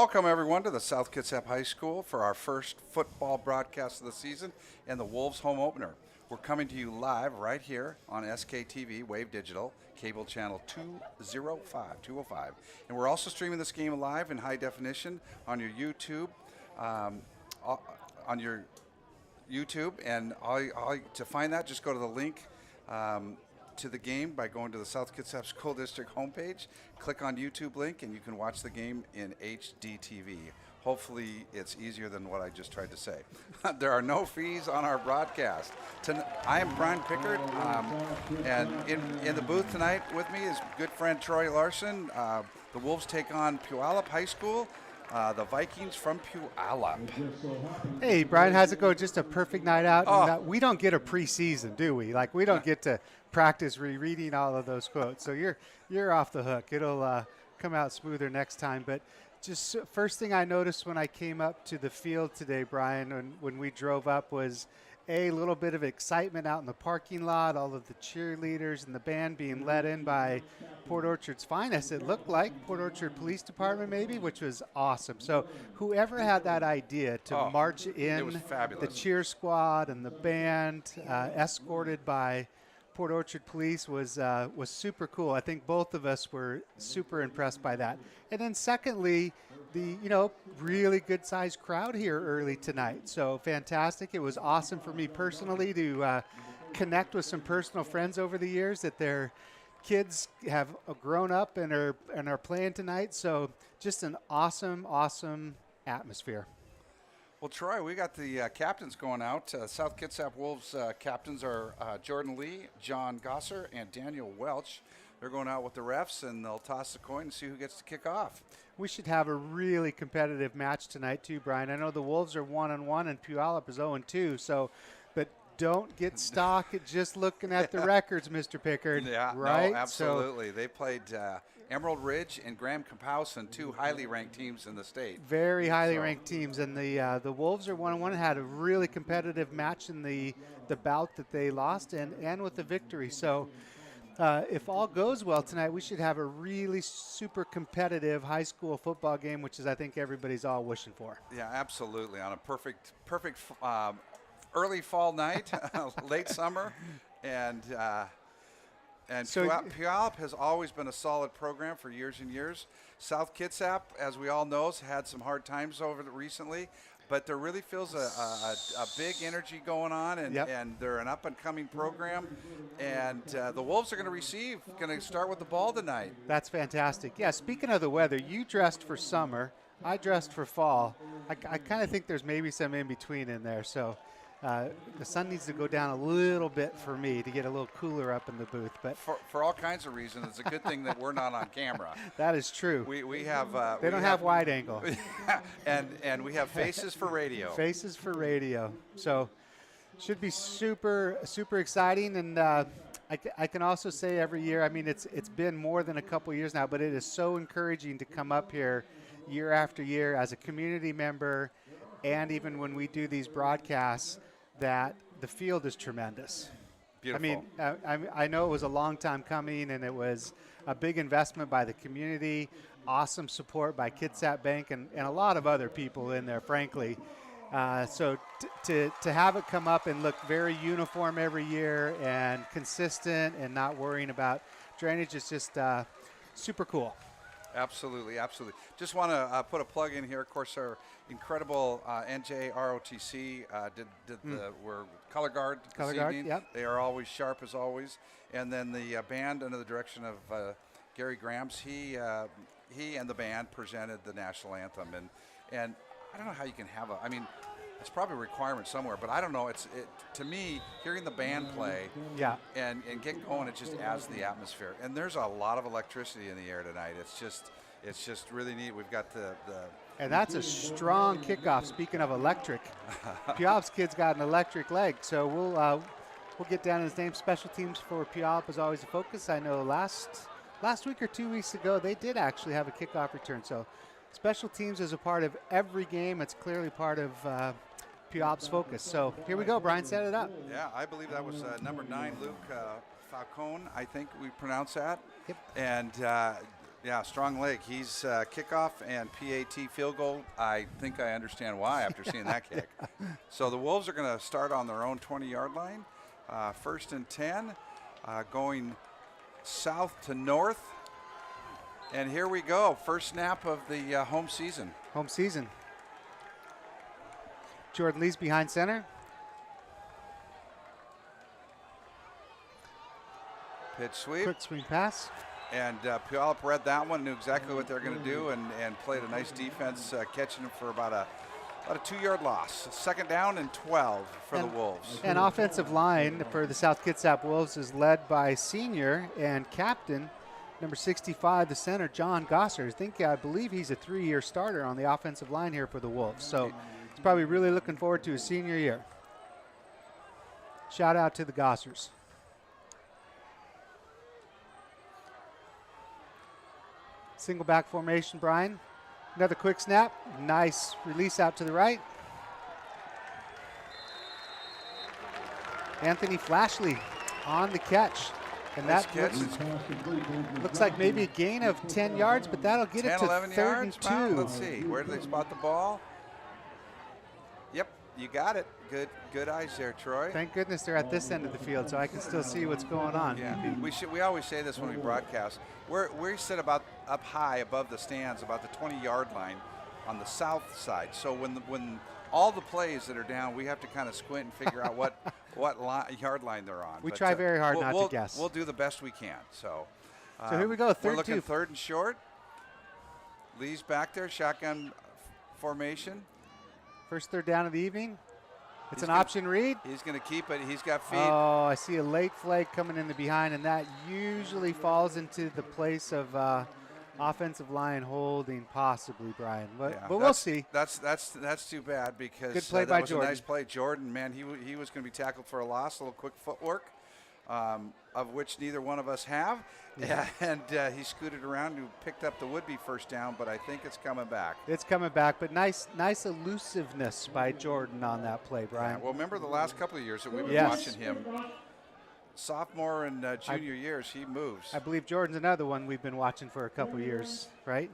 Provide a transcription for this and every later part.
Welcome, everyone, to the South Kitsap High School for our first football broadcast of the season and the Wolves home opener. We're coming to you live right here on SKTV, Wave Digital, cable channel 205. And we're also streaming this game live in high definition on your YouTube, and to find that, just go to the link to the game by going to the South Kitsap School District homepage, click on YouTube link, and you can watch the game in HD TV. Hopefully it's easier than what I just tried to say. There are no fees on our broadcast. I am Brian Pickard, and in the booth tonight with me is good friend Troy Larson. The Wolves take on Puyallup High School, the Vikings from Puyallup. Hey, Brian, how's it going? Just a perfect night out. Oh. We don't get a preseason, do we? Like, we don't get to practice rereading all of those quotes. So you're off the hook. It'll come out smoother next time. But just first thing I noticed when I came up to the field today, Brian, when we drove up was a little bit of excitement out in the parking lot, all of the cheerleaders and the band being led in by Port Orchard's finest. It looked like Port Orchard Police Department maybe, which was awesome. So whoever had that idea to march in the cheer squad and the band escorted by Port Orchard Police was super cool. I think both of us were super impressed by that. And then secondly, the really good sized crowd here early tonight. So fantastic. It was awesome for me personally to connect with some personal friends over the years that their kids have grown up and are playing tonight. So just an awesome atmosphere. Well, Troy, we got the captains going out. South Kitsap Wolves captains are Jordan Lee, John Gosser, and Daniel Welch. They're going out with the refs, and they'll toss the coin and see who gets to kick off. We should have a really competitive match tonight, too, Brian. I know the Wolves are 1-1 and Puyallup is 0-2, so but don't get stock at just looking at the records, Mr. Pickard. Yeah, right? No, absolutely. They played Emerald Ridge and Graham Compausen, two highly ranked teams in the state. Very highly ranked teams, and the Wolves are 1-1. Had a really competitive match in the bout that they lost and with the victory. So if all goes well tonight, we should have a really super competitive high school football game, which is I think everybody's all wishing for. Yeah, absolutely. On a perfect early fall night, late summer, and so Puyallup has always been a solid program for years and years. South Kitsap, as we all know, has had some hard times recently, but there really feels a big energy going on, and they're an up-and-coming program. And the Wolves are going to start with the ball tonight. That's fantastic. Yeah, speaking of the weather, you dressed for summer. I dressed for fall. I kind of think there's maybe some in-between in there, so the sun needs to go down a little bit for me to get a little cooler up in the booth. But for all kinds of reasons, it's a good thing that we're not on camera. That is true. We have they don't have wide angle, and we have faces for radio. Faces for radio. So should be super exciting. And I can also say every year, I mean it's been more than a couple years now, but it is so encouraging to come up here year after year as a community member, and even when we do these broadcasts, that the field is tremendous. Beautiful. I mean, I know it was a long time coming, and it was a big investment by the community, awesome support by Kitsap Bank and a lot of other people in there, frankly. So to have it come up and look very uniform every year and consistent and not worrying about drainage is just super cool. Absolutely. Just want to put a plug in here. Of course, our incredible NJROTC were color guard this evening. Yep. They are always sharp as always. And then the band under the direction of Gary Grams, he and the band presented the national anthem. And I don't know how you can have it's probably a requirement somewhere, but I don't know. To me, hearing the band play and get going, it just adds to the atmosphere. And there's a lot of electricity in the air tonight. It's just really neat. We've got the and that's a strong kickoff. Speaking of electric, Puyallup's kid's got an electric leg, so we'll get down to his name. Special teams for Puyallup is always a focus. I know last week or 2 weeks ago they did actually have a kickoff return. So special teams is a part of every game. It's clearly part of Puyallup's focus. So here we go, Brian, set it up. Yeah, I believe that was number 9, Luke Falcone, I think we pronounce that. Yep. And Yeah, strong leg. He's kickoff and PAT field goal. I think I understand why after seeing that kick. So the Wolves are going to start on their own 20-yard line. 1st and 10, going south to north. And here we go. First snap of the home season. Home season. Jordan Lee's behind center. Pitch sweep. Quick swing pass. And Puyallup read that one, knew exactly what they're going to do, and played a nice defense, catching him for about a 2-yard loss. 2nd down and 12 for the Wolves. And offensive line for the South Kitsap Wolves is led by senior and captain, number 65, the center, John Gosser. I believe he's a 3-year starter on the offensive line here for the Wolves. So he's probably really looking forward to his senior year. Shout out to the Gossers. Single back formation, Brian. Another quick snap. Nice release out to the right. Anthony Flashley on the catch. And nice that looks like maybe a gain of 10 yards, but that'll get 10, it to 11 3rd yards. and 2. Let's see. Where do they spot the ball? Yep, you got it. Good eyes there, Troy. Thank goodness they're at this end of the field so I can still see what's going on. Yeah, we always say this when we broadcast. We sit about up high above the stands, about the 20-yard line on the south side. So when all the plays that are down, we have to kind of squint and figure out what yard line they're on. We try very hard not to guess. We'll do the best we can. So here we go. We're looking 3rd and short. Lee's back there, shotgun formation. First 3rd down of the evening. It's an option read. He's going to keep it. He's got feet. Oh, I see a late flag coming in the behind, and that usually falls into the place of offensive line holding, possibly, Brian. But we'll see. That's too bad because good play that by was Jordan. A nice play. Jordan, man, he was going to be tackled for a loss. A little quick footwork, of which neither one of us have. Yeah. And he scooted around and picked up the would-be 1st down, but I think it's coming back. It's coming back, but nice elusiveness by Jordan on that play, Brian. Yeah, well, remember the last couple of years that we've been watching him. Sophomore and junior years, he moves. I believe Jordan's another one we've been watching for a couple years, right?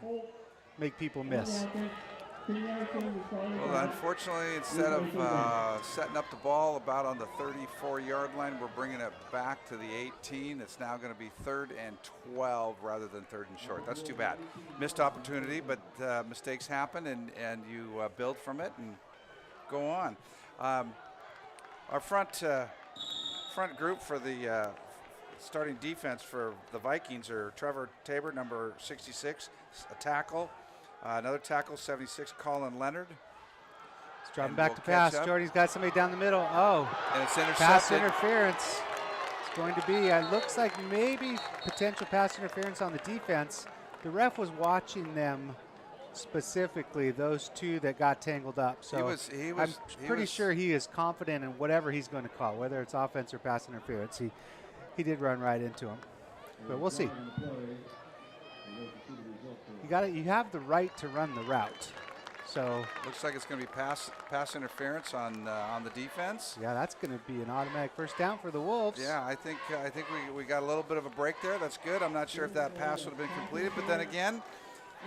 Make people miss. Well, unfortunately, instead of setting up the ball about on the 34-yard line, we're bringing it back to the 18. It's now going to be 3rd and 12 rather than 3rd and short. That's too bad. Missed opportunity, but mistakes happen, and you build from it and go on. Our front group for the starting defense for the Vikings are Trevor Tabor, number 66, a tackle. Another tackle, 76, Colin Leonard. He's dropping back to pass. Jordy's got somebody down the middle. Oh, and it's intercepted. Pass interference. It's going to be, looks like maybe potential pass interference on the defense. The ref was watching them specifically, those two that got tangled up. So I'm pretty sure he is confident in whatever he's going to call, whether it's offense or pass interference. He did run right into him, but we'll see. You have the right to run the route. So looks like it's going to be pass interference on the defense. Yeah, that's going to be an automatic 1st down for the Wolves. Yeah, I think we got a little bit of a break there. That's good. I'm not sure if that pass would have been completed, but then again,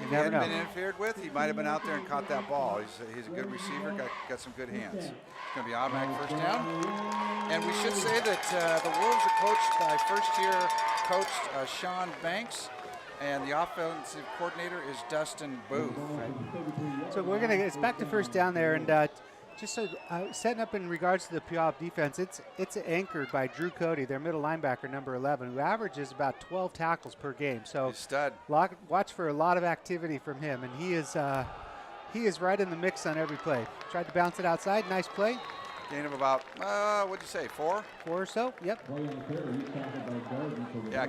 if he hadn't been interfered with, he might have been out there and caught that ball. He's a good receiver, got some good hands. It's going to be automatic 1st down. And we should say that the Wolves are coached by first-year coach Sean Banks. And the offensive coordinator is Dustin Booth. Right. So it's back to 1st down there, and just so setting up in regards to the Puyallup defense, it's anchored by Drew Cody, their middle linebacker, number 11, who averages about 12 tackles per game. So he's a stud. Watch for a lot of activity from him, and he is right in the mix on every play. Tried to bounce it outside, nice play. Gain of about what'd you say, 4? 4 or so. Yep. Yeah,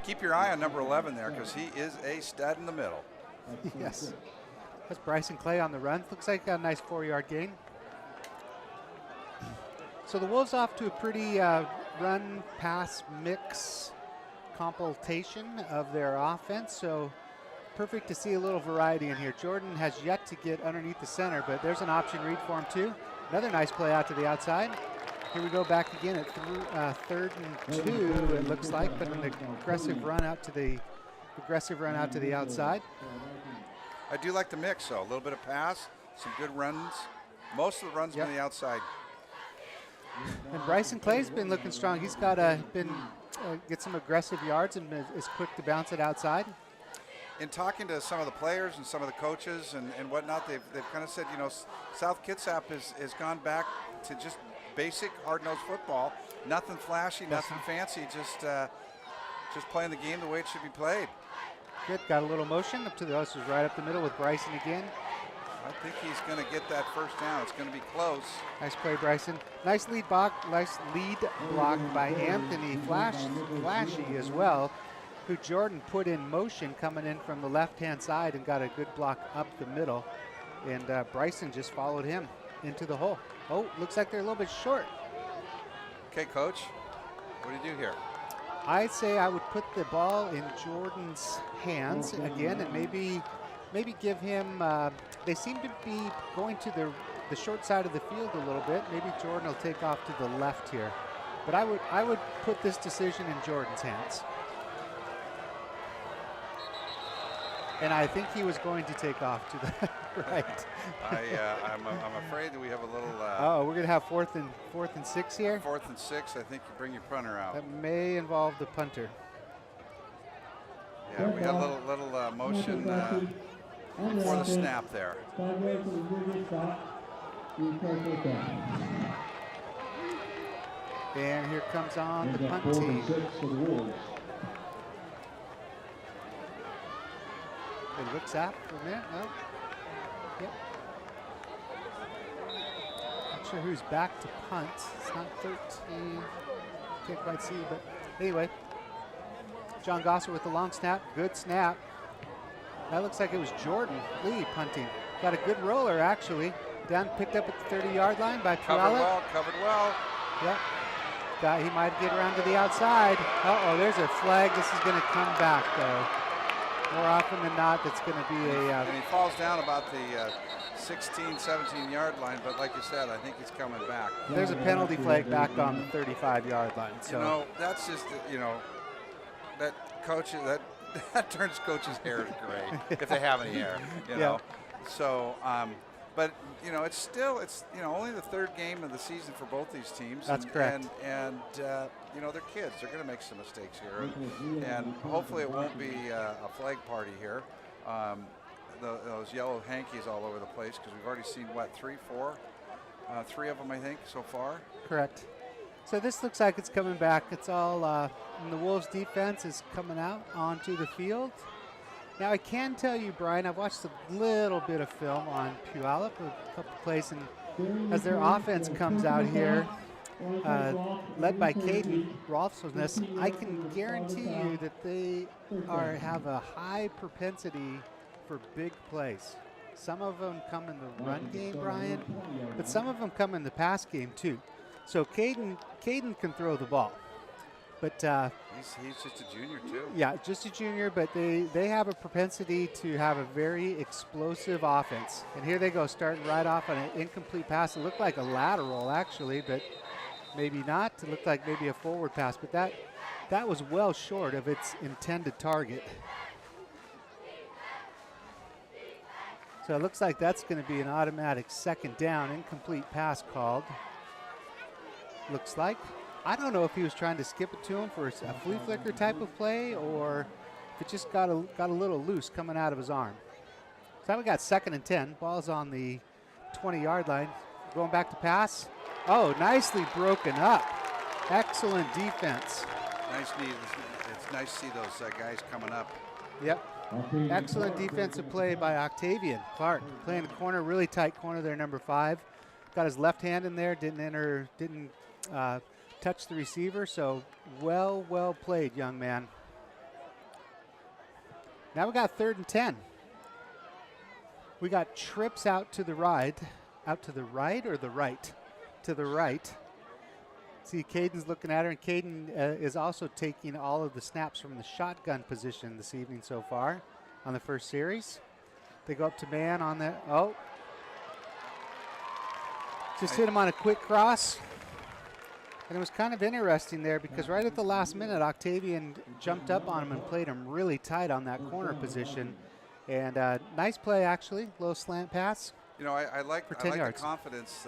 keep your eye on number 11 there, because he is a stud in the middle. Yes. That's Bryson Clay on the run. Looks like a nice 4-yard gain. So the Wolves off to a pretty run-pass mix completion of their offense. So perfect to see a little variety in here. Jordan has yet to get underneath the center, but there's an option read for him too. Another nice play out to the outside. Here we go back again at 3rd and 2. It looks like, but an aggressive run out to the outside. I do like the mix, though. A little bit of pass, some good runs. Most of the runs on the outside. And Bryson Clay's been looking strong. He's got get some aggressive yards and is quick to bounce it outside. In talking to some of the players and some of the coaches and whatnot, they've kind of said, you know, South Kitsap has gone back to just basic hard-nosed football. Nothing flashy, nothing fancy, just playing the game the way it should be played. Good, got a little motion up to the us, right up the middle with Bryson again. I think he's going to get that first down. It's going to be close. Nice play, Bryson. Nice lead block by Anthony, flashy as well, who Jordan put in motion coming in from the left-hand side and got a good block up the middle. And Bryson just followed him into the hole. Oh, looks like they're a little bit short. Okay, Coach, what do you do here? I'd say I would put the ball in Jordan's hands again and maybe give him, they seem to be going to the short side of the field a little bit. Maybe Jordan will take off to the left here. But I would put this decision in Jordan's hands. And I think he was going to take off to the right. I'm afraid that we have a little. We're going to have 4th and 6 here. 4th and 6. I think you bring your punter out. That may involve the punter. Yeah, we got a little motion before the snap there. And here comes on the punt team. It looks up for a minute. No. Yep. Not sure who's back to punt. It's not 13. Can't quite see, but anyway. John Gosser with the long snap. Good snap. That looks like it was Jordan Lee punting. Got a good roller, actually. Down, picked up at the 30-yard line by Puyallup. Covered well. Yep. He might get around to the outside. Uh-oh, there's a flag. This is going to come back, though. More often than not, it's going to be a... and he falls down about the 16, 17-yard line, but like you said, I think he's coming back. There's a penalty flag back on the 35-yard line. So. You know, that's just, that coach, that turns coaches' hair gray, if they have any hair, you know. So, but, it's still, only the 3rd game of the season for both these teams. That's correct. And they're kids. They're going to make some mistakes here. And hopefully it won't be a flag party here. Those yellow hankies all over the place, because we've already seen, 3 of them, I think, so far. Correct. So this looks like it's coming back. It's all, and the Wolves defense is coming out onto the field. Now, I can tell you, Brian, I've watched a little bit of film on Puyallup, a couple plays, and as their offense comes out here, led by Caden Rolfsness, I can guarantee you that they have a high propensity for big plays. Some of them come in the run game, Brian, but some of them come in the pass game too. So Caden can throw the ball. But he's just a junior too. Yeah, just a junior, but they have a propensity to have a very explosive offense. And here they go, starting right off on an incomplete pass. It looked like a lateral, actually, but maybe not. It looked like maybe a forward pass, but that was well short of its intended target. So it looks like that's going to be an automatic 2nd down, incomplete pass called. Looks like. I don't know if he was trying to skip it to him for a flea flicker type of play, or if it just got a little loose coming out of his arm. So now we got 2nd and 10. Ball's on the 20-yard line. Going back to pass. Oh, nicely broken up. Excellent defense. It's nice to see those guys coming up. Yep. Excellent defensive play by Octavian Clark. Playing the corner, really tight corner there, number 5. Got his left hand in there, didn't touch the receiver, so well played, young man. Now we got 3rd and 10. We got trips out to the right. Out to the right or the right? To the right. See, Caden's looking at her, and Caden is also taking all of the snaps from the shotgun position this evening so far on the first series. They go up to man on that. Oh. Just hit him on a quick cross. And it was kind of interesting there because right at the last minute, Octavian jumped up on him and played him really tight on that corner position. And nice play, actually, low slant pass. You know, I like for 10 yards. The confidence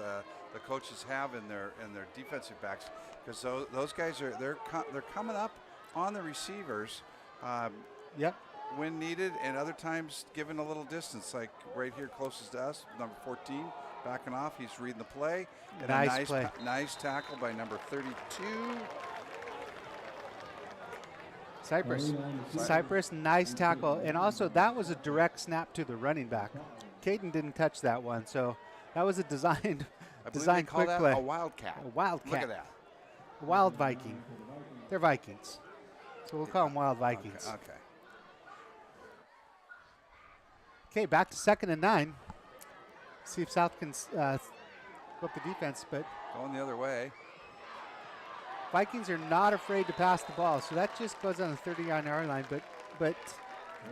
the coaches have in their defensive backs, because those guys they're coming up on the receivers. Yep. When needed, and other times given a little distance, like right here closest to us, number 14, backing off. He's reading the play. And nice play. Nice tackle by number 32. Cypress, nice tackle. And also, that was a direct snap to the running back. Caden didn't touch that one, so that was a designed quick play. A wildcat. A wildcat. Look at that. A wild Viking. They're Vikings. So we'll call them Wild Vikings. Okay. Okay, back to 2nd and 9. See if South can flip the defense, but Going the other way. Vikings are not afraid to pass the ball, so that just goes on the 30-yard line. But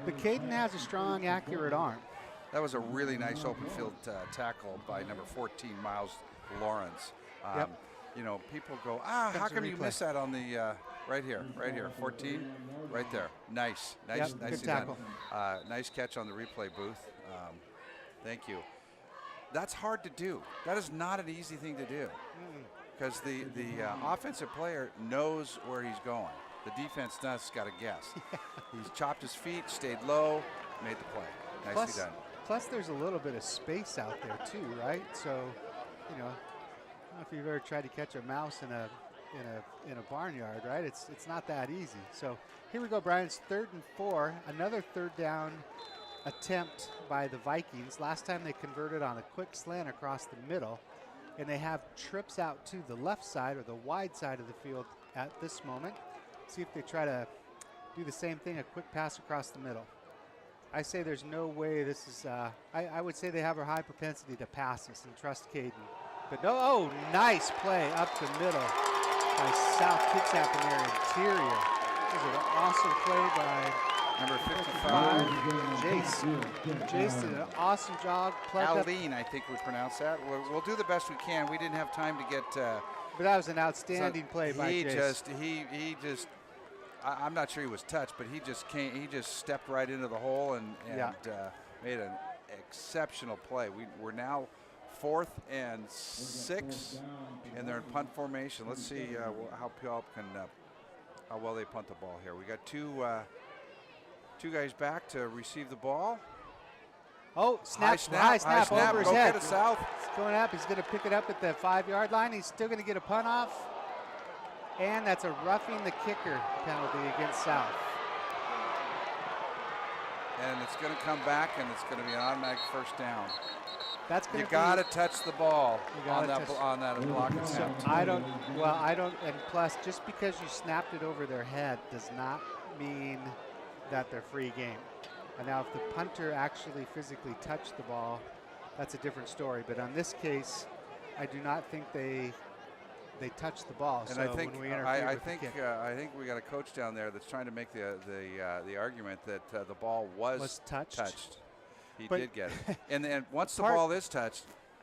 Caden has a strong, accurate arm. That was a really nice open field tackle by number 14, Miles Lawrence. Yep. You know, people go, how come you miss that on the right here, 14, right there. Nice, good tackle. Nice catch on the replay booth. Thank you. That's hard to do. That is not an easy thing to do, because the offensive player knows where he's going. The defense does got to guess. He's chopped his feet, stayed low, made the play. Nicely done. Plus, there's a little bit of space out there too, right? So, you know, I don't know if you've ever tried to catch a mouse in a barnyard, right? It's not that easy. So here we go, Brian. It's 3rd and 4. Another 3rd down attempt by the Vikings. Last time they converted on a quick slant across the middle, and they have trips out to the left side or the wide side of the field at this moment. See if they try to do the same thing, a quick pass across the middle. I say there's no way this is, I would say they have a high propensity to pass this and trust Caden. But no, nice play up the middle by South Kitsap in their interior. This is an awesome play by number 55, Jace. Jace did an awesome job. Aline, I think we pronounce that. We'll do the best we can. We didn't have time to get. But that was an outstanding play by Jace. He just. I'm not sure he was touched, but he just came. He just stepped right into the hole and made an exceptional play. We're now 4th and 6, and they're in punt formation. Let's see how Puyallup can, how well they punt the ball here. We got two guys back to receive the ball. Oh, high snap over his head. Get it, South. It's going up. He's going to pick it up at the 5-yard line. He's still going to get a punt off. And that's a roughing the kicker penalty against South. And it's going to come back, and it's going to be an automatic 1st down. That's going to You got to touch the ball on that block attempt. So I don't, and plus, just because you snapped it over their head does not mean that they're free game. And now if the punter actually physically touched the ball, that's a different story. But on this case, I do not think they touched the ball. And so I think I think we got a coach down there that's trying to make the argument that the ball was touched. He did get it. And then once the ball is touched,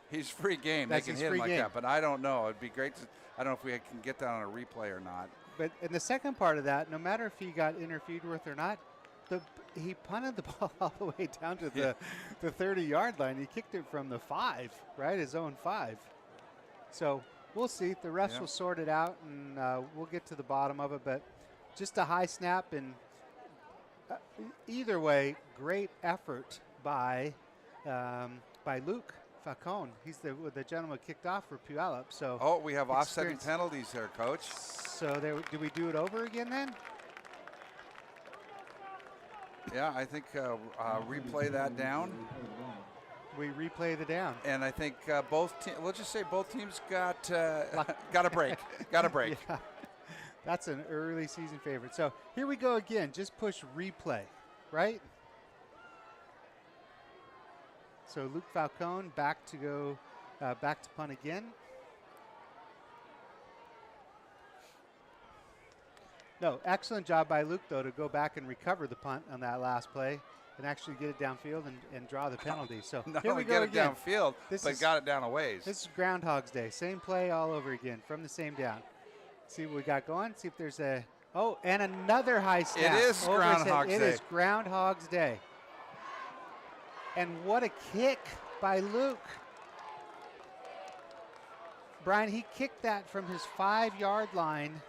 he's free game. They can hit him like that. But I don't know. It'd be great to. I don't know if we can get that on a replay or not. But in the second part of that, no matter if he got interfered with or not, he punted the ball all the way down to the 30-yard line. He kicked it from the 5, right, his own 5. So we'll see. The refs will sort it out, and we'll get to the bottom of it. But just a high snap, and either way, great effort by Luke Falcone. He's the gentleman who kicked off for Puyallup. So we have offsetting penalties there, Coach. So do we do it over again then? Yeah, I think replay that down. We replay the down. And I think let's just say both teams got a break. Got a break. Yeah. That's an early season favorite. So here we go again. Just push replay, right? So Luke Falcone back to punt again. No, excellent job by Luke, though, to go back and recover the punt on that last play and actually get it downfield and draw the penalty. So here we go again. Downfield, but got it down a ways. This is Groundhog's Day. Same play all over again from the same down. See what we got going. See if there's a and another high snap. It is Groundhog's Day. It is Groundhog's Day. And what a kick by Luke. Brian, he kicked that from his 5-yard line.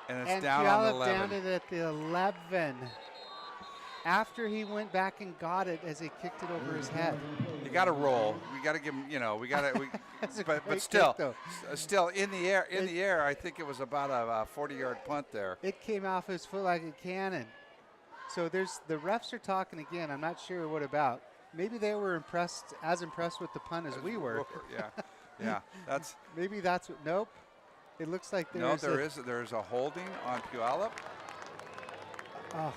And it's down on the Puyallup 11. down it at the 11. After he went back and got it as he kicked it over his head. You got to roll. We got to give him, we got to. but still, still in the air. In the air, I think it was about a 40-yard punt there. It came off his foot like a cannon. So the refs are talking again. I'm not sure what about. Maybe they were as impressed with the punt as we were. Yeah. That's. Maybe that's what. Nope. It looks like there's a holding on Puyallup. Oh.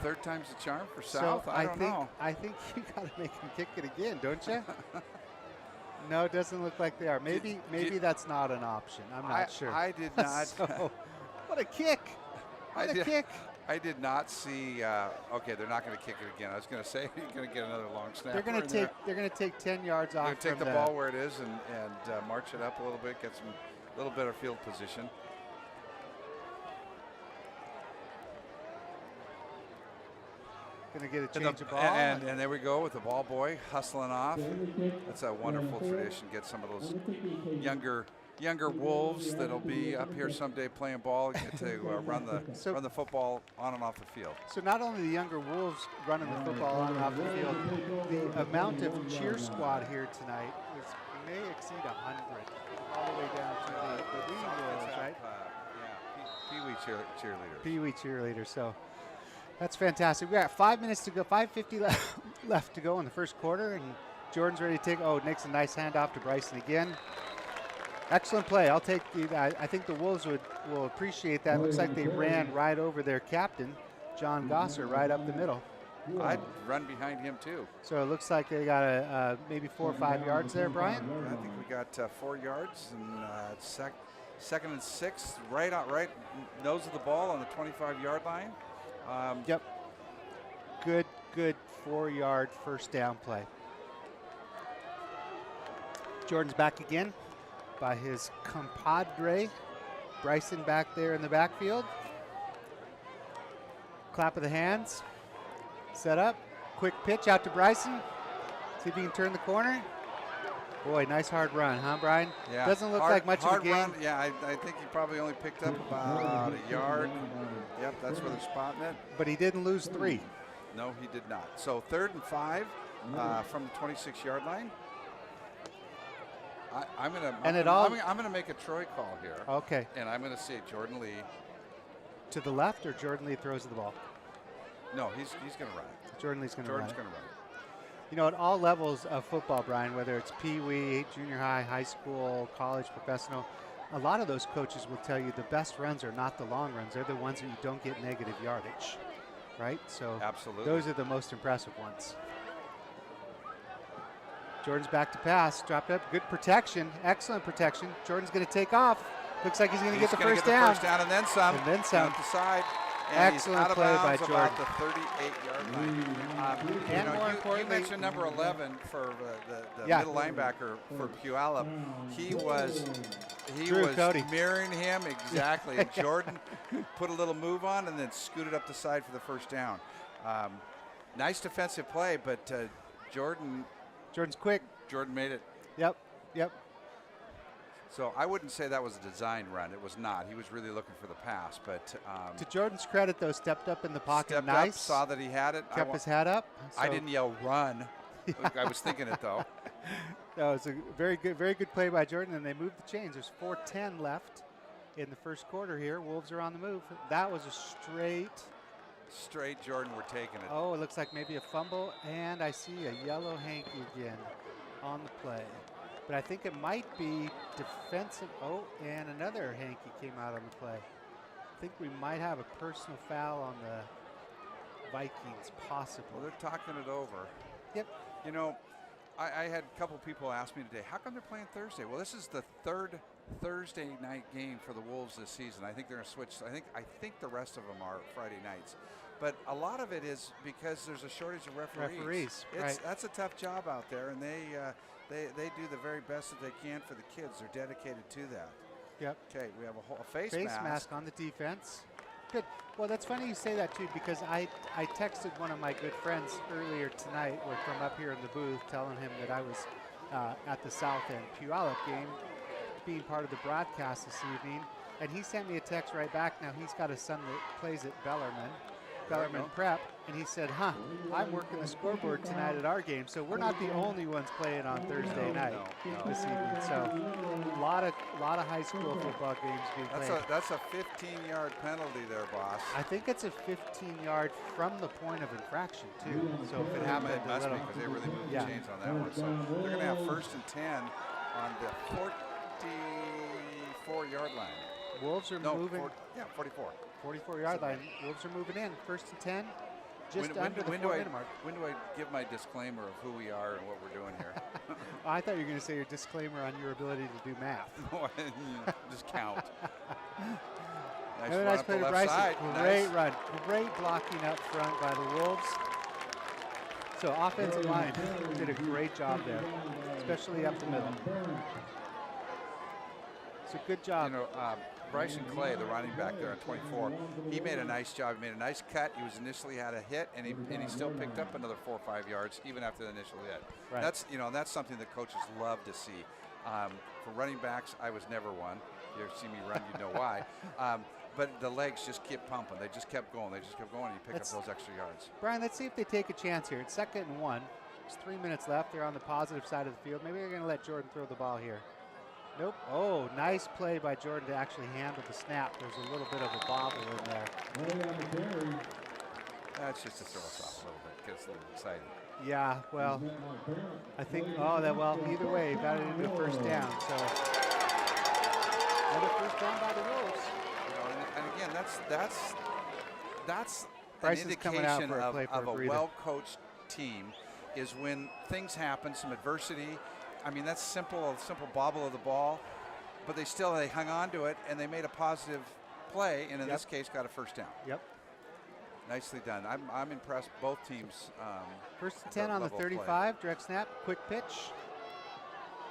Third time's the charm for South. I don't know. I think you got to make him kick it again, don't you? No, it doesn't look like they are. Maybe that's not an option. I'm not sure. I did not. What a kick! What a kick! I did not see. Okay, they're not going to kick it again. I was going to say you're going to get another long snap. They're going to take 10 yards off. They're going to take the ball where it is and march it up a little bit, get some little better field position. Going to get a change of ball. And there we go with the ball boy hustling off. That's a wonderful tradition. Get some of those younger Wolves that'll be up here someday playing ball, get to run the football on and off the field. So not only the younger Wolves running the football on and off the field, the amount of cheer squad here tonight may exceed 100, all the way down to the wee Wolves, right? Pee-wee cheerleaders. Pee-wee cheerleaders. So that's fantastic. We got 5 minutes to go, 5:50 left to go in the first quarter, and Jordan's ready to take. Oh, Nick's a nice handoff to Bryson again. Excellent play. I'll take the. I think the Wolves will appreciate that. Looks like they ran right over their captain, John Gosser, right up the middle. I'd run behind him too. So it looks like they got maybe 4 or 5 yards there, Brian. I think we got 4 yards and second and 6, right nose of the ball on the 25-yard line. Yep. Good 4-yard first down play. Jordan's back again by his compadre, Bryson, back there in the backfield. Clap of the hands. Set up. Quick pitch out to Bryson. See if he can turn the corner. Boy, nice hard run, huh, Brian? Yeah. Doesn't look like much of a game. Run. Yeah, I think he probably only picked up about a yard. Yep, that's where they're spotting it. But he didn't lose 3. No, he did not. So 3rd and 5 from the 26-yard line. I'm gonna make a Troy call here. Okay. And I'm gonna say Jordan Lee. To the left, or Jordan Lee throws the ball? No, he's gonna run it. Jordan Lee's gonna run it. Gonna run it. You know, at all levels of football, Brian, whether it's pee-wee, junior high, high school, college, professional, a lot of those coaches will tell you the best runs are not the long runs. They're the ones that you don't get negative yardage, right? So absolutely, those are the most impressive ones. Jordan's back to pass, dropped up, good protection, excellent protection. Jordan's going to take off. Looks like he's going to get the first down. First down and then some. And then some. Down the side. And excellent play by Jordan. About the 38-yard line. You mentioned number 11 for the middle linebacker for Puyallup. He was mirroring him exactly. And Jordan put a little move on and then scooted up the side for the first down. Nice defensive play, but Jordan's quick. Jordan made it. Yep. So I wouldn't say that was a design run. It was not. He was really looking for the pass. But to Jordan's credit, though, stepped up in the pocket. Stepped nice. up, saw that he had it. Kept his hat up. So I didn't yell run. I was thinking it though. No, it was a very good play by Jordan, and they moved the chains. There's 4:10 left in the first quarter here. Wolves are on the move. That was a straight Jordan. We're taking it. Oh, it looks like maybe a fumble, and I see a yellow hanky again on the play. But I think it might be defensive. Oh, and another hanky came out on the play. I think we might have a personal foul on the Vikings, possibly. Well, they're talking it over. Yep. You know, I had a couple people ask me today, how come they're playing Thursday? Well, this is the 3rd Thursday night game for the Wolves this season. I think they're going to switch. I think the rest of them are Friday nights. But a lot of it is because there's a shortage of referees. Right. That's a tough job out there, and they do the very best that they can for the kids. They're dedicated to that. Yep. Okay, we have a face mask on the defense. Good. Well, that's funny you say that, too, because I texted one of my good friends earlier tonight from up here in the booth telling him that I was at the South End Puyallup game being part of the broadcast this evening, and he sent me a text right back. Now, he's got a son that plays at Bellarmine Prep, and he said, I'm working the scoreboard tonight at our game, so we're not the only ones playing on Thursday night this evening. So a lot of high school football games being played. That's a 15-yard penalty there, boss. I think it's a 15-yard from the point of infraction, too. So if it happened it must be, because they really moved the chains on that one. So they're going to have 1st and 10 on the 44-yard line. Wolves are moving. 44. 44-yard line. Wolves are moving in. 1st and 10, just under the 4-minute mark. When do I give my disclaimer of who we are and what we're doing here? I thought you were going to say your disclaimer on your ability to do math. Just count. Nice play to Bryson. Great run. Great blocking up front by the Wolves. So offensive line did a great job there, especially up the middle. It's a good job. You know, Bryson Clay, the running back there on 24, he made a nice job. He made a nice cut. He was initially had a hit, and he still picked up another 4 or 5 yards even after the initial hit. Right. That's something that coaches love to see. For running backs, I was never one. You ever see me run, you know why. But the legs just kept pumping. They just kept going. They just kept going, and you pick up those extra yards. Brian, let's see if they take a chance here. It's 2nd and 1. There's 3 minutes left. They're on the positive side of the field. Maybe they're going to let Jordan throw the ball here. Nope. Oh, nice play by Jordan to actually handle the snap. There's a little bit of a bobble in there. That's just to throw us off a little bit, get us a little excited. Yeah, well, I think, either way, got it into a 1st down. So, another 1st down by the Wolves. You know, and again, that's Bryce an is coming out indication for of a breather. well-coached team is when things happen, some adversity. I mean, that's a simple bobble of the ball, but they hung on to it, and they made a positive play, and in this case got a 1st down. Yep. Nicely done. I'm impressed. Both teams. 1st and 10 on the 35. Direct snap. Quick pitch.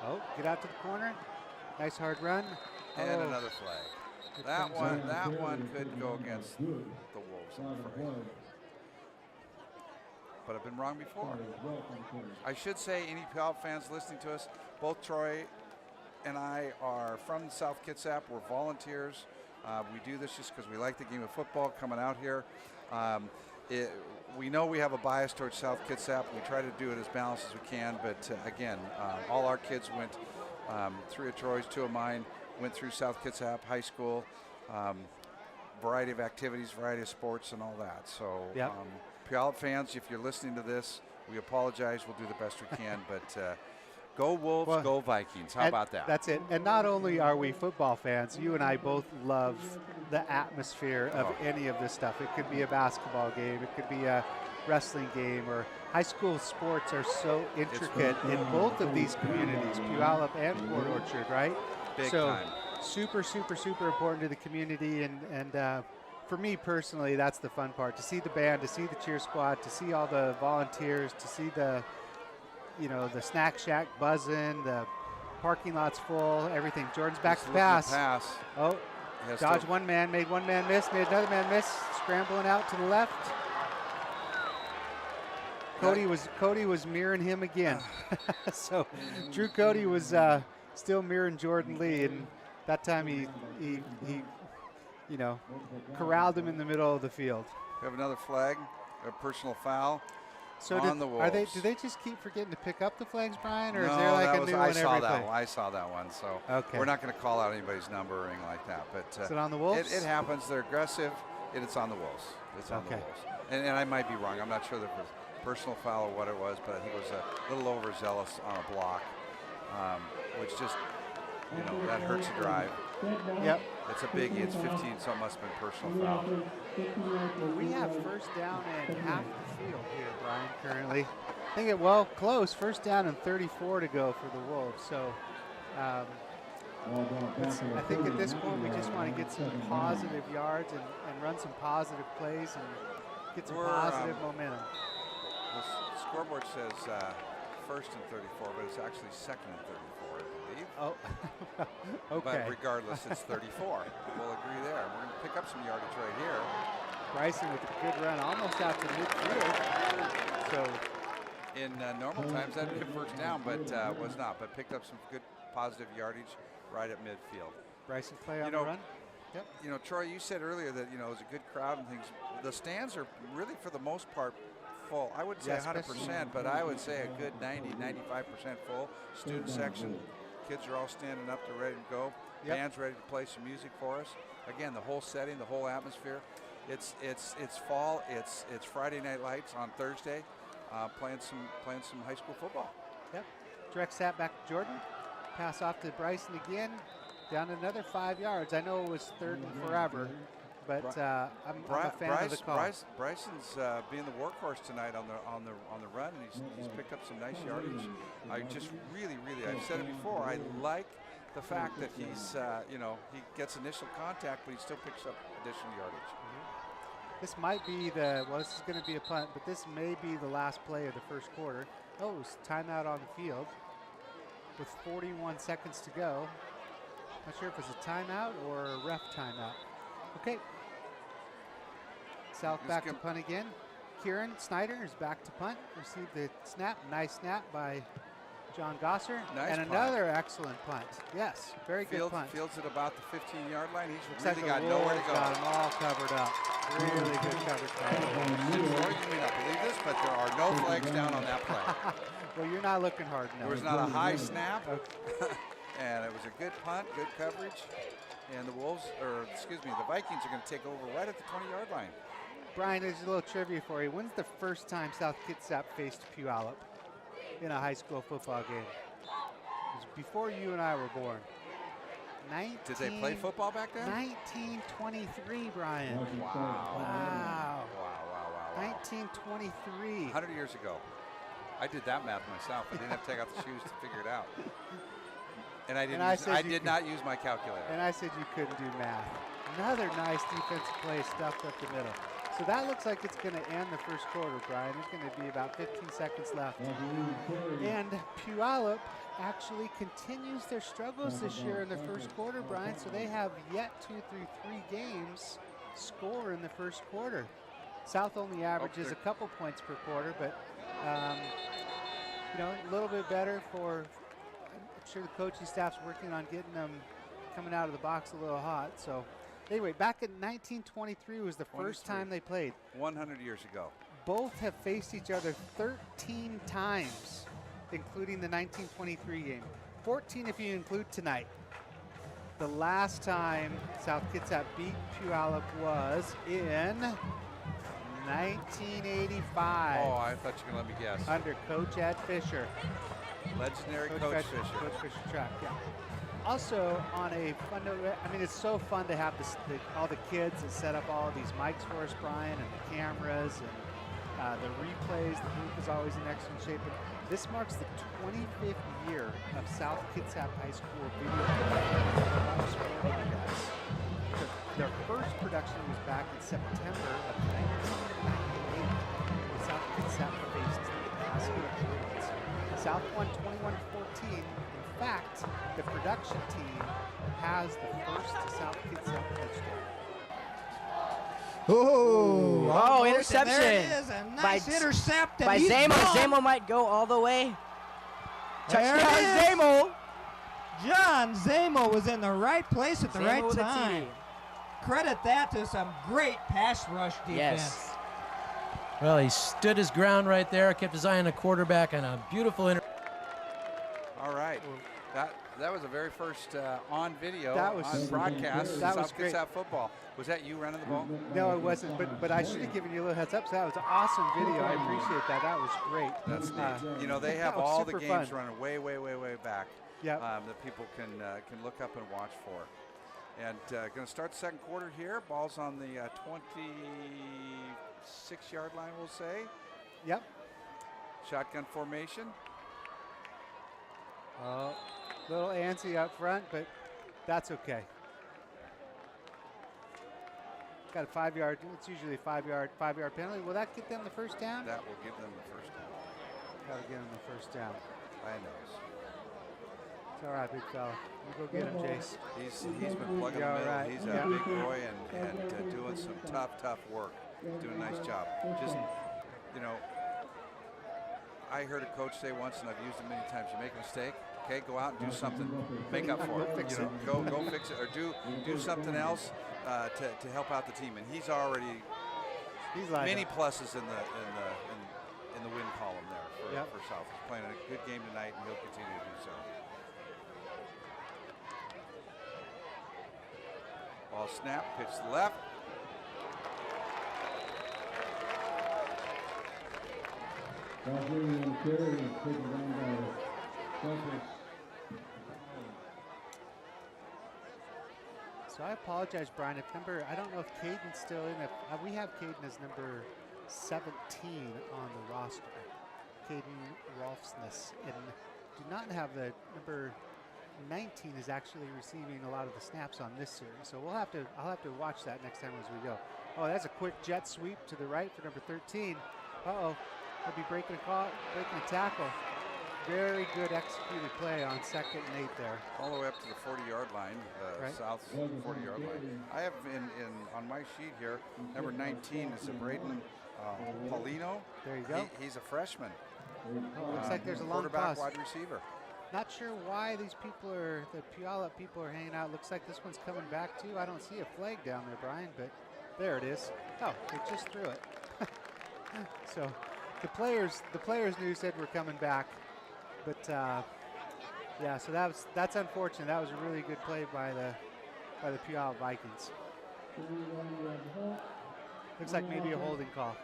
Oh, get out to the corner. Nice hard run. And another flag. That one could go against the Wolves, I'm afraid. But I've been wrong before. I should say, any Puyallup fans listening to us, both Troy and I are from South Kitsap. We're volunteers. We do this just because we like the game of football, coming out here. We know we have a bias towards South Kitsap. We try to do it as balanced as we can, but again, all our kids went, 3 of Troy's, 2 of mine, went through South Kitsap High School. Variety of activities, variety of sports, and all that. So, Puyallup fans, if you're listening to this, we apologize. We'll do the best we can, but go Wolves, go Vikings. How about that? That's it. And not only are we football fans, you and I both love the atmosphere of any of this stuff. It could be a basketball game. It could be a wrestling game, or high school sports are so intricate in both of these communities, Puyallup and Port Orchard, right? Big time. Super, super, super important to the community, and for me personally, that's the fun part, to see the band, to see the cheer squad, to see all the volunteers, to see the snack shack buzzing, the parking lot's full, everything. Jordan's back to pass. Oh, dodged one man, made one man miss, made another man miss, scrambling out to the left. Cody was mirroring him again. So Drew Cody was still mirroring Jordan Lee, and that time he corralled him in the middle of the field. We have another flag, a personal foul. So on the Wolves. do they just keep forgetting to pick up the flags, Brian, or no, is there like a new one every play? I saw that one, so we're not going to call out anybody's number or anything like that. But is it on the Wolves? It happens. They're aggressive. It's on the Wolves. It's on the Wolves. And I might be wrong. I'm not sure that it was personal foul or what it was, but I think it was a little overzealous on a block, which just, that hurts the drive. Yep. It's a biggie. It's 15, so it must have been personal foul. We have 1st down and half the field here, Brian, currently. I think close. 1st down and 34 to go for the Wolves. So I think at this point we just want to get some positive yards and run some positive plays and get some positive momentum. The scoreboard says 1st and 34, but it's actually 2nd and 34, I believe. Oh, okay. But regardless, it's 34. We'll agree there. We're going to pick up some yardage right here. Bryson with a good run, almost out to midfield. So in normal times, that'd be a first down, but was not. But picked up some good positive yardage right at midfield. Bryson play on the run. Yep. You know, Troy, you said earlier that it was a good crowd and things. The stands are really, for the most part, full. I wouldn't say 100%, but I would say a good 90-95% full. Student section, kids are all standing up, they're ready to go. Yep. Band's ready to play some music for us. Again, the whole setting, the whole atmosphere. It's fall. It's Friday Night Lights on Thursday, playing some high school football. Yep. Direct snap back to Jordan. Pass off to Bryson again. Down another 5 yards. I know it was third and forever, but I'm a fan of the call. Bryson's being the workhorse tonight on the run, and he's picked up some nice yardage. I just really, I've said it before, I like the fact that he's he gets initial contact, but he still picks up additional yardage. This might be this is going to be a punt, but this may be the last play of the first quarter. Oh, it's timeout on the field with 41 seconds to go. Not sure if it's a timeout or a ref timeout. Okay. South back to punt again. Kieran Snyder is back to punt. Received the snap. Nice snap by John Gosser. Nice and punt. Another excellent punt. Yes, very good punt. Fields at about the 15-yard line. He's Looks really like got nowhere to go. Got them all covered up. Really good coverage. Troy, you may not believe this, but there are no flags down on that play. Well, you're not looking hard enough. There was not a high snap. Okay. And it was a good punt, good coverage. And the Vikings are going to take over right at the 20-yard line. Brian, there's a little trivia for you. When's the first time South Kitsap faced Puyallup in a high school football game? It was before you and I were born. Did they play football back then? 1923, Brian. Wow. 1923. 100 years ago. I did that math myself. I didn't have to take out the shoes to figure it out. And I did not use my calculator. And I said you couldn't do math. Another nice defensive play stuffed up the middle. So that looks like it's going to end the first quarter, Brian. There's going to be about 15 seconds left. And Puyallup actually continues their struggles this year in the first quarter, Brian. So they have yet to, through 3 games, score in the first quarter. South only averages a couple points per quarter, but a little bit better for. I'm sure the coaching staff's working on getting them coming out of the box a little hot. So anyway, back in 1923 was the first time they played. 100 years ago. Both have faced each other 13 times, including the 1923 game. 14 if you include tonight. The last time South Kitsap beat Puyallup was in 1985. Oh, I thought you were going to let me guess. Under Coach Ed Fisher. Legendary Coach Fisher. Coach Fisher track, yeah. Also, on a fun note, it's so fun to have all the kids that set up all of these mics for us, Brian, and the cameras and the replays. The booth is always in excellent shape. But this marks the 25th year of South Kitsap High School Video Production. Their first production was back in September of 1998 when South Kitsap faced the SKHS. South won 21-14. In fact, the production team has the first South Kitsap touchdown. Oh, interception. There it is, a nice intercept. By Zamo. Zamo might go all the way. Touchdown, Zamo. John Zamo was in the right place at the right time. Credit that to some great pass rush defense. Yes. Well, he stood his ground right there, kept his eye on the quarterback, and a beautiful All right. That was the very first on video, on broadcast. That was South great. Kitsap football. Was that you running the ball? No, it wasn't. But I should have given you a little heads up. So that was an awesome video. I appreciate that. That was great. That's neat. They have all the games running way back. Yep. That people can look up and watch for. And going to start the second quarter here. Ball's on the 26-yard line, we'll say. Yep. Shotgun formation. Little antsy up front, but that's okay. Got a 5-yard. It's usually a 5-yard penalty. Will that get them the first down? That will give them the first down. Got to get them the first down. I know. All right, big fella. You go get him, Jace. He's been plugging the middle. Right. He's a big boy and doing some tough work. He's doing a nice job. Just, you know, I heard a coach say once, and I've used it many times, you make a mistake, okay, go out and do something. Make up for it. Fix You know, go fix it, or do something else to help out the team. And he's already many pluses in the win column there for South. He's playing a good game tonight, and he'll continue to do so. Ball snap, pitch to the left. So I apologize, Brian. I don't know if Caden's still in. We have Caden as number 17 on the roster. Caden Rolfsness, and do not have the number 19 is actually receiving a lot of the snaps on this series. So I'll have to watch that next time as we go. Oh, that's a quick jet sweep to the right for number 13. Uh-oh, he'll be breaking a tackle. Very good executed play on 2nd and 8 there. All the way up to the 40-yard line, South's 40-yard line. I have on my sheet here, number 19 is Braden Paulino. There you go. He's a freshman. Oh, looks like there's a long quarterback, pause. wide receiver. Not sure why the Puyallup people are hanging out. Looks like this one's coming back too. I don't see a flag down there, Brian, but there it is. Oh, they just threw it. So the players knew, said we're coming back. But yeah, so that's unfortunate. That was a really good play by the Puyallup Vikings. Looks like maybe a holding call.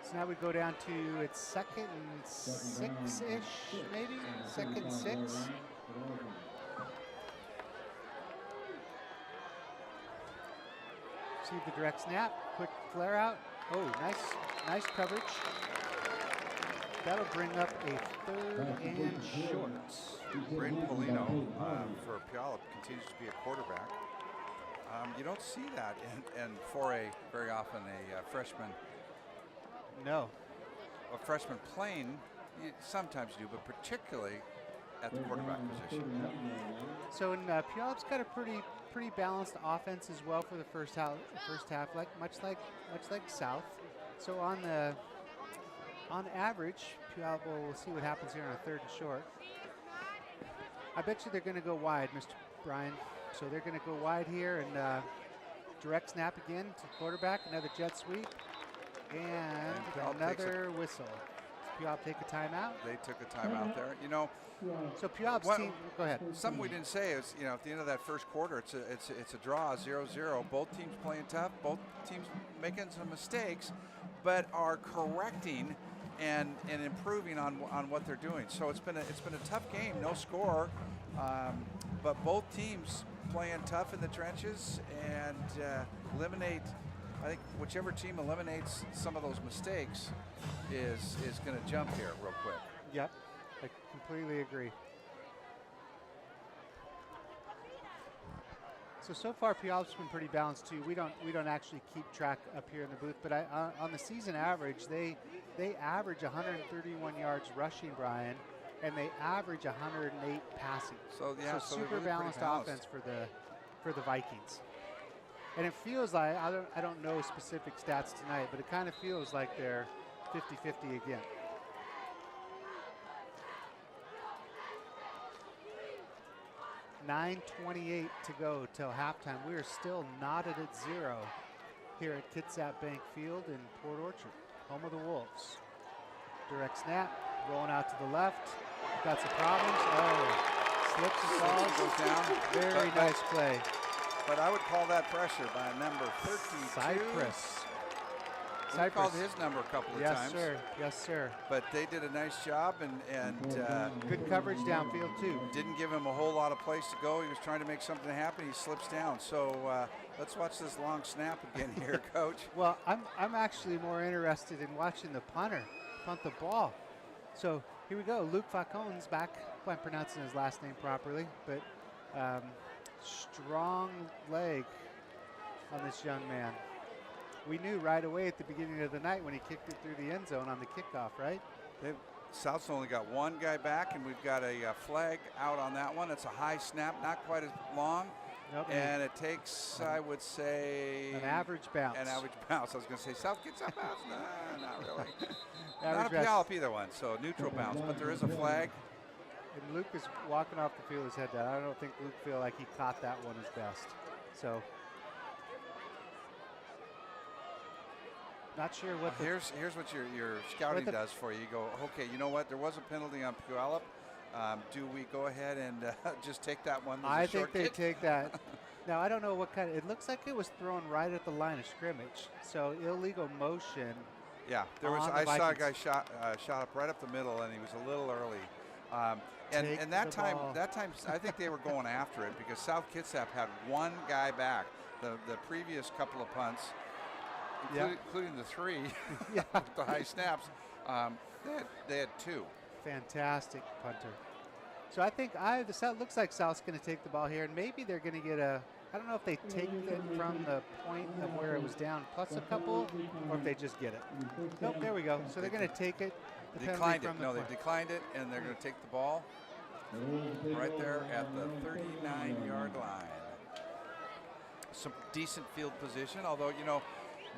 So now we go down to it's 2nd and 6-ish, maybe 2nd and 6. See the direct snap, quick flare out. Oh, nice coverage. That'll bring up a 3rd and short. Braden Paulino for Puyallup continues to be a quarterback. You don't see that in 4A very often. A freshman. No. A freshman playing, you sometimes do, but particularly at the quarterback position. So Puyallup's got a pretty balanced offense as well for the first half, much like South. So on average, Puyallup, we'll see what happens here on a 3rd and short. I bet you they're going to go wide, Mr. Brian. So they're going to go wide here and direct snap again to quarterback, another jet sweep, and another whistle. Does Puyallup take a timeout? They took a timeout there. You know, so Puyallup's team, go ahead. Something we didn't say is, you know, at the end of that first quarter, it's a draw, 0-0. Both teams playing tough, both teams making some mistakes, but are correcting and improving on what they're doing. So it's been a tough game, no score, but both teams playing tough in the trenches and eliminate. I think whichever team eliminates some of those mistakes is going to jump here real quick. Yep, I completely agree. So far Puyallup's been pretty balanced too. We don't actually keep track up here in the booth, but on the season average, they average 131 yards rushing, Brian, and they average 108 passing. So yeah, so super really balanced offense for the Vikings. And it feels like, I don't know specific stats tonight, but it kind of feels like they're 50-50 again. $9:28 to go till halftime. We are still knotted at 0 here at Kitsap Bank Field in Port Orchard, home of the Wolves. Direct snap, rolling out to the left. Got some problems. Oh, slips and falls. Goes down. Very nice play. But I would call that pressure by number 32. Cypress. We called his number a couple of times. Yes, sir. Yes, sir. But they did a nice job and good coverage downfield too. Didn't give him a whole lot of place to go. He was trying to make something happen. He slips down. So let's watch this long snap again here, Coach. Well, I'm actually more interested in watching the punter punt the ball. So here we go. Luke Falcone's back. If I'm pronouncing his last name properly, but strong leg on this young man. We knew right away at the beginning of the night when he kicked it through the end zone on the kickoff, right? South's only got one guy back, and we've got a flag out on that one. It's a high snap, not quite as long. Nope. And it takes, I would say, an average bounce. An average bounce. I was going to say South Kitsap bounce. No, not really. Not a Average bounce. Puyallup either one, so neutral bounce. But there is a flag. And Luke is walking off the field, his head down. I don't think Luke feel like he caught that one his best. So, not sure what. Here's what your scouting does for you. You go, okay, you know what? There was a penalty on Puyallup. Do we go ahead and just take that one? I think they take that. Now, I don't know what kind of, it looks like it was thrown right at the line of scrimmage. So, illegal motion. Yeah, there was. on the I saw a Vikings. guy shot up right up the middle, and he was a little early. And that time, I think they were going after it because South Kitsap had one guy back. The previous couple of punts, including the three, the high snaps, they had two. Fantastic punter. So I think the looks like South's going to take the ball here, and maybe they're going to get a. I don't know if they take it from the point of where it was down plus a couple, or if they just get it. Nope, there we go. So they're going to take it. The Declined it. from the No, point. they declined it, and they're going to take the ball right there at the 39-yard line. Some decent field position, although, you know,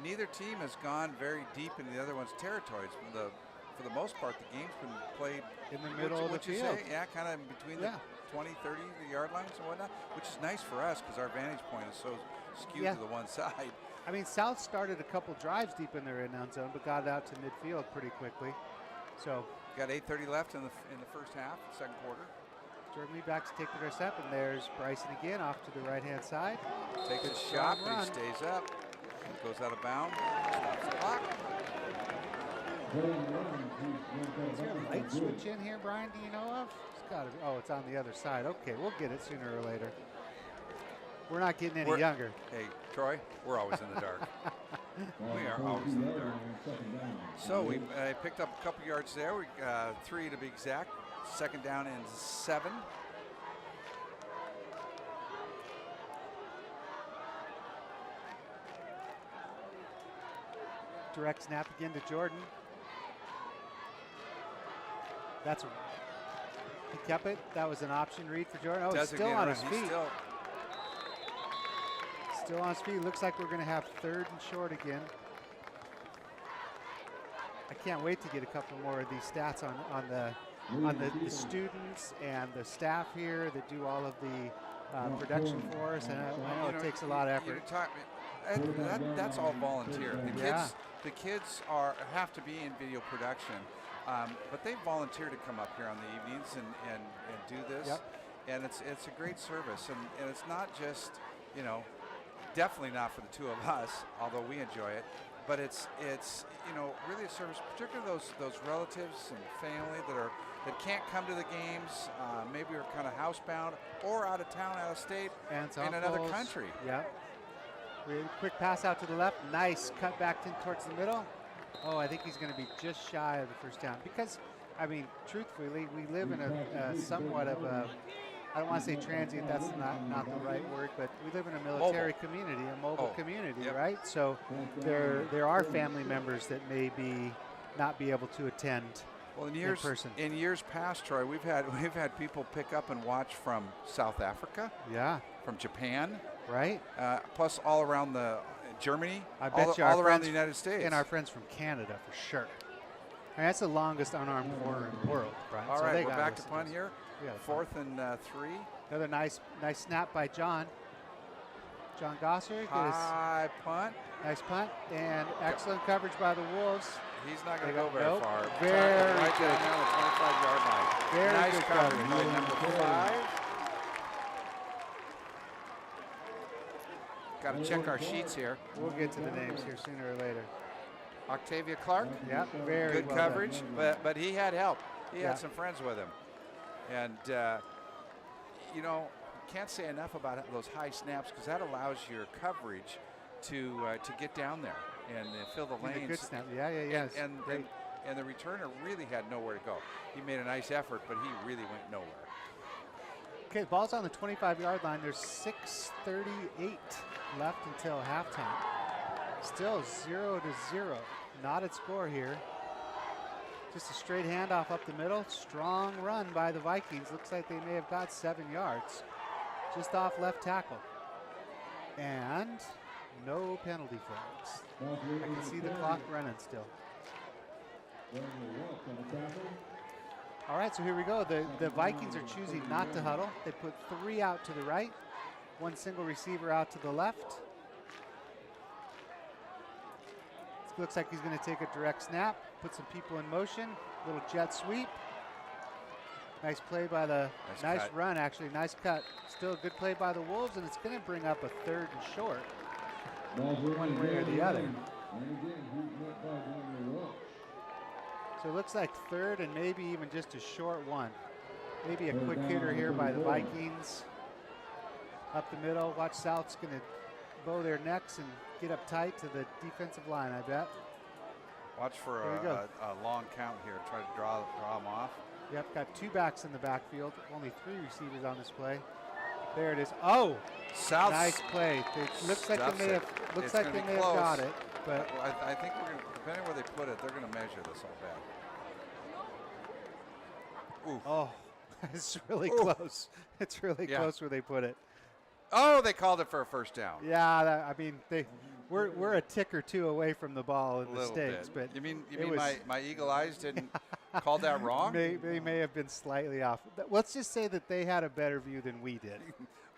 neither team has gone very deep into the other one's territories. For the most part, the game's been played in the middle of the field. Yeah, kind of in between the 20, 30 yard lines and whatnot, which is nice for us because our vantage point is so skewed to the one side. I mean, South started a couple drives deep in their end zone, but got it out to midfield pretty quickly. So got 8:30 left in the first half, second quarter. Jordan Lee back to take the intercept, and there's Bryson again off to the right-hand side. Takes a shot, but he stays up. Goes out of bounds. Stops the clock. Is there a light switch in here, Brian? Do you know of? It's got to be. Oh, it's on the other side. Okay, we'll get it sooner or later. We're not getting any younger. Hey, Troy, we're always in the dark. We are always in the dark. So we picked up a couple yards there. We 3 to be exact. Second down and 7. Direct snap again to Jordan. He kept it. That was an option read for Jordan. Oh, he's still on his feet. Still on his feet. Looks like we're going to have 3rd and short again. I can't wait to get a couple more of these stats on the students and the staff here that do all of the production for us. And I know it takes a lot of effort. That's all volunteer. The kids have to be in video production, but they volunteer to come up here on the evenings and do this. Yep. And it's a great service, and it's not just, you know, definitely not for the two of us, although we enjoy it. But it's you know, really a service, particularly those relatives and family that can't come to the games, maybe are kind of housebound or out of town, out of state, in another country. Yeah. Really quick pass out to the left. Nice cut back towards the middle. Oh, I think he's going to be just shy of the first down because, I mean, truthfully, we live in a somewhat of a, I don't want to say transient, that's not the right word, but we live in a military community, a mobile community, right? So there are family members that may not be able to attend in person. In years past, Troy, we've had people pick up and watch from South Africa, from Japan, right? Plus all around Germany, I bet all around the United States, and our friends from Canada for sure. And that's the longest unarmed corner in the world, right? All right, we're back to punt here. 4th and 3. Another nice snap by John Gosser. High punt. Nice punt and excellent coverage by the Wolves. He's not going to go very far. Very right good. down the 25-yard line. Very nice good coverage by coverage. number 5. Got to check our sheets here. We'll get to the names here sooner or later. Octavia Clark. Yep, very good well coverage, done. but he had help. He had some friends with him. And, you know, can't say enough about those high snaps because that allows your coverage to get down there and fill the lanes. Good snap. Yeah. And the returner really had nowhere to go. He made a nice effort, but he really went nowhere. Okay, the ball's on the 25-yard line. There's 6:38 left until halftime. Still 0-0. Not at score here. Just a straight handoff up the middle. Strong run by the Vikings. Looks like they may have got 7 yards. Just off left tackle. And no penalty flags. I can see the clock running still. All right, so here we go. The Vikings are choosing not to huddle. They put 3 out to the right, 1 single receiver out to the left. Looks like he's going to take a direct snap, put some people in motion, little jet sweep. Nice play by the, nice run actually, nice cut. Still a good play by the Wolves, and it's going to bring up a 3rd and short, one way or the other. So it looks like 3rd and maybe even just a short one. Maybe a quick hitter here by the Vikings. Up the middle, watch South's going to bow their necks and get up tight to the defensive line, I bet. Watch for a long count here. Try to draw them off. Yep, got 2 backs in the backfield. Only 3 receivers on this play. There it is. Oh, South. Nice play. Looks like they may have got it. But I think we're going to, depending on where they put it, they're going to measure this all bad. Ooh. Oh, it's really close. It's really close where they put it. Oh, they called it for a first down. Yeah, I mean, we're a tick or 2 away from the ball in the States. But you mean my eagle eyes didn't call that wrong? They may have been slightly off. Let's just say that they had a better view than we did.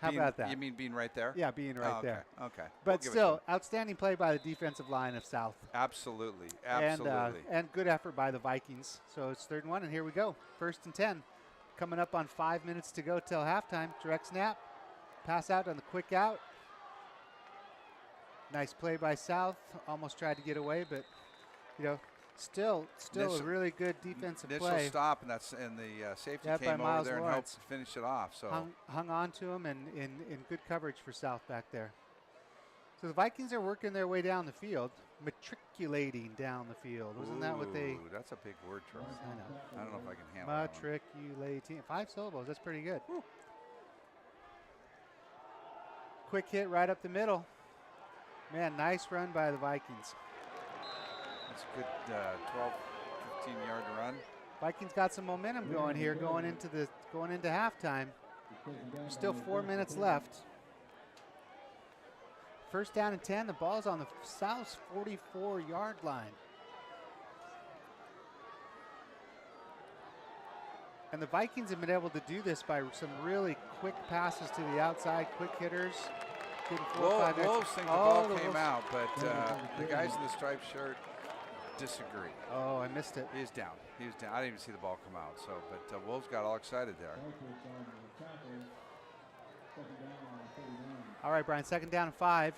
How about that? You mean being right there? Yeah, being right there. Okay. But still, outstanding play by the defensive line of South. Absolutely. And good effort by the Vikings. So it's 3rd and 1, and here we go. 1st and 10. Coming up on 5 minutes to go till halftime. Direct snap. Pass out on the quick out. Nice play by South. Almost tried to get away, but still a really good defensive play. Initial stop, and the safety came over there and helped finish it off. So hung on to him and in good coverage for South back there. So the Vikings are working their way down the field, matriculating down the field. Wasn't that what they? That's a big word, Troy. I know. I don't know if I can handle that. Matriculating. 5 syllables. That's pretty good. Woo. Quick hit right up the middle. Man, nice run by the Vikings. That's a good 12, 15-yard run. Vikings got some momentum going here, going into halftime. There's still 4 minutes left. 1st down and 10. The ball's on the South's 44-yard line. And the Vikings have been able to do this by some really quick passes to the outside, quick hitters. Wolves think the ball came out, but the guys in the striped shirt disagree. Oh, I missed it. He was down. I didn't even see the ball come out. So, but Wolves got all excited there. All right, Brian, 2nd down and 5.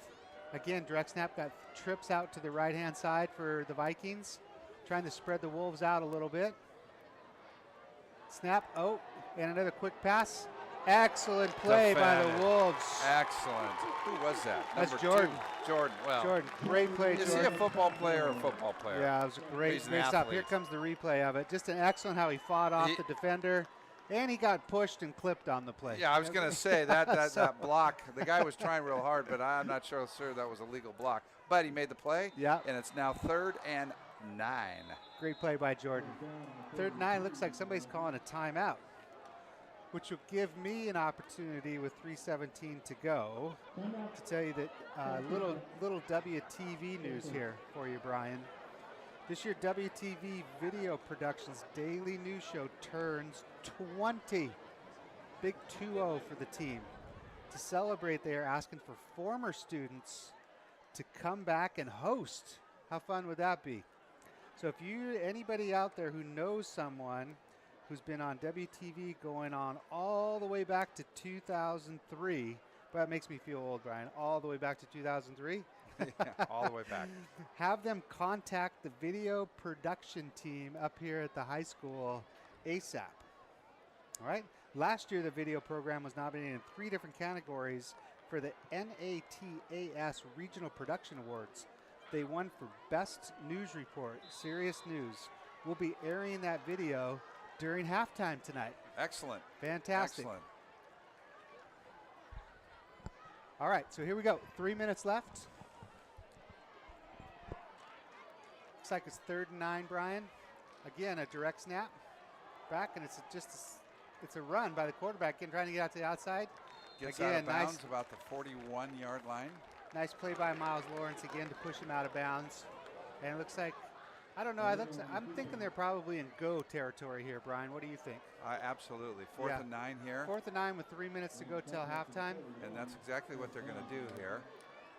Again, direct snap got trips out to the right-hand side for the Vikings. Trying to spread the Wolves out a little bit. Snap, and another quick pass. Excellent play by the Wolves. Excellent. Who was that? That's Jordan. Jordan, Jordan, great play, Is he a football player or a football player? Yeah, it was a great stop. Here comes the replay of it. Just an excellent how he fought off the defender, and he got pushed and clipped on the play. Yeah, I was going to say that block, the guy was trying real hard, but I'm not sure that was a legal block. But he made the play, and it's now 3rd and 9. Great play by Jordan. 3rd and 9, looks like somebody's calling a timeout, which will give me an opportunity with 3:17 to go to tell you that little WTV news here for you, Brian. This year, WTV Video Production's daily news show turns 20. Big 2-0 for the team. To celebrate, they are asking for former students to come back and host. How fun would that be? So if anybody out there who knows someone who's been on WTV going on all the way back to 2003, but that makes me feel old, Brian, all the way back to 2003. Yeah, all the way back. Have them contact the video production team up here at the high school ASAP. All right. Last year, the video program was nominated in 3 different categories for the NATAS Regional Production Awards. They won for Best News Report, Serious News. We'll be airing that video during halftime tonight. Excellent. Fantastic. Excellent. All right, so here we go. 3 minutes left. Looks like it's 3rd and 9, Brian. Again, a direct snap back, and it's it's a run by the quarterback, again, trying to get out to the outside. Gets again, out of bounds nice, about the 41-yard line. nice play by Miles Lawrence again to push him out of bounds. And it looks like, I don't know, I'm thinking they're probably in go territory here, Brian. What do you think? Absolutely. Fourth and 9 here. 4th and 9 with 3 minutes to go till halftime. And that's exactly what they're going to do here.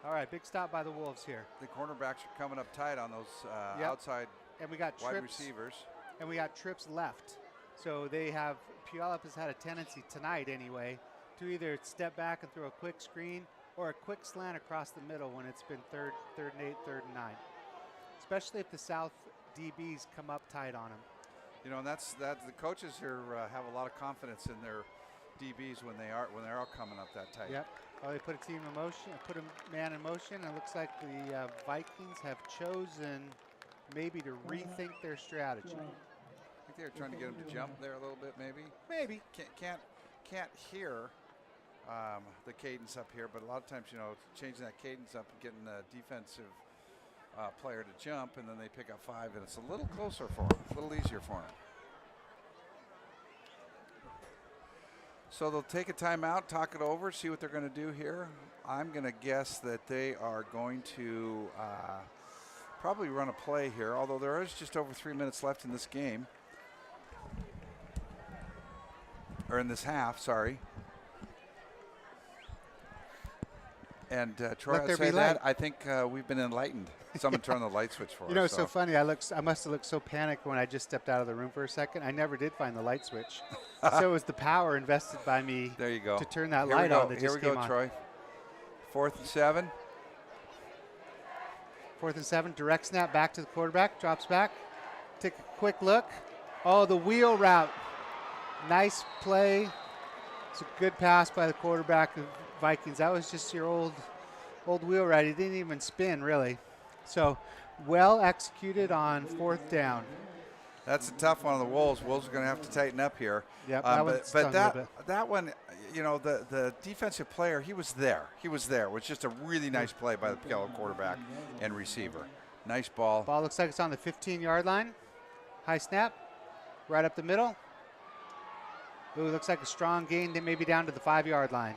All right, big stop by the Wolves here. The cornerbacks are coming up tight on those outside and we got wide trips, receivers. And we got trips left. So they have, Puyallup has had a tendency tonight anyway to either step back and throw a quick screen or a quick slant across the middle when it's been third and 8, 3rd and 9. Especially if the South DBs come up tight on them. You know, and that's the coaches here have a lot of confidence in their DBs when they're all coming up that tight. Yep. Oh, they put a team in motion, put a man in motion, and it looks like the Vikings have chosen maybe to rethink their strategy. I think they were trying to get him to jump there a little bit, maybe. Maybe. Can't hear the cadence up here, but a lot of times, you know, changing that cadence up and getting the defensive player to jump, and then they pick up 5, and it's a little closer for him, a little easier for him. So they'll take a timeout, talk it over, see what they're going to do here. I'm going to guess that they are going to probably run a play here, although there is just over 3 minutes left in this game. Or in this half, sorry. And Troy, I'd say that I think we've been enlightened. Someone turned the light switch for us. You know, it's so funny. I must have looked so panicked when I just stepped out of the room for a second. I never did find the light switch. So it was the power invested by me there you go. To turn that light on that Here just we came go, on. Troy. 4th and 7. 4th and 7, direct snap back to the quarterback, drops back. Take a quick look. Oh, the wheel route. Nice play. It's a good pass by the quarterback of Vikings. That was just your old wheel route. He didn't even spin, really. So, well executed on 4th down. That's a tough one on the Wolves. Wolves are going to have to tighten up here. Yep, but that one, you know, the defensive player, he was there. He was there. It was just a really nice play by the Puyallup quarterback and receiver. Nice ball. Ball looks like it's on the 15-yard line. High snap, right up the middle. Ooh, looks like a strong gain, then maybe down to the 5-yard line.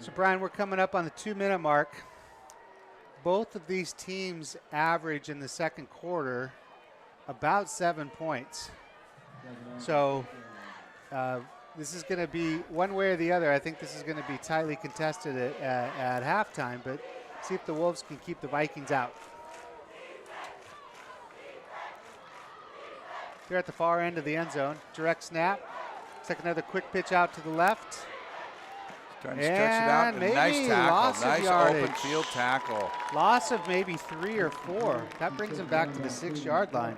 So, Brian, we're coming up on the 2-minute mark. Both of these teams average in the second quarter about 7 points. So this is going to be one way or the other. I think this is going to be tightly contested at halftime, but see if the Wolves can keep the Vikings out. They're at the far end of the end zone. Direct snap. Looks like another quick pitch out to the left. Trying to stretch it out. Maybe nice tackle. loss Nice of yardage. open field tackle. Loss of maybe 3 or 4. That brings them back to the 6-yard line.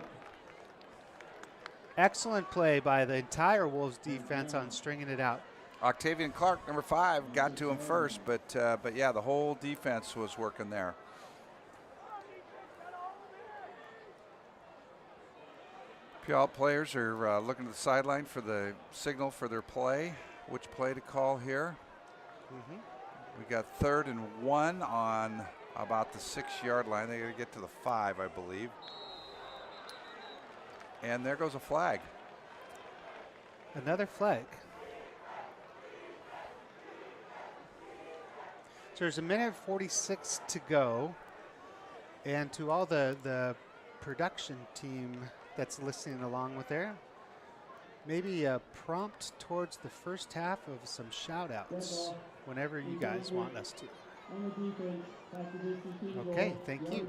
Excellent play by the entire Wolves defense on stringing it out. Octavian Clark, number 5, got to him first, but yeah, the whole defense was working there. Puyallup players are looking to the sideline for the signal for their play. Which play to call here? We got 3rd and 1 on about the 6-yard line. They got to get to the 5, I believe. And there goes a flag. Another flag. So there's 1:46 to go. And to all the production team that's listening along with there, maybe a prompt towards the first half of some shout-outs whenever you guys want us to. Okay, thank you.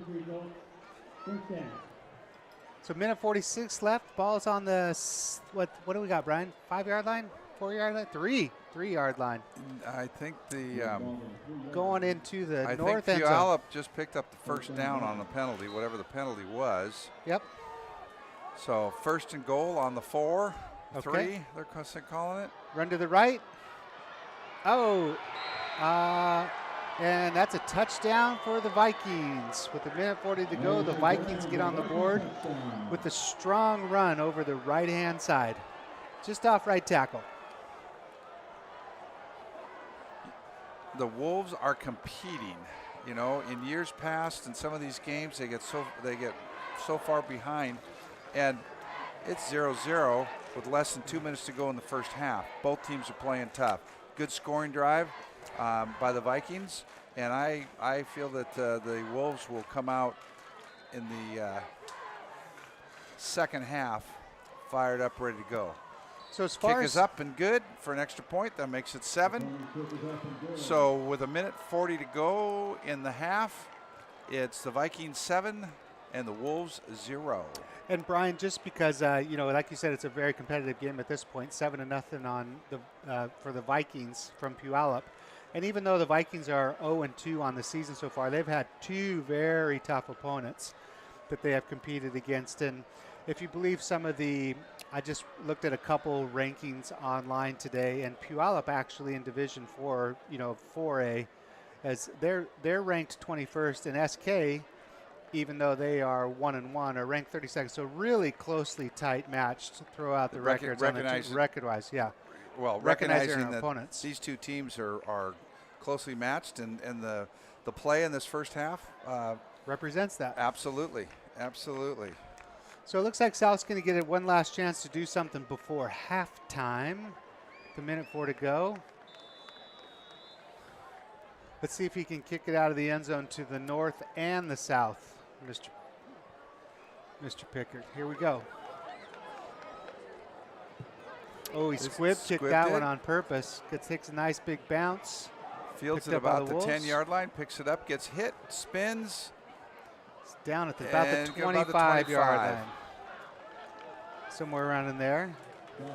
So 1:46 left. Ball's on the, what do we got, Brian? 5-yard line? 4-yard line? 3-yard line. I think the going into the I north think end zone. Puyallup just picked up the first down on the penalty, whatever the penalty was. Yep. So 1st and goal on the 4. Okay. 3, they're calling it. Run to the right. Oh, and that's a touchdown for the Vikings. With 1:40 to go, the Vikings get on the board with a strong run over the right-hand side. Just off right tackle. The Wolves are competing. You know, in years past, in some of these games, they get so far behind, and it's 0-0 with less than 2 minutes to go in the first half. Both teams are playing tough. Good scoring drive by the Vikings, and I feel that the Wolves will come out in the second half fired up, ready to go. So as far Kick as is up and good for an extra point. That makes it 7. So with 1:40 to go in the half, it's the Vikings 7 and the Wolves 0. And Brian, just because you know, like you said, it's a very competitive game at this point, 7-0 on the for the Vikings from Puyallup. And even though the Vikings are 0-2 on the season so far, they've had 2 very tough opponents that they have competed against. And if you believe some of I just looked at a couple rankings online today, and Puyallup actually in Division 4, you know, 4A, as they're ranked 21st, and SK, even though they are 1-1, are ranked 32nd. So really closely tight matched throughout the records. Record-wise, yeah. Well, recognizing that opponents. These 2 teams are closely matched, and the play in this first half represents that. Absolutely, absolutely. So it looks like South's going to get it one last chance to do something before halftime. The 1:04 to go. Let's see if he can kick it out of the end zone to the north and the south, Mr. Pickard. Here we go. Oh, he squib-kicked that one on purpose. Takes a nice big bounce. Fields it about the 10-yard line, picks it up, gets hit, spins. It's down at about the 25-yard line. Somewhere around in there.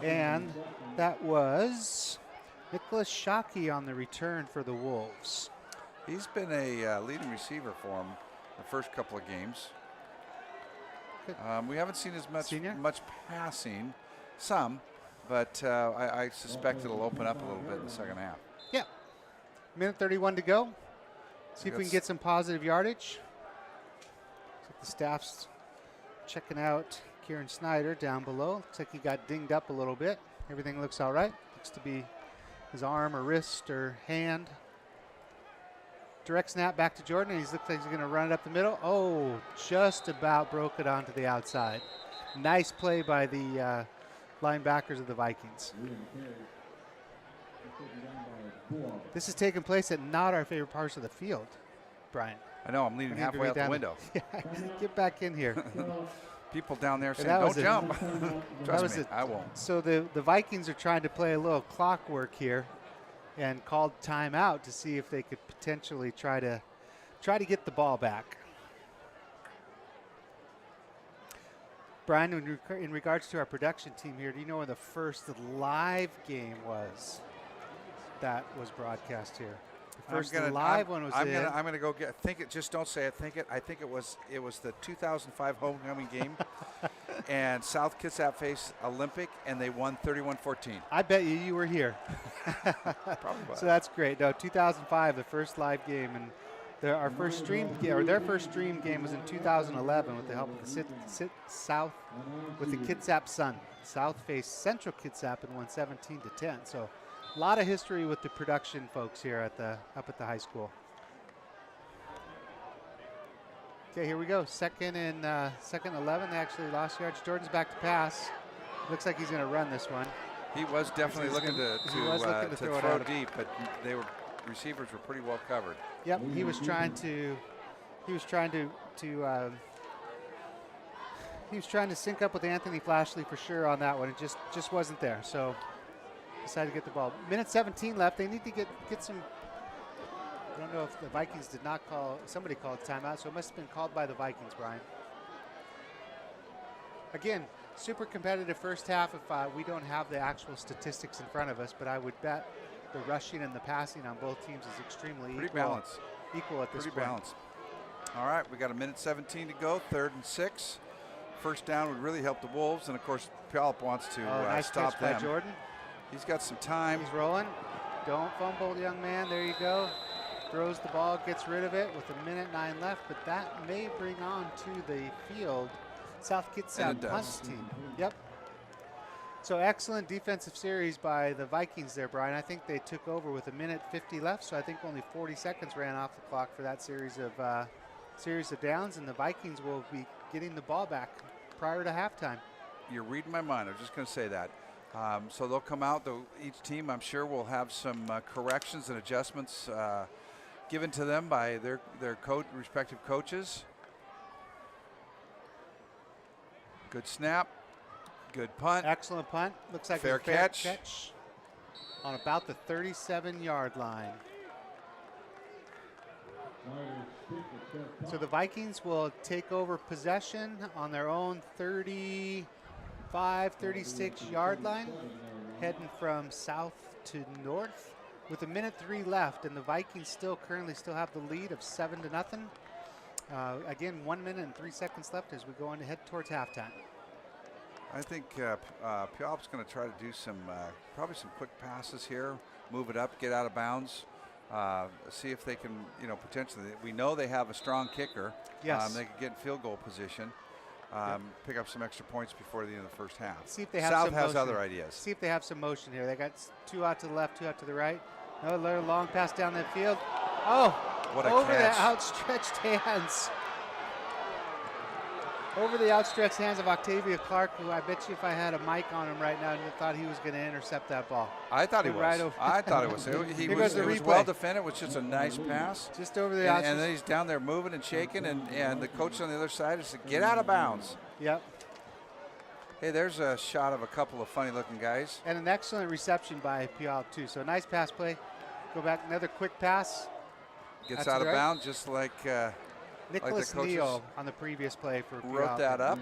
And that was Nicholas Shockey on the return for the Wolves. He's been a leading receiver for him the first couple of games. We haven't seen as much passing, but I suspect it'll open up a little bit in the second half. Yeah. 1:31 to go. See if we can get some positive yardage. The staff's checking out Kieran Snyder down below. Looks like he got dinged up a little bit. Everything looks all right. Looks to be his arm or wrist or hand. Direct snap back to Jordan, and he looks like he's going to run it up the middle. Oh, just about broke it onto the outside. Nice play by the linebackers of the Vikings. This is taking place at not our favorite parts of the field, Brian. I know, I'm leaning halfway out the window. Get back in here. People down there saying, don't jump. Trust me, I won't. So the Vikings are trying to play a little clockwork here and called timeout to see if they could potentially try to get the ball back. Brian, in regards to our production team here, do you know where the first live game was that was broadcast here? The first live one was I'm gonna go get. Think it. Just don't say it. Think it. I think it was the 2005 homecoming game, and South Kitsap faced Olympic, and they won 31-14. I bet you were here. Probably. So that's great. No, 2005, the first live game, and their first stream game was in 2011 with the help of the South with the Kitsap Sun. South faced Central Kitsap and won 17-10. So. A lot of history with the production folks here up at the high school. Okay, here we go. Second and 11. They actually lost yards. Jordan's back to pass. Looks like he's going to run this one. He was definitely looking to throw deep, but receivers were pretty well covered. Yep, he was trying to sync up with Anthony Flashley for sure on that one. It just wasn't there. So. Decided to get the ball. 1:17 left. They need to get some. I don't know if the Vikings did not call. Somebody called timeout, so it must have been called by the Vikings, Brian. Again, super competitive first half. If we don't have the actual statistics in front of us, but I would bet the rushing and the passing on both teams is extremely balanced. Equal at this point. Pretty balanced. All right, we got 1:17 to go. 3rd and 6. First down would really help the Wolves, and of course, Puyallup wants to nice stop catch them. by Jordan. He's got some time. He's rolling. Don't fumble, young man. There you go. Throws the ball, gets rid of it with 1:09 left, but that may bring on to the field South Kitsap punt team. Yep. So excellent defensive series by the Vikings there, Brian. I think they took over with 1:50 left, so I think only 40 seconds ran off the clock for that series of downs, and the Vikings will be getting the ball back prior to halftime. You're reading my mind. I was just going to say that. So they'll come out. Each team, I'm sure, will have some corrections and adjustments given to them by their respective coaches. Good snap. Good punt. Excellent punt. Looks like Fair a fair catch. catch on about the 37-yard line. So the Vikings will take over possession on their own 35, 36-yard line, heading from south to north with 1:03 left, and the Vikings currently still have the lead of 7-0. Again, 1 minute and 3 seconds left as we go on to head towards halftime. I think Puyallup's going to try to do probably some quick passes here, move it up, get out of bounds, see if they can, potentially. We know they have a strong kicker. Yes. They could get in field goal position, pick up some extra points before the end of the first half. See if they have South some has motion. other ideas. See if they have some motion here. They got 2 out to the left, 2 out to the right. Another long pass down that field. Oh, what a over catch. the outstretched hands. Over the outstretched hands of Octavia Clark, who I bet you if I had a mic on him right now, I thought he was going to intercept that ball. I thought he was. Right over. I thought it was. It was well defended. It was just a nice pass. Just over the outstretched. And then he's down there moving and shaking, and the coach on the other side said, get out of bounds. Yep. Hey, there's a shot of a couple of funny-looking guys. And an excellent reception by Puyallup, too. So a nice pass play. Go back, another quick pass. Gets out of bounds just like Nicholas Neal on the previous play for Puyallup. Wrote that up.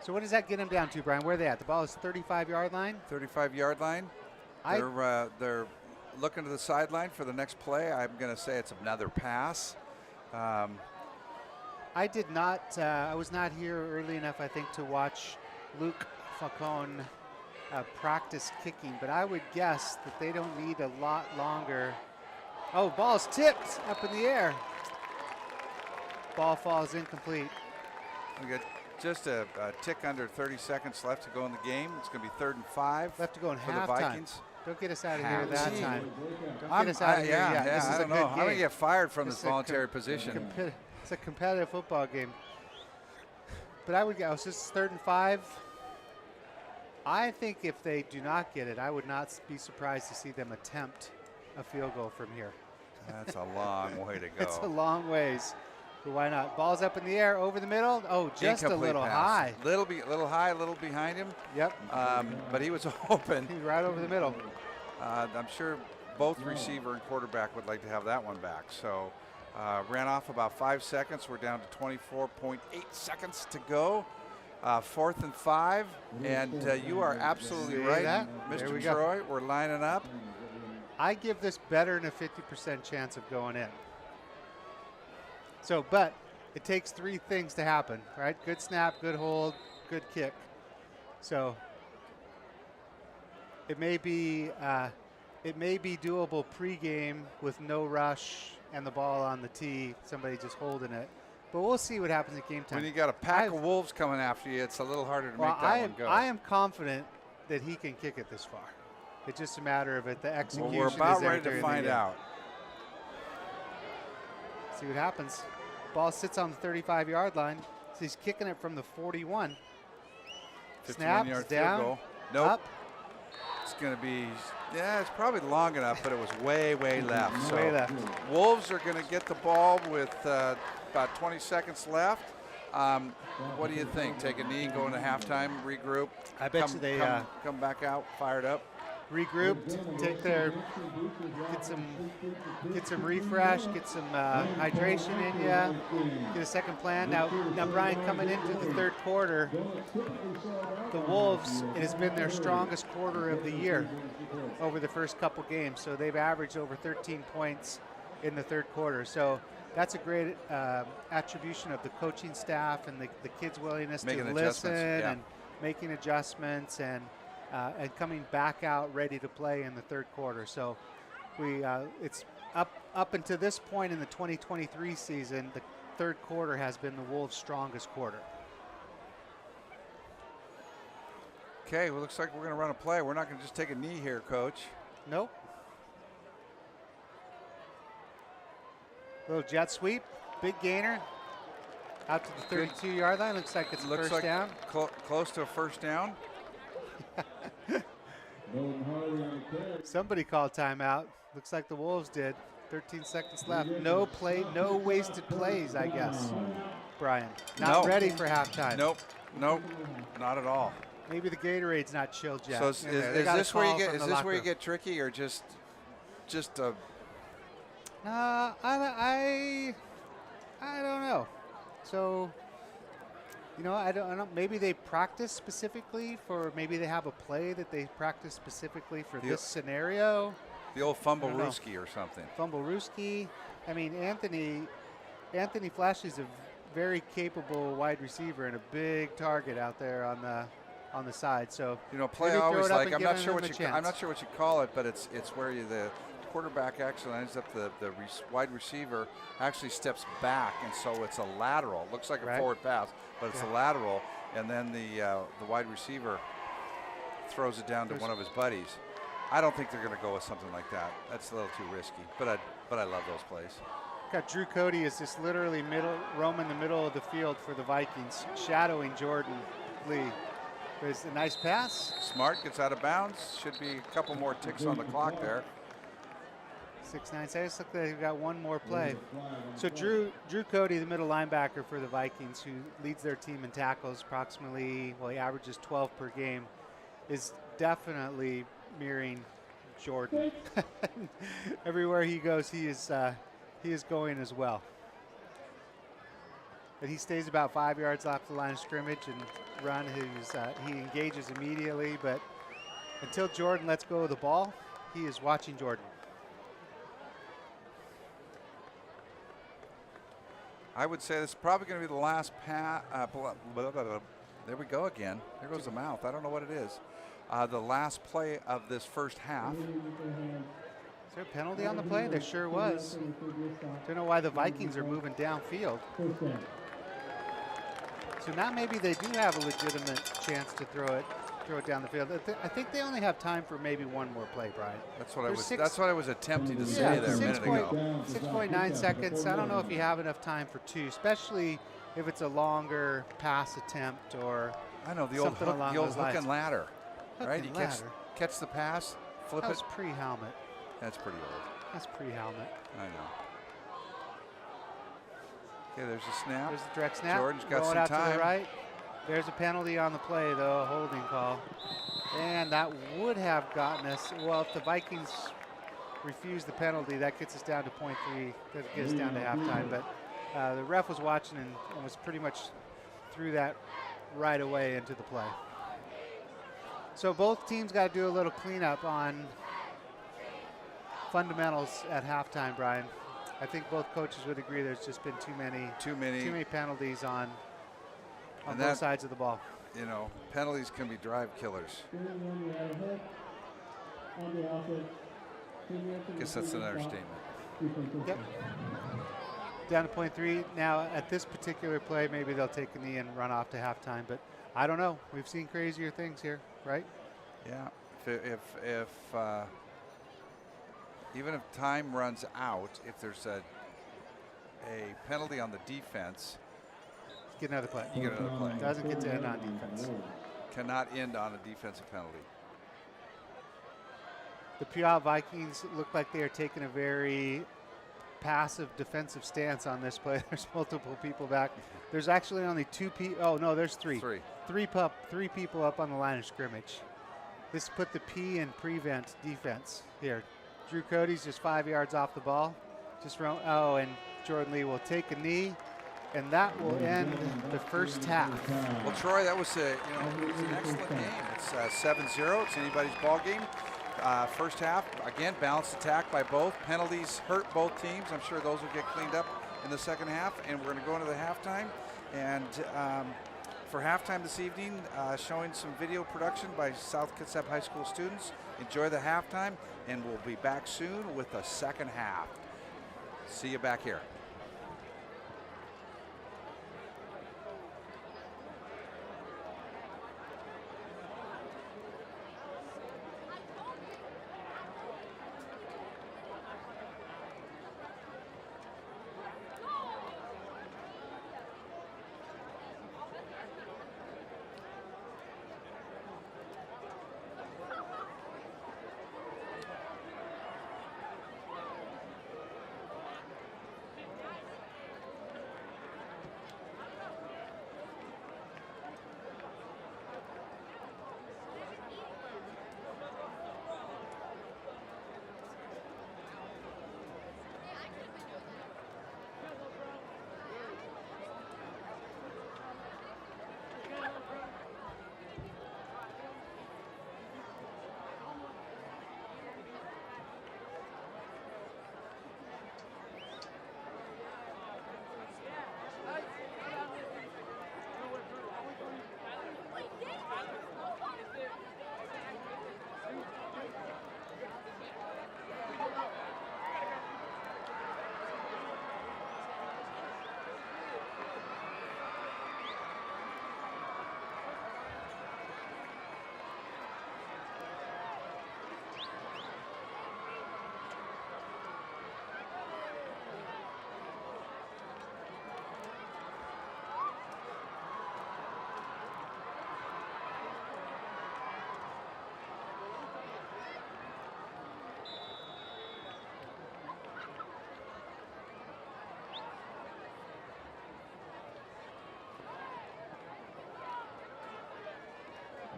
So what does that get him down to, Brian? Where are they at? The ball is 35-yard line? 35-yard line. They're looking to the sideline for the next play. I'm going to say it's another pass. I did not, I was not here early enough, I think, to watch Luke Falcone practice kicking, but I would guess that they don't need a lot longer. Oh, ball's tipped up in the air. Ball falls incomplete. We got just a tick under 30 seconds left to go in the game. It's going to be 3rd and 5. Left to go in for halftime. the Vikings. Don't get us out of here that time. Don't get us out of here. Yeah, This is I a don't good know. game. I'm going to get fired from this voluntary position. It's a competitive football game. But I would go, so this is 3rd and 5. I think if they do not get it, I would not be surprised to see them attempt a field goal from here. That's a long way to go. It's a long ways, but why not? Ball's up in the air, over the middle. Oh, just incomplete a little pass. high. Little high, a little behind him. Yep. But he was open. He's right over the middle. I'm sure both receiver and quarterback would like to have that one back. So ran off about 5 seconds. We're down to 24.8 seconds to go. 4th and 5. And you are absolutely right, Mr. Troy. We're lining up. I give this better than a 50% chance of going in. So, but it takes 3 things to happen, right? Good snap, good hold, good kick. So it may be doable pregame with no rush and the ball on the tee, somebody just holding it. But we'll see what happens at game time. When you got a pack of wolves coming after you, it's a little harder to make that one go. I am confident that he can kick it this far. It's just a matter of the execution. Well, we're about ready to find out. See what happens. Ball sits on the 35-yard line. So he's kicking it from the 41. Snaps down, goal. Nope. up. It's going to be, it's probably long enough, but it was way left. So way left. Wolves are going to get the ball with about 20 seconds left. What do you think? Take a knee, go into halftime, regroup. I bet you they come back out fired up. Regrouped, get some refresh, get some hydration in you, get a second plan. Now Brian, coming into the 3rd quarter, the Wolves, it has been their strongest quarter of the year over the first couple games. So they've averaged over 13 points in the 3rd quarter. So that's a great attribution of the coaching staff and the kids' willingness to listen and making adjustments and coming back out ready to play in the 3rd quarter. So it's up until this point in the 2023 season, the 3rd quarter has been the Wolves' strongest quarter. Okay, well, looks like we're going to run a play. We're not going to just take a knee here, Coach. Nope. Little jet sweep, big gainer. Out to the 32-yard line. Looks like it's first down. Close to a first down. Somebody called timeout. Looks like the Wolves did. 13 seconds left. No wasted plays, I guess. Brian, not ready for halftime. Nope, not at all. Maybe the Gatorade's not chilled yet. So is this where you get? Is this where you get tricky, or just a? I don't know. So, I don't know. Maybe they practice specifically for. Maybe they have a play that they practice specifically for this scenario. The old fumble-rooski or something. Fumble-rooski. I mean, Anthony Flashley's a very capable wide receiver and a big target out there on the side. So play always like I'm not sure what you call it, but it's where the quarterback actually ends up the wide receiver actually steps back, and so it's a lateral. It looks like a forward pass, but it's a lateral, and then the wide receiver throws it down to one of his buddies. I don't think they're going to go with something like that. That's a little too risky, but I love those plays. Got Drew Cody is just literally roaming the middle of the field for the Vikings, shadowing Jordan Lee. There's a nice pass. Smart gets out of bounds. Should be a couple more ticks on the clock there. 6-9 seconds. Look like they've got one more play. So Drew Cody, the middle linebacker for the Vikings, who leads their team in tackles approximately, he averages 12 per game, is definitely mirroring Jordan. Everywhere he goes, he is going as well. But he stays about 5 yards off the line of scrimmage and run. He engages immediately, but until Jordan lets go of the ball, he is watching Jordan. I would say this is probably going to be the last pass. There we go again. There goes the mouth. I don't know what it is. The last play of this first half. Is there a penalty on the play? There sure was. Don't know why the Vikings are moving downfield. So now maybe they do have a legitimate chance to throw it down the field. I think they only have time for maybe one more play, Brian. That's what I was attempting to say there a minute ago. 6.9 seconds. I don't know if you have enough time for two, especially if it's a longer pass attempt or I know the old hook and ladder, right? You catch the pass, flip it. That was pre-helmet. That's pretty old. That's pre-helmet. I know. Okay, there's a snap. There's the direct snap. Jordan's got Going some out time. to the right. There's a penalty on the play, though, a holding call. And that would have gotten us, well, if the Vikings refuse the penalty, that gets us down to .3. That gets us down to halftime. But the ref was watching and was pretty much threw that right away into the play. So both teams got to do a little cleanup on fundamentals at halftime, Brian. I think both coaches would agree there's just been too many penalties on both sides of the ball. Penalties can be drive killers. Guess that's an understatement. Yep. Down to .3. Now, at this particular play, maybe they'll take a knee and run off to halftime, but I don't know. We've seen crazier things here, right? Yeah. If even if time runs out, if there's a penalty on the defense, get another play. You get another play. Doesn't get to end on defense. Cannot end on a defensive penalty. The Puyallup Vikings look like they are taking a very passive defensive stance on this play. There's multiple people back. There's actually only two people. Oh, no, there's three. Three people up on the line of scrimmage. This put the P in prevent defense here. Drew Cody's just 5 yards off the ball. And Jordan Lee will take a knee, and that will end the first half. Well, Troy, that was it was an excellent game. It's 7-0. It's anybody's ball game. First half, again, balanced attack by both. Penalties hurt both teams. I'm sure those will get cleaned up in the second half, and we're going to go into the halftime. And for halftime this evening, showing some video production by South Kitsap High School students. Enjoy the halftime, and we'll be back soon with the second half. See you back here.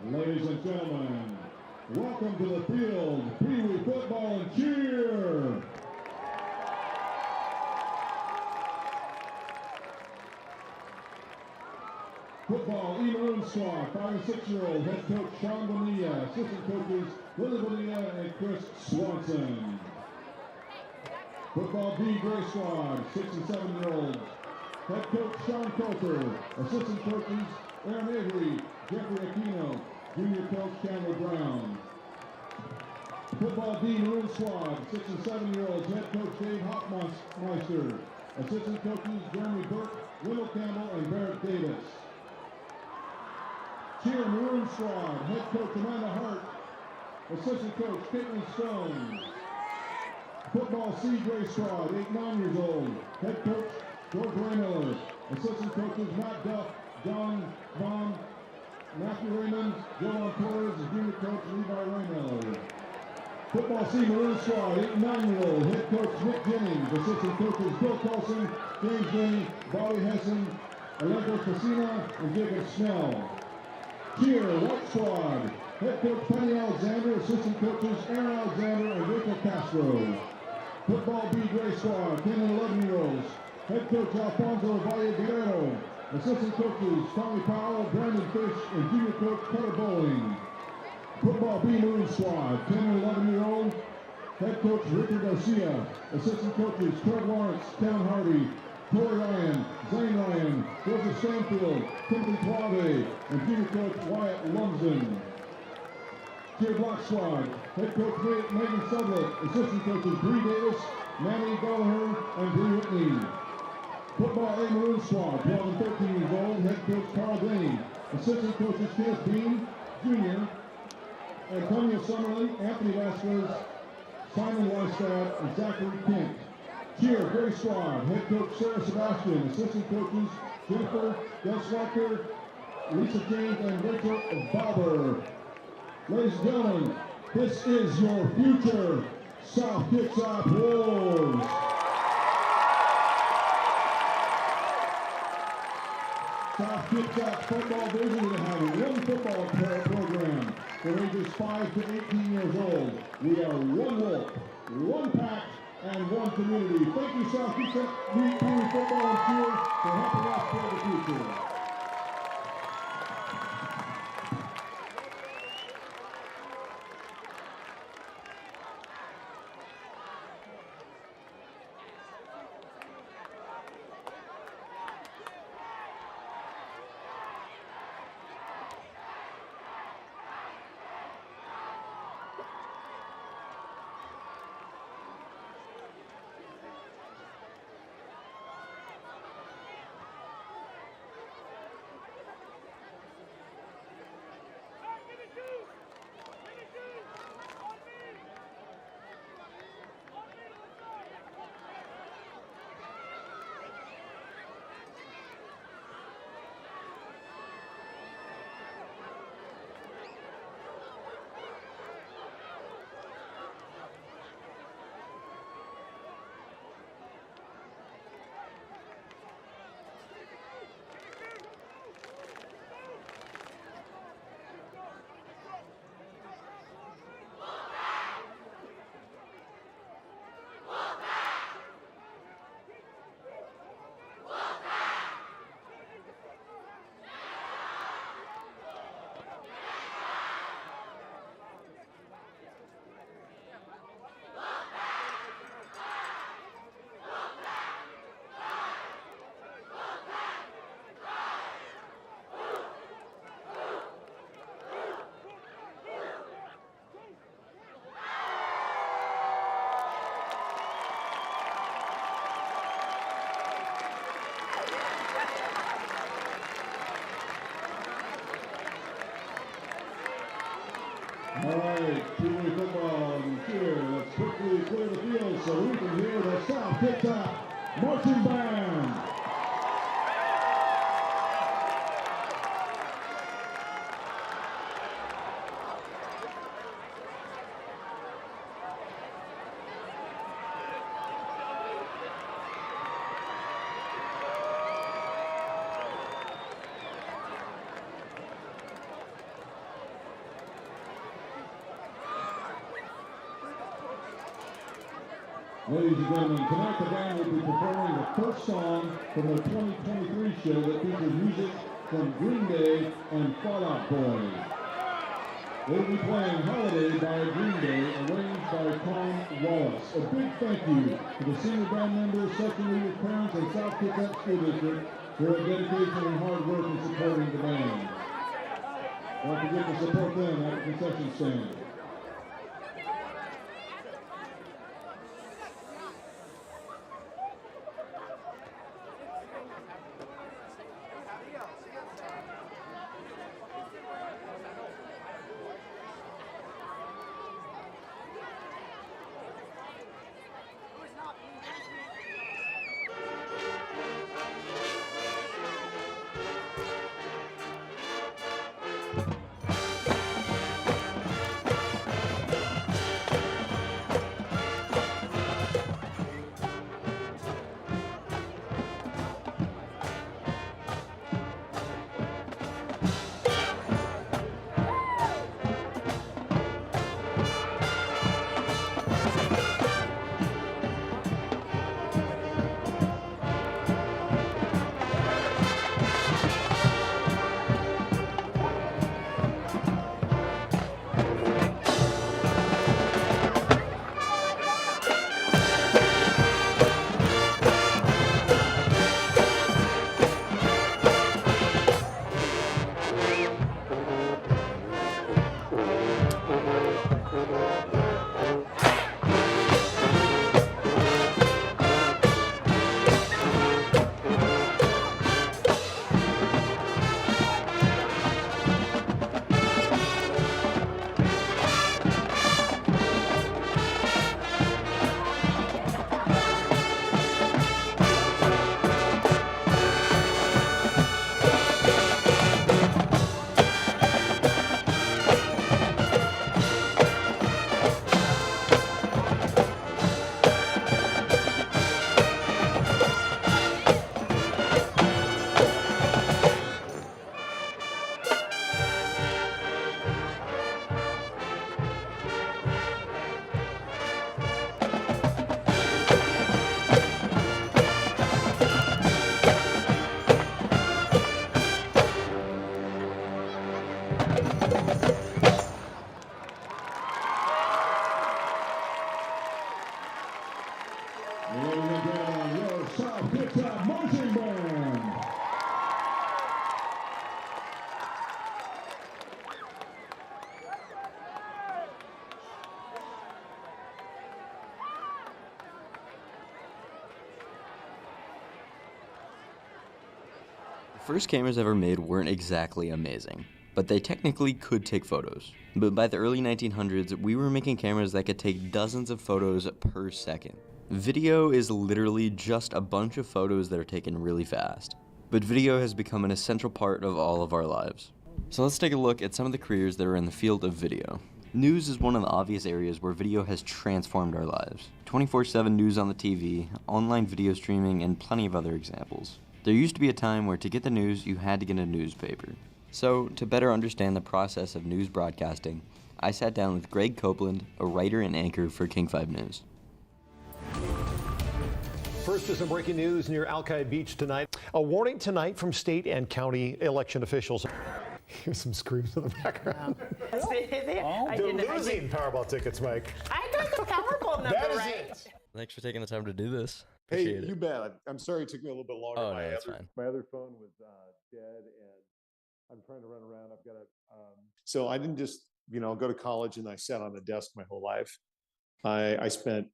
Ladies and gentlemen, welcome to the field, Pee Wee football and cheer. Football E-Maroon Squad, 5 and 6-year-old, head coach Sean Bonilla, assistant coaches Lily Bonilla and Chris Swanson. Football B Gray Squad, 6 and 7-year-olds, head coach Sean Coulter, assistant coaches Aaron Avery, Jeffrey Aquino, junior coach Chandler Brown. Football D Maroon Squad, 6 and 7-year-olds, head coach Dave Hoffmeister, assistant coaches Jeremy Burke, Wendell Campbell, and Barrett Davis. Cheer Maroon Squad, head coach Amanda Hart, assistant coach Caitlin Stone. Football C Gray Squad, 8 9-years-old, head coach George Raymiller, assistant coaches Matt Duff, John Vaughn, Matthew Raymond, Joe Torres, junior coach Levi Raymiller. Football C Maroon Squad, 8 9-year-old, head coach Nick Jennings, assistant coaches Bill Colson, James Day, Bobby Hessen, Allegro Casina, and Jacob Snell. Cheer White Squad, head coach Penny Alexander, assistant coaches Aaron Alexander and Rachel Castro. Football B Gray Squad, 10 and 11-year-olds, head coach Alfonso Valle Guerrero, assistant coaches Tommy Powell, Brandon Fish, and junior coach Cutter Bowling. Football B Maroon Squad, 10 and 11-year-olds, head coach Richard Garcia, assistant coaches Craig Lawrence, Kevin Hardy, Corey Ryan, Zane Ryan, Joseph Stanfield, Timothy Suave, and junior coach Wyatt Lumsden. Cheer Black Squad, head coach Megan Sudlick, assistant coaches Bree Davis, Manny Gallagher, and Bree Whitney. Football A Maroon Squad, 12 and 13 years old, head coach Carl Denny, assistant coaches Kenneth Bean, Jr., Antonio Summerlin, Anthony Vasquez, Simon Weistad, and Zachary Kent. Cheer Gray Squad, head coach Sarah Sebastian, assistant coaches Jennifer Gelswacker, Lisa James, and Rachel Bauber. Ladies and gentlemen, this is your future South Kitsap Wolves. South Kitsap football division will have one football program for ages 5 to 18 years old. We are one wolf, one pack, and one community. Thank you, South Kitsap football and cheer for helping us build the future. All right, Pee Wee football and cheer. Let's quickly clear the field so we can hear the South Kitsap marching band. Ladies and gentlemen, tonight the band will be performing the first song from the 2023 show that features music from Green Day and Fall Out Boy. They will be playing Holiday by Green Day, arranged by Tom Wallace. A big thank you to the senior band members, section leaders, parents, and South Kitsap School District for their dedication and hard work in supporting the band. Don't forget to support them at the concession stand. Ladies and gentlemen, your South Kitsap Marching Band. The first cameras ever made weren't exactly amazing, but they technically could take photos. But by the early 1900s, we were making cameras that could take dozens of photos per second. Video is literally just a bunch of photos that are taken really fast. But video has become an essential part of all of our lives. So let's take a look at some of the careers that are in the field of video. News is one of the obvious areas where video has transformed our lives. 24/7 news on the TV, online video streaming, and plenty of other examples. There used to be a time where to get the news, you had to get a newspaper. So, to better understand the process of news broadcasting, I sat down with Greg Copeland, a writer and anchor for King 5 News. First to some breaking news near Alki Beach tonight. A warning tonight from state and county election officials. Here's some screams in the background. They're losing Powerball tickets, Mike. I got the Powerball number That is right. it. Thanks for taking the time to do this. Hey, Appreciate you it. bet. I'm sorry it took me a little bit longer. Oh, no, that's fine. My other phone was dead, and I'm trying to run around. I've got to. So I didn't just, go to college and I sat on a desk my whole life. I spent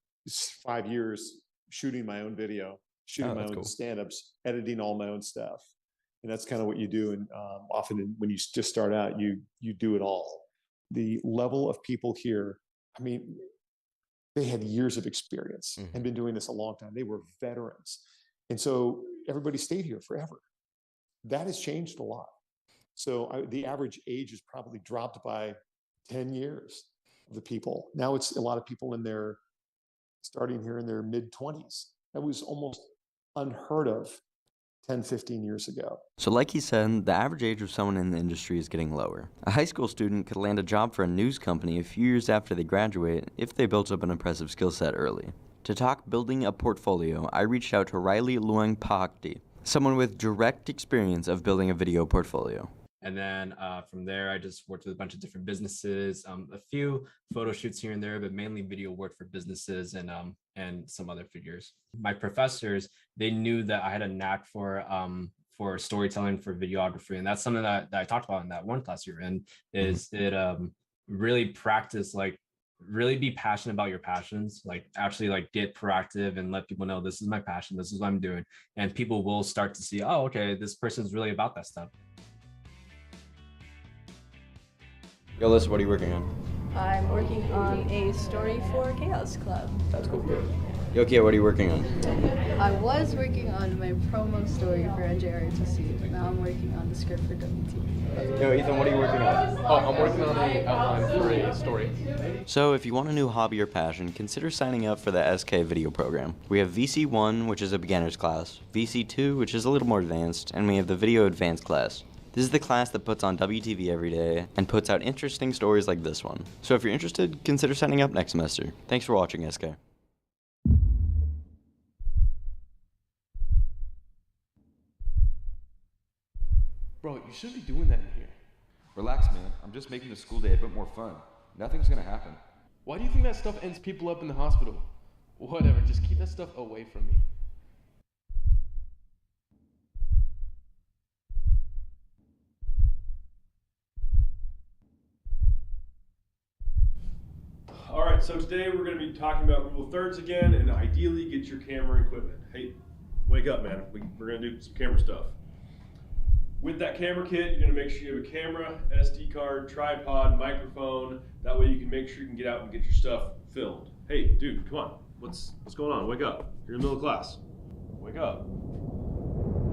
5 years shooting my own video, shooting my own cool. stand-ups, editing all my own stuff. And that's kind of what you do. And often when you just start out, you do it all. The level of people here, I mean, they had years of experience and been doing this a long time. They were veterans. And so everybody stayed here forever. That has changed a lot. So the average age has probably dropped by 10 years of the people. Now it's a lot of people starting here in their mid-20s. That was almost unheard of 10, 15 years ago. So like he said, the average age of someone in the industry is getting lower. A high school student could land a job for a news company a few years after they graduate if they built up an impressive skill set early. To talk building a portfolio, I reached out to Riley Luang-Pakdi, someone with direct experience of building a video portfolio. And then from there, I just worked with a bunch of different businesses, a few photo shoots here and there, but mainly video work for businesses and some other figures. My professors, they knew that I had a knack for storytelling, for videography, and that's something that I talked about in that one class you're in. Is it really practice, like really be passionate about your passions, like actually like get proactive and let people know this is my passion, this is what I'm doing, and people will start to see, oh, okay, this person's really about that stuff. Yo, Alyssa, what are you working on? I'm working on a story for Chaos Club. That's cool. Yo, Kia, what are you working on? I was working on my promo story for NJRTC, but now I'm working on the script for WTV. Yo, Ethan, what are you working on? Oh, I'm working on an outline for a story. So if you want a new hobby or passion, consider signing up for the SK Video program. We have VC1, which is a beginner's class, VC2, which is a little more advanced, and we have the Video Advanced class. This is the class that puts on WTV every day and puts out interesting stories like this one. So if you're interested, consider signing up next semester. Thanks for watching, SK. Bro, you shouldn't be doing that in here. Relax, man. I'm just making the school day a bit more fun. Nothing's gonna happen. Why do you think that stuff ends people up in the hospital? Whatever, just keep that stuff away from me. Alright, so today we're going to be talking about rule of thirds again, and ideally get your camera equipment. Hey, wake up, man. We're going to do some camera stuff. With that camera kit, you're going to make sure you have a camera, SD card, tripod, microphone. That way you can make sure you can get out and get your stuff filmed. Hey, dude, come on. What's going on? Wake up. You're in the middle of class. Wake up.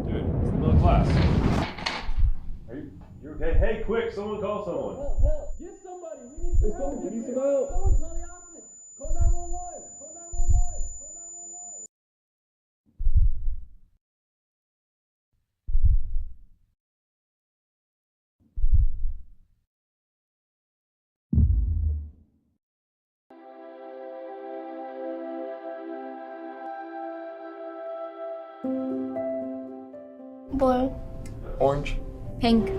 Dude, it's the middle of class. Are you okay? Hey, quick, someone call someone. Help, help. Get somebody. We need some help. We need some help. Someone call the office. Call 911. Call 911. Call 911. Blue. Orange. Pink.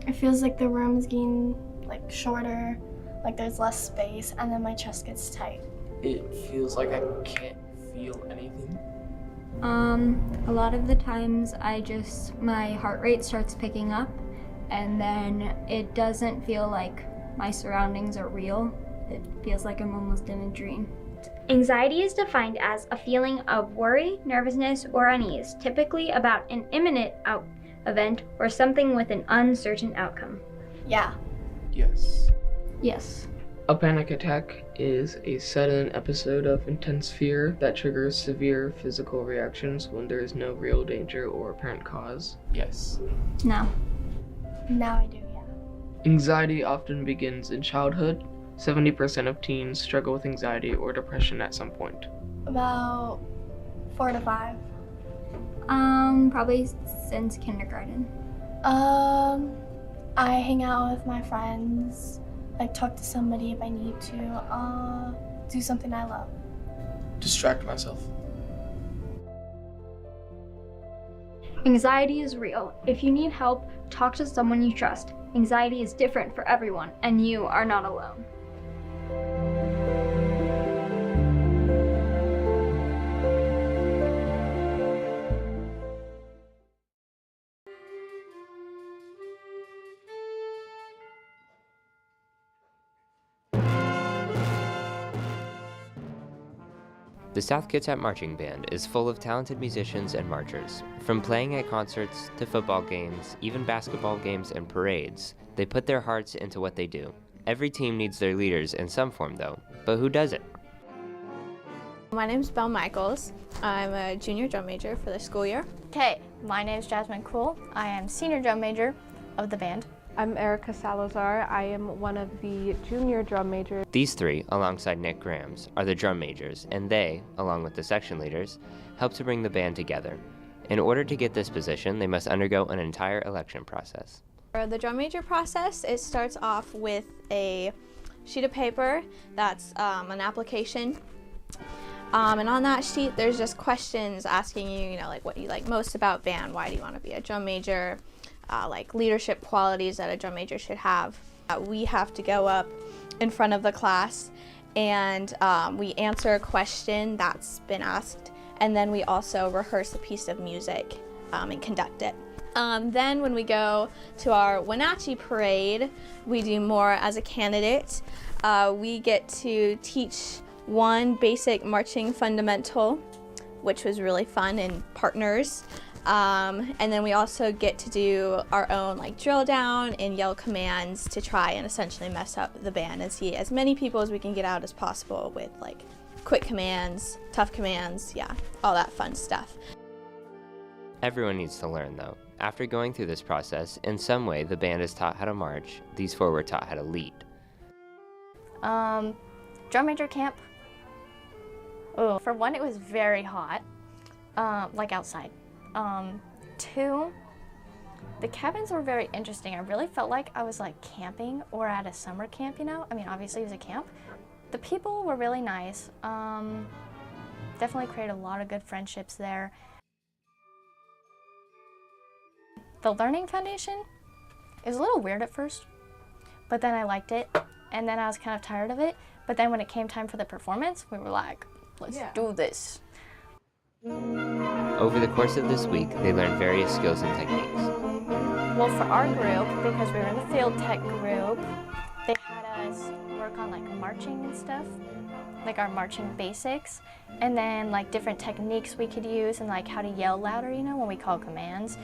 It feels like the room is getting like shorter, like there's less space, and then my chest gets tight. It feels like I can't feel anything. A lot of the times my heart rate starts picking up, and then it doesn't feel like my surroundings are real. It feels like I'm almost in a dream. Anxiety is defined as a feeling of worry, nervousness, or unease, typically about an imminent event or something with an uncertain outcome. Yeah. Yes. Yes. A panic attack is a sudden episode of intense fear that triggers severe physical reactions when there is no real danger or apparent cause. Yes. No. Now I do, yeah. Anxiety often begins in childhood. 70% of teens struggle with anxiety or depression at some point. About 4 to 5. Probably since kindergarten. I hang out with my friends, like talk to somebody if I need to, do something I love. Distract myself. Anxiety is real. If you need help, talk to someone you trust. Anxiety is different for everyone, and you are not alone. The South Kitsap Marching Band is full of talented musicians and marchers. From playing at concerts to football games, even basketball games and parades, they put their hearts into what they do. Every team needs their leaders in some form though, but who doesn't? My name's Belle Michaels. I'm a junior drum major for the school year. Okay, my name is Jasmine Cool. I am senior drum major of the band. I'm Erica Salazar. I am one of the junior drum majors. These three, alongside Nick Grams, are the drum majors, and they, along with the section leaders, help to bring the band together. In order to get this position, they must undergo an entire election process. For the drum major process, it starts off with a sheet of paper that's an application And on that sheet, there's just questions asking you, you know, like what you like most about band. Why do you want to be a drum major? Like leadership qualities that a drum major should have. We have to go up in front of the class and we answer a question that's been asked, and then we also rehearse a piece of music and conduct it. Then when we go to our Wenatchee parade, we do more as a candidate. We get to teach one basic marching fundamental, which was really fun, and partners. And then we also get to do our own like drill down and yell commands to try and essentially mess up the band and see as many people as we can get out as possible with like quick commands, tough commands, yeah, all that fun stuff. Everyone needs to learn though. After going through this process, in some way the band is taught how to march, these four were taught how to lead. Drum major camp. Oh, for one, it was very hot, like outside. 2, the cabins were very interesting. I really felt like I was like camping or at a summer camp, you know? I mean, obviously it was a camp. The people were really nice. Definitely created a lot of good friendships there. The learning foundation, it was a little weird at first, but then I liked it, and then I was kind of tired of it. But then when it came time for the performance, we were like, let's do this. Over the course of this week, they learned various skills and techniques. Well, for our group, because we were in the field tech group, they had us work on like marching and stuff, like our marching basics, and then like different techniques we could use and like how to yell louder, you know, when we call commands.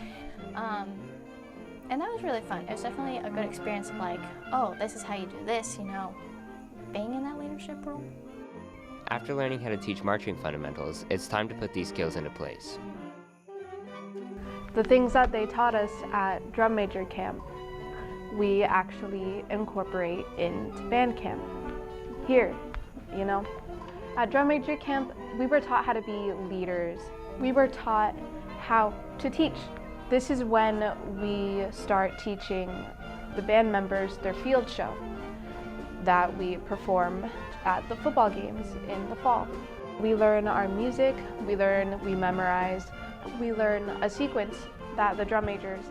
And that was really fun. It was definitely a good experience of like, oh, this is how you do this, you know, being in that leadership role. After learning how to teach marching fundamentals, it's time to put these skills into place. The things that they taught us at drum major camp, we actually incorporate into band camp here, you know. At drum major camp, we were taught how to be leaders. We were taught how to teach. This is when we start teaching the band members their field show that we perform at the football games in the fall. We learn our music, we memorize, we learn a sequence that the drum majors,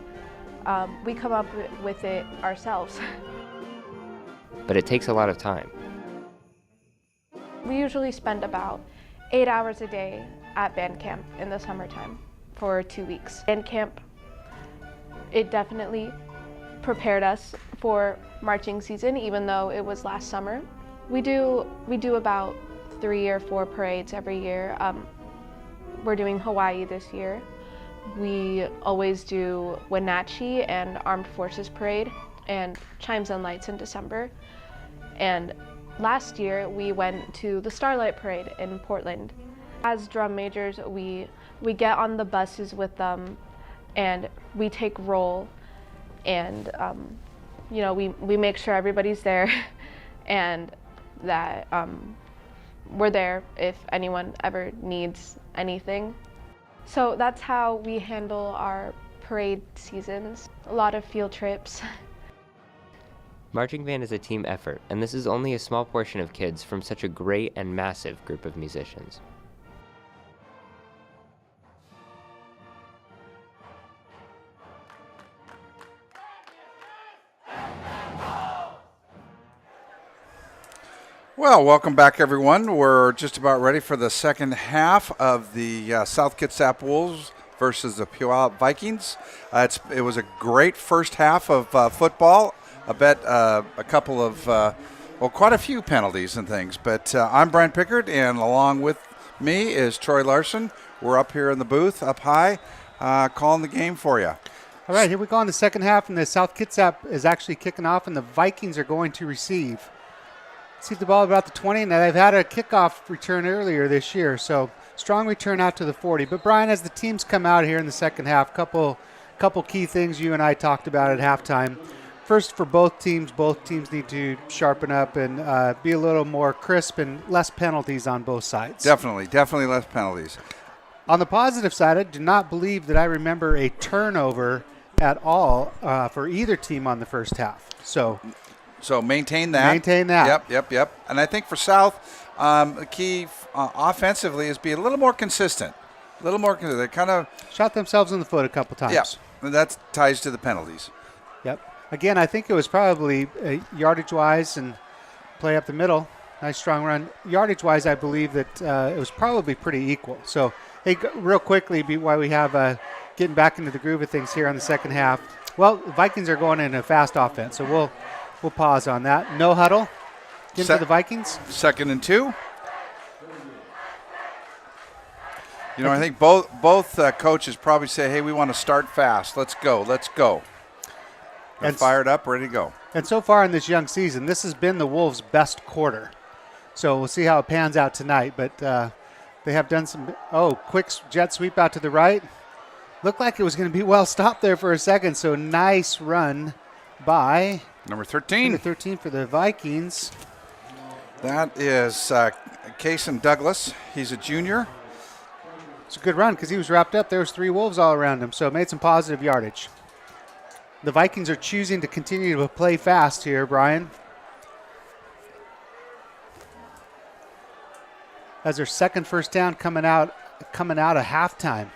we come up with it ourselves. But it takes a lot of time. We usually spend about 8 hours a day at band camp in the summertime for 2 weeks. Band camp, it definitely prepared us for marching season, even though it was last summer. We do about 3 or 4 parades every year. We're doing Hawaii this year. We always do Wenatchee and Armed Forces Parade and Chimes and Lights in December. And last year we went to the Starlight Parade in Portland. As drum majors, we get on the buses with them and we take roll, and you know, we make sure everybody's there and that we're there if anyone ever needs anything. So that's how we handle our parade seasons. A lot of field trips. Marching band is a team effort, and this is only a small portion of kids from such a great and massive group of musicians. Well, welcome back, everyone. We're just about ready for the second half of the South Kitsap Wolves versus the Puyallup Vikings. It was a great first half of football. I bet a couple of, quite a few penalties and things. But I'm Brian Pickard, and along with me is Troy Larson. We're up here in the booth, up high, calling the game for you. All right, here we go in the second half, and the South Kitsap is actually kicking off, and the Vikings are going to receive. See the ball about the 20. Now they've had a kickoff return earlier this year, so strong return out to the 40. But Brian, as the teams come out here in the second half, couple key things you and I talked about at halftime. First, for both teams need to sharpen up and be a little more crisp and less penalties on both sides. Definitely less penalties. On the positive side, I do not believe that I remember a turnover at all for either team on the first half. So maintain that. Maintain that. Yep. And I think for South, the key offensively is be a little more consistent. A little more consistent. They kind of shot themselves in the foot a couple times. Yeah, and that ties to the penalties. Yep. Again, I think it was probably yardage-wise and play up the middle. Nice strong run. Yardage-wise, I believe that it was probably pretty equal. So, hey, real quickly, while we have getting back into the groove of things here on the second half. Well, the Vikings are going in a fast offense, so we'll pause on that. No huddle. Give to the Vikings. 2nd and 2. You know, I think both coaches probably say, hey, we want to start fast. Let's go. They're fired up, ready to go. And so far in this young season, this has been the Wolves' best quarter. So we'll see how it pans out tonight. But they have done some quick jet sweep out to the right. Looked like it was going to be well stopped there for a second. So nice run by number 13. Number 13 for the Vikings. That is Cason Douglas. He's a junior. It's a good run because he was wrapped up. There was 3 Wolves all around him, so it made some positive yardage. The Vikings are choosing to continue to play fast here, Brian. As their second first down coming out of halftime.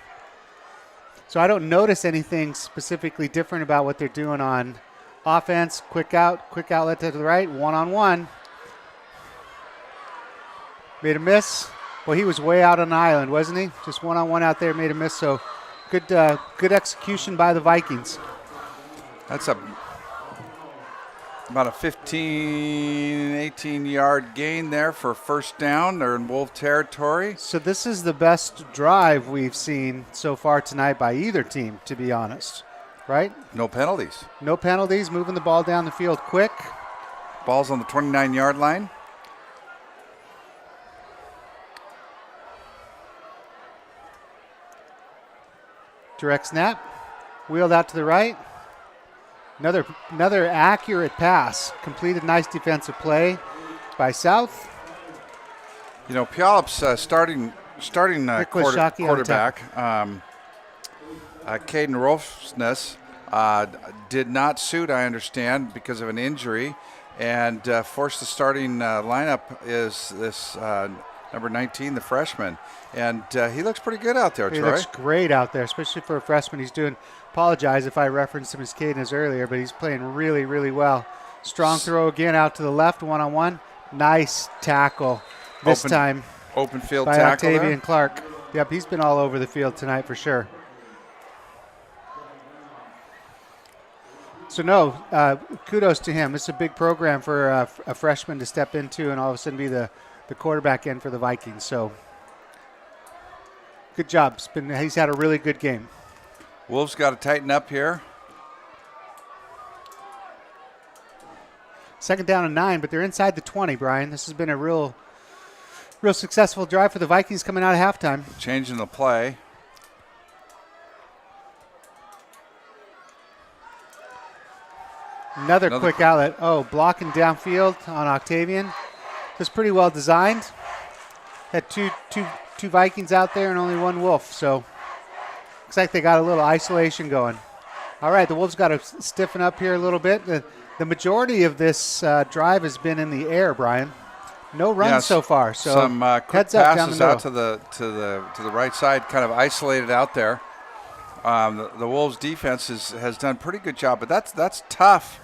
So I don't notice anything specifically different about what they're doing on offense. Quick outlet to the right, one-on-one. Made a miss. Well, he was way out on the island, wasn't he? Just one-on-one out there, made a miss. So good execution by the Vikings. That's about a 15, 18-yard gain there for first down. They're in Wolf territory. So this is the best drive we've seen so far tonight by either team, to be honest, right? No penalties. No penalties, moving the ball down the field quick. Ball's on the 29-yard line. Direct snap, wheeled out to the right. Another accurate pass. Completed nice defensive play by South. You know, Puyallup's starting quarterback, Caden Rolfsness, did not suit, I understand, because of an injury, and forced the starting lineup is this number 19, the freshman. And he looks pretty good out there, Troy. He looks great out there, especially for a freshman. Apologize if I referenced him as Caden earlier, but he's playing really, really well. Strong throw again out to the left, one-on-one. Nice tackle this time. Open field by tackle Octavian Clark. Yep, he's been all over the field tonight for sure. So kudos to him. This is a big program for a freshman to step into and all of a sudden be the quarterback end for the Vikings. So good job. He's had a really good game. Wolves got to tighten up here. 2nd down and 9, but they're inside the 20, Brian. This has been a real successful drive for the Vikings coming out of halftime. Changing the play. Another quick outlet. Blocking downfield on Octavian. Just pretty well designed. Had two Vikings out there and only 1 Wolf, so looks like they got a little isolation going. All right, the Wolves got to stiffen up here a little bit. The majority of this drive has been in the air, Brian. No runs so far. So some quick passes out to the right side, kind of isolated out there. The Wolves defense has done a pretty good job, but that's tough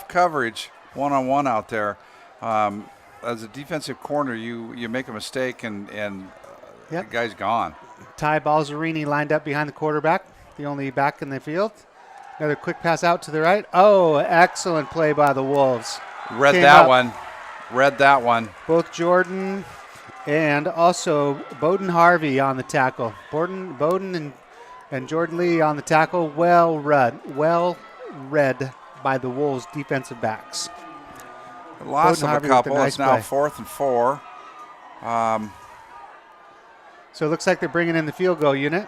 coverage one-on-one out there. As a defensive corner, you make a mistake and the guy's gone. Ty Balzerini lined up behind the quarterback, the only back in the field. Another quick pass out to the right. Excellent play by the Wolves. Read that one. Both Jordan and also Bowden Harvey on the tackle. Bowden and Jordan Lee on the tackle. Well read by the Wolves defensive backs. Loss of a couple. It's now 4th and 4. So it looks like they're bringing in the field goal unit.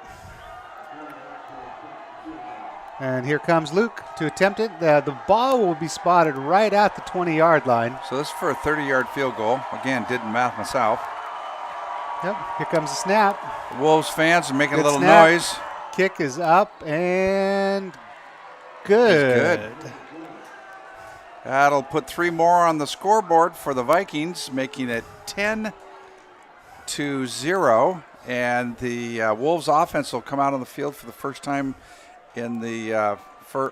And here comes Luke to attempt it. The ball will be spotted right at the 20-yard line. So this is for a 30-yard field goal. Again, didn't math myself. Yep, here comes the snap. The Wolves fans are making a little noise. Kick is up and good. That'll put 3 more on the scoreboard for the Vikings, making it 10 2-0, and the Wolves offense will come out on the field for the first time in the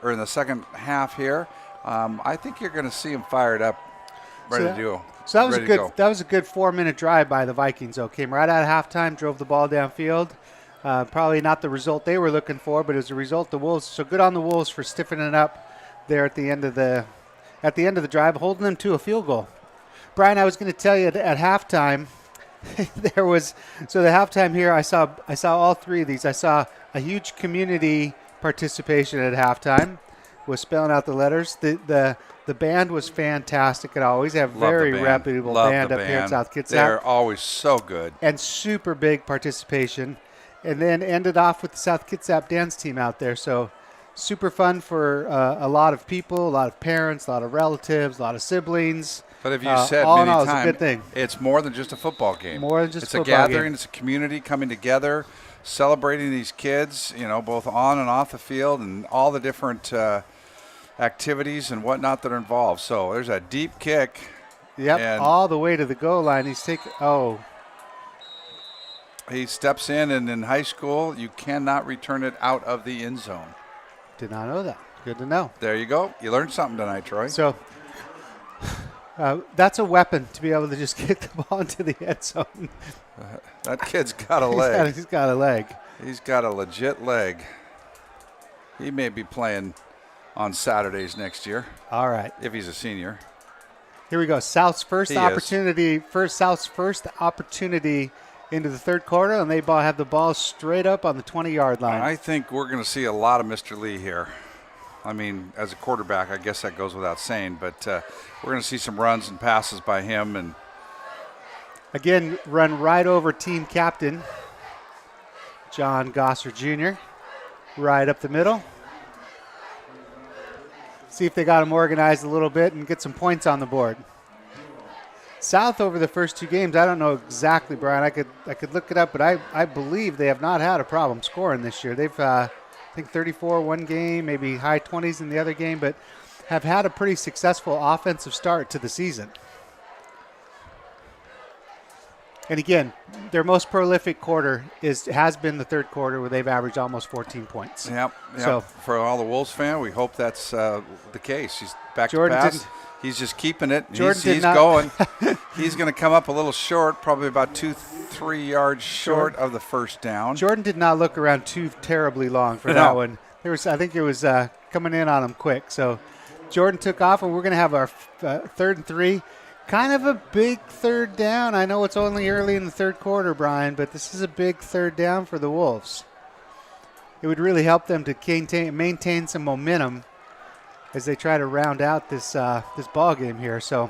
in the second half here. I think you're going to see them fired up, ready to go. So that was a good 4-minute drive by the Vikings. Though came right out of halftime, drove the ball downfield. Probably not the result they were looking for, but it was a result the Wolves. So good on the Wolves for stiffening up there at the end of the drive, holding them to a field goal. Brian, I was going to tell you that at halftime, there was the halftime here. I saw all three of these. I saw a huge community participation at halftime, was spelling out the letters. The band was fantastic. It always have very reputable band up here in South Kitsap. They're always so good and super big participation. And then ended off with the South Kitsap dance team out there. So super fun for a lot of people, a lot of parents, a lot of relatives, a lot of siblings. But if you said all many in all, times, it's a good thing. It's more than just a football game. More than just it's a football gathering. game. It's a community coming together, celebrating these kids, both on and off the field, and all the different activities and whatnot that are involved. So there's a deep kick. Yep, all the way to the goal line. He steps in, and in high school, you cannot return it out of the end zone. Did not know that. Good to know. There you go. You learned something tonight, Troy. So that's a weapon to be able to just get the ball into the end zone. That kid's got a leg. He's got a leg. He's got a legit leg. He may be playing on Saturdays next year. All right. If he's a senior. Here we go. South's first opportunity into the third quarter, and they have the ball straight up on the 20-yard line. I think we're going to see a lot of Mr. Lee here. I mean, as a quarterback, I guess that goes without saying, but we're going to see some runs and passes by him. And again, run right over team captain John Gosser Jr. right up the middle. See if they got him organized a little bit and get some points on the board. South over the first two games, I don't know exactly, Brian. I could look it up, but I believe they have not had a problem scoring this year. They've, I think, 34 one game, maybe high 20s in the other game, but have had a pretty successful offensive start to the season. And again, their most prolific quarter has been the third quarter, where they've averaged almost 14 points. Yep. So for all the Wolves fan, we hope that's the case. He's back Jordan to pass. He's just keeping it. Jordan he's going. He's going to come up a little short, probably about 2-3 yards short of the first down. Jordan did not look around too terribly long for that one. I think it was coming in on him quick. So Jordan took off, and we're going to have our 3rd and 3. Kind of a big third down. I know it's only early in the third quarter, Brian, but this is a big third down for the Wolves. It would really help them to maintain some momentum as they try to round out this ball game here. So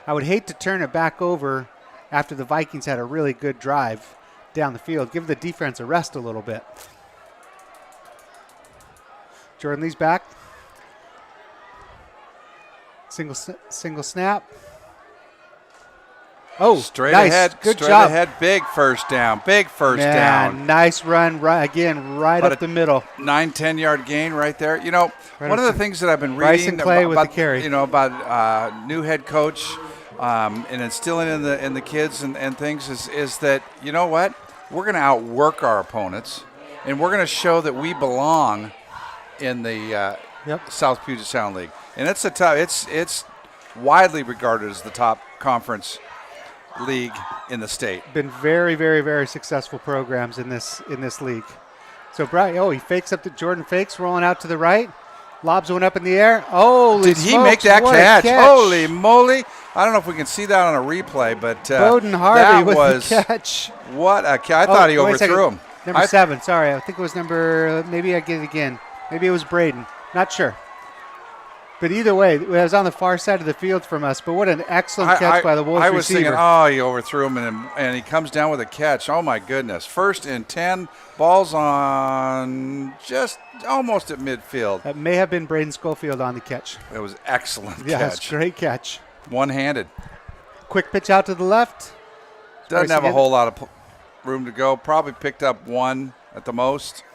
I would hate to turn it back over after the Vikings had a really good drive down the field. Give the defense a rest a little bit. Jordan Lee's back. Single snap. Oh, straight nice. ahead. Good straight job. ahead. Big first down. Big first down. Nice run. Right up the middle. 9-10 yard gain right there. One of the things that I've been Bryce reading and Clay about, with the carry. about new head coach and instilling in the kids and things is that, you know what? We're going to outwork our opponents, and we're going to show that we belong in the South Puget Sound League. And it's widely regarded as the top conference league in the state. Been very, very, very successful programs in this league. So Brian, he fakes up to Jordan fakes, rolling out to the right. Lobs one up in the air. Holy Did he make that catch? Holy moly. I don't know if we can see that on a replay, but Bowden Harvey with the catch. What a catch. I thought he overthrew him. Number 7, sorry. I think it was maybe I get it again. Maybe it was Braden. Not sure. But either way, it was on the far side of the field from us. But what an excellent catch by the Wolves receiver. I was thinking, he overthrew him, and he comes down with a catch. Oh, my goodness. 1st and 10, ball's on just almost at midfield. That may have been Braden Schofield on the catch. It was excellent catch. Great catch. One-handed. Quick pitch out to the left. Doesn't have a whole lot of room to go. Probably picked up one at the most.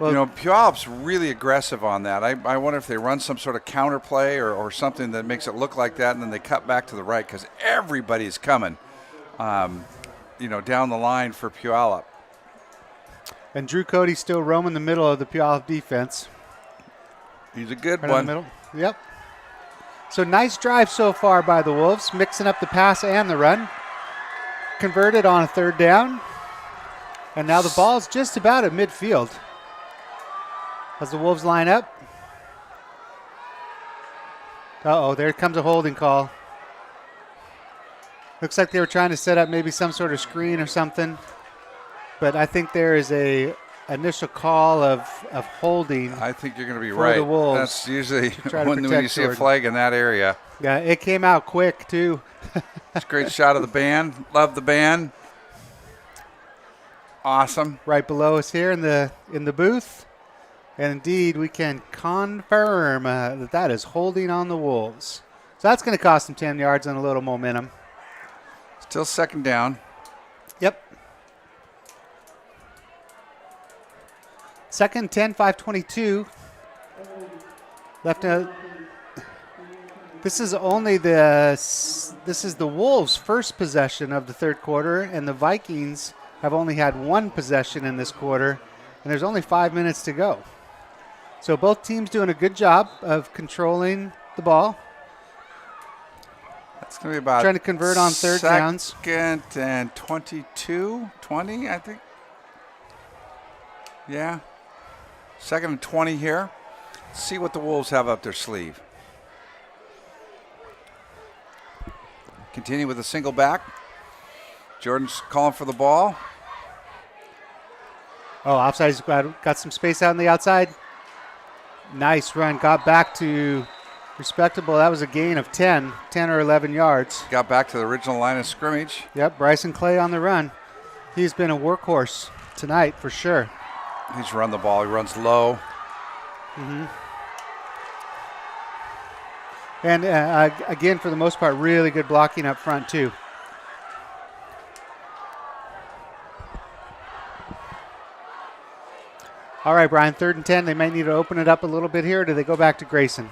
Well, Puyallup's really aggressive on that. I wonder if they run some sort of counter play or something that makes it look like that, and then they cut back to the right because everybody's coming, down the line for Puyallup. And Drew Cody's still roaming the middle of the Puyallup defense. He's a good right one. In the middle. Yep. So nice drive so far by the Wolves, mixing up the pass and the run. Converted on a 3rd down. And now the ball's just about at midfield. As the Wolves line up. Uh-oh, there comes a holding call. Looks like they were trying to set up maybe some sort of screen or something. But I think there is a initial call of holding. I think you're going to be right. The Wolves. That's usually when you see Jordan. a flag in that area. Yeah, it came out quick too. It's a great shot of the band. Love the band. Awesome. Right below us here in the booth. And indeed, we can confirm that is holding on the Wolves. So that's going to cost them 10 yards and a little momentum. Still 2nd down. Yep. 2nd 10, 5:22. Left. This is the Wolves' first possession of the 3rd quarter, and the Vikings have only had 1 possession in this quarter, and there's only 5 minutes to go. So both teams doing a good job of controlling the ball. That's going to be about trying to convert on 3rd downs. 2nd and 20, I think. Yeah. 2nd and 20 here. Let's see what the Wolves have up their sleeve. Continue with a single back. Jordan's calling for the ball. Oh, offside. He's got some space out on the outside. Nice run. Got back to respectable. That was a gain of 10 or 11 yards. Got back to the original line of scrimmage. Yep, Bryson Clay on the run. He's been a workhorse tonight for sure. He's run the ball. He runs low. Mm-hmm. And again, for the most part, really good blocking up front too. All right, Brian, 3rd and 10. They might need to open it up a little bit here. Or do they go back to Grayson?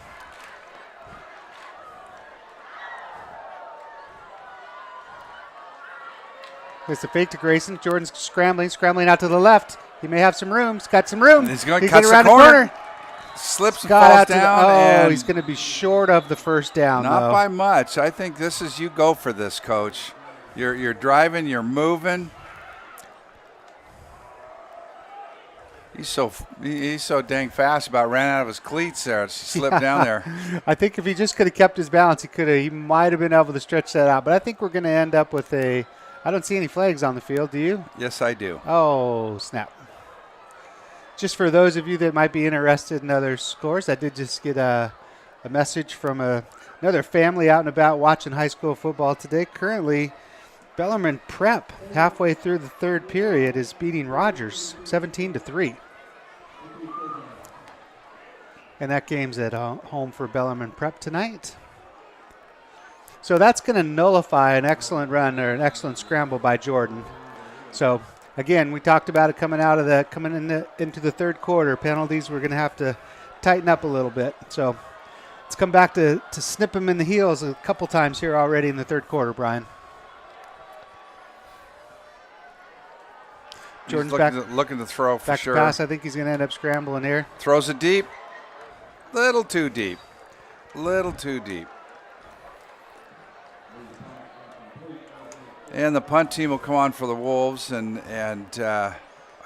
It's a fake to Grayson. Jordan's scrambling out to the left. He may have some room. He's got some room. He's going to cut the corner. Slips and falls down. He's going to be short of the 1st down. Not by much. I think this is you go for this, Coach. You're driving. You're moving. He's so dang fast. About ran out of his cleats there. It slipped down there. I think if he just could have kept his balance, he might have been able to stretch that out. But I think we're going to end up with I don't see any flags on the field. Do you? Yes, I do. Oh, snap. Just for those of you that might be interested in other scores, I did just get a message from another family out and about watching high school football today. Currently, Bellarmine Prep, halfway through the 3rd period, is beating Rogers 17-3. And that game's at home for Bellarmine Prep tonight. So that's going to nullify an excellent run or an excellent scramble by Jordan. So again, we talked about it coming into the 3rd quarter. Penalties, we're going to have to tighten up a little bit. So let's come back to snip him in the heels a couple times here already in the 3rd quarter, Brian. Jordan's looking to throw for sure. Back to pass. I think he's going to end up scrambling here. Throws it deep. Little too deep. And the punt team will come on for the Wolves. And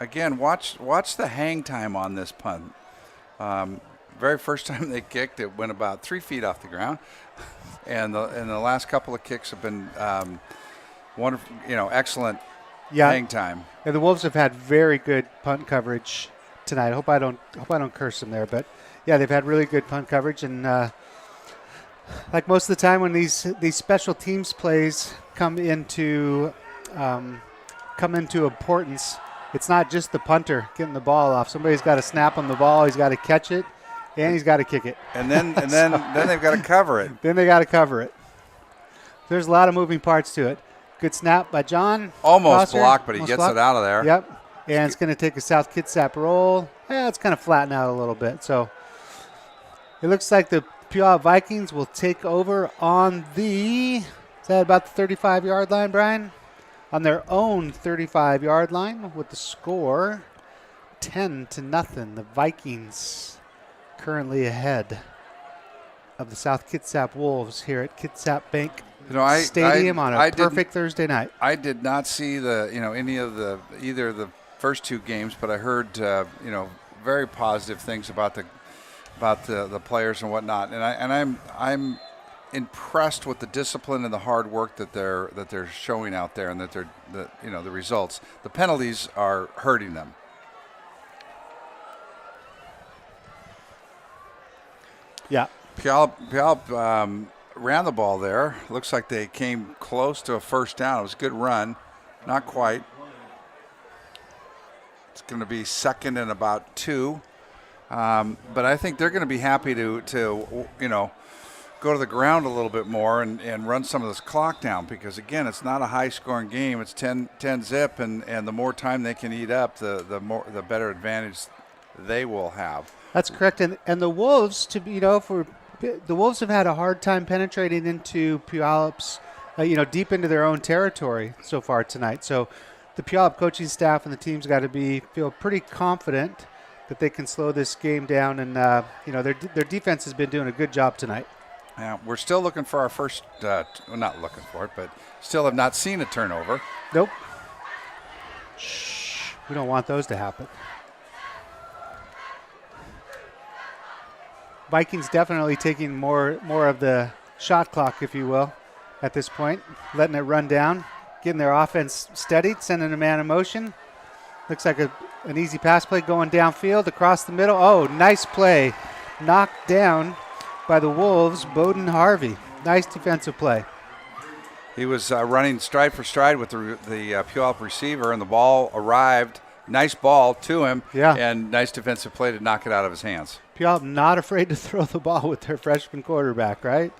again, watch the hang time on this punt. Very first time they kicked, it went about 3 feet off the ground. And the last couple of kicks have been wonderful, excellent hang time. Yeah, the Wolves have had very good punt coverage tonight. I hope I don't curse them there, but yeah, they've had really good punt coverage, and like most of the time when these special teams plays come into importance, it's not just the punter getting the ball off. Somebody's got to snap on the ball. He's got to catch it, and he's got to kick it. And then they've got to cover it. Then they got to cover it. There's a lot of moving parts to it. Good snap by John. Almost Foster. blocked, but he gets it out of there. Yep. And it's going to take a South Kitsap roll. Yeah, it's kind of flattened out a little bit. So it looks like the Puyallup Vikings will take over on the, is that about the 35-yard line, Brian? On their own 35-yard line with the score 10-0. The Vikings currently ahead of the South Kitsap Wolves here at Kitsap Bank Stadium on a perfect Thursday night. I did not see any of either of the first two games, but I heard very positive things about the players and whatnot, and I'm impressed with the discipline and the hard work that they're showing out there, and that the results. The penalties are hurting them. Yeah. Puyallup ran the ball there. Looks like they came close to a first down. It was a good run. Not quite. It's going to be second and about 2. But I think they're going to be happy to go to the ground a little bit more and run some of this clock down, because, again, it's not a high-scoring game. It's 10-zip, and the more time they can eat up, the better advantage they will have. That's correct. And the Wolves, the Wolves have had a hard time penetrating into Puyallup's, deep into their own territory so far tonight. So the Puyallup coaching staff and the team's got to feel pretty confident that they can slow this game down. And, their defense has been doing a good job tonight. Yeah, we're still looking for our first, not looking for it, but still have not seen a turnover. Nope. Shh. We don't want those to happen. Vikings definitely taking more of the shot clock, if you will, at this point, letting it run down, getting their offense steadied, sending a man in motion. Looks like an easy pass play going downfield across the middle. Oh, nice play. Knocked down by the Wolves, Bowden Harvey. Nice defensive play. He was running stride for stride with the Puyallup receiver, and the ball arrived. Nice ball to him, and nice defensive play to knock it out of his hands. Puyallup not afraid to throw the ball with their freshman quarterback, right?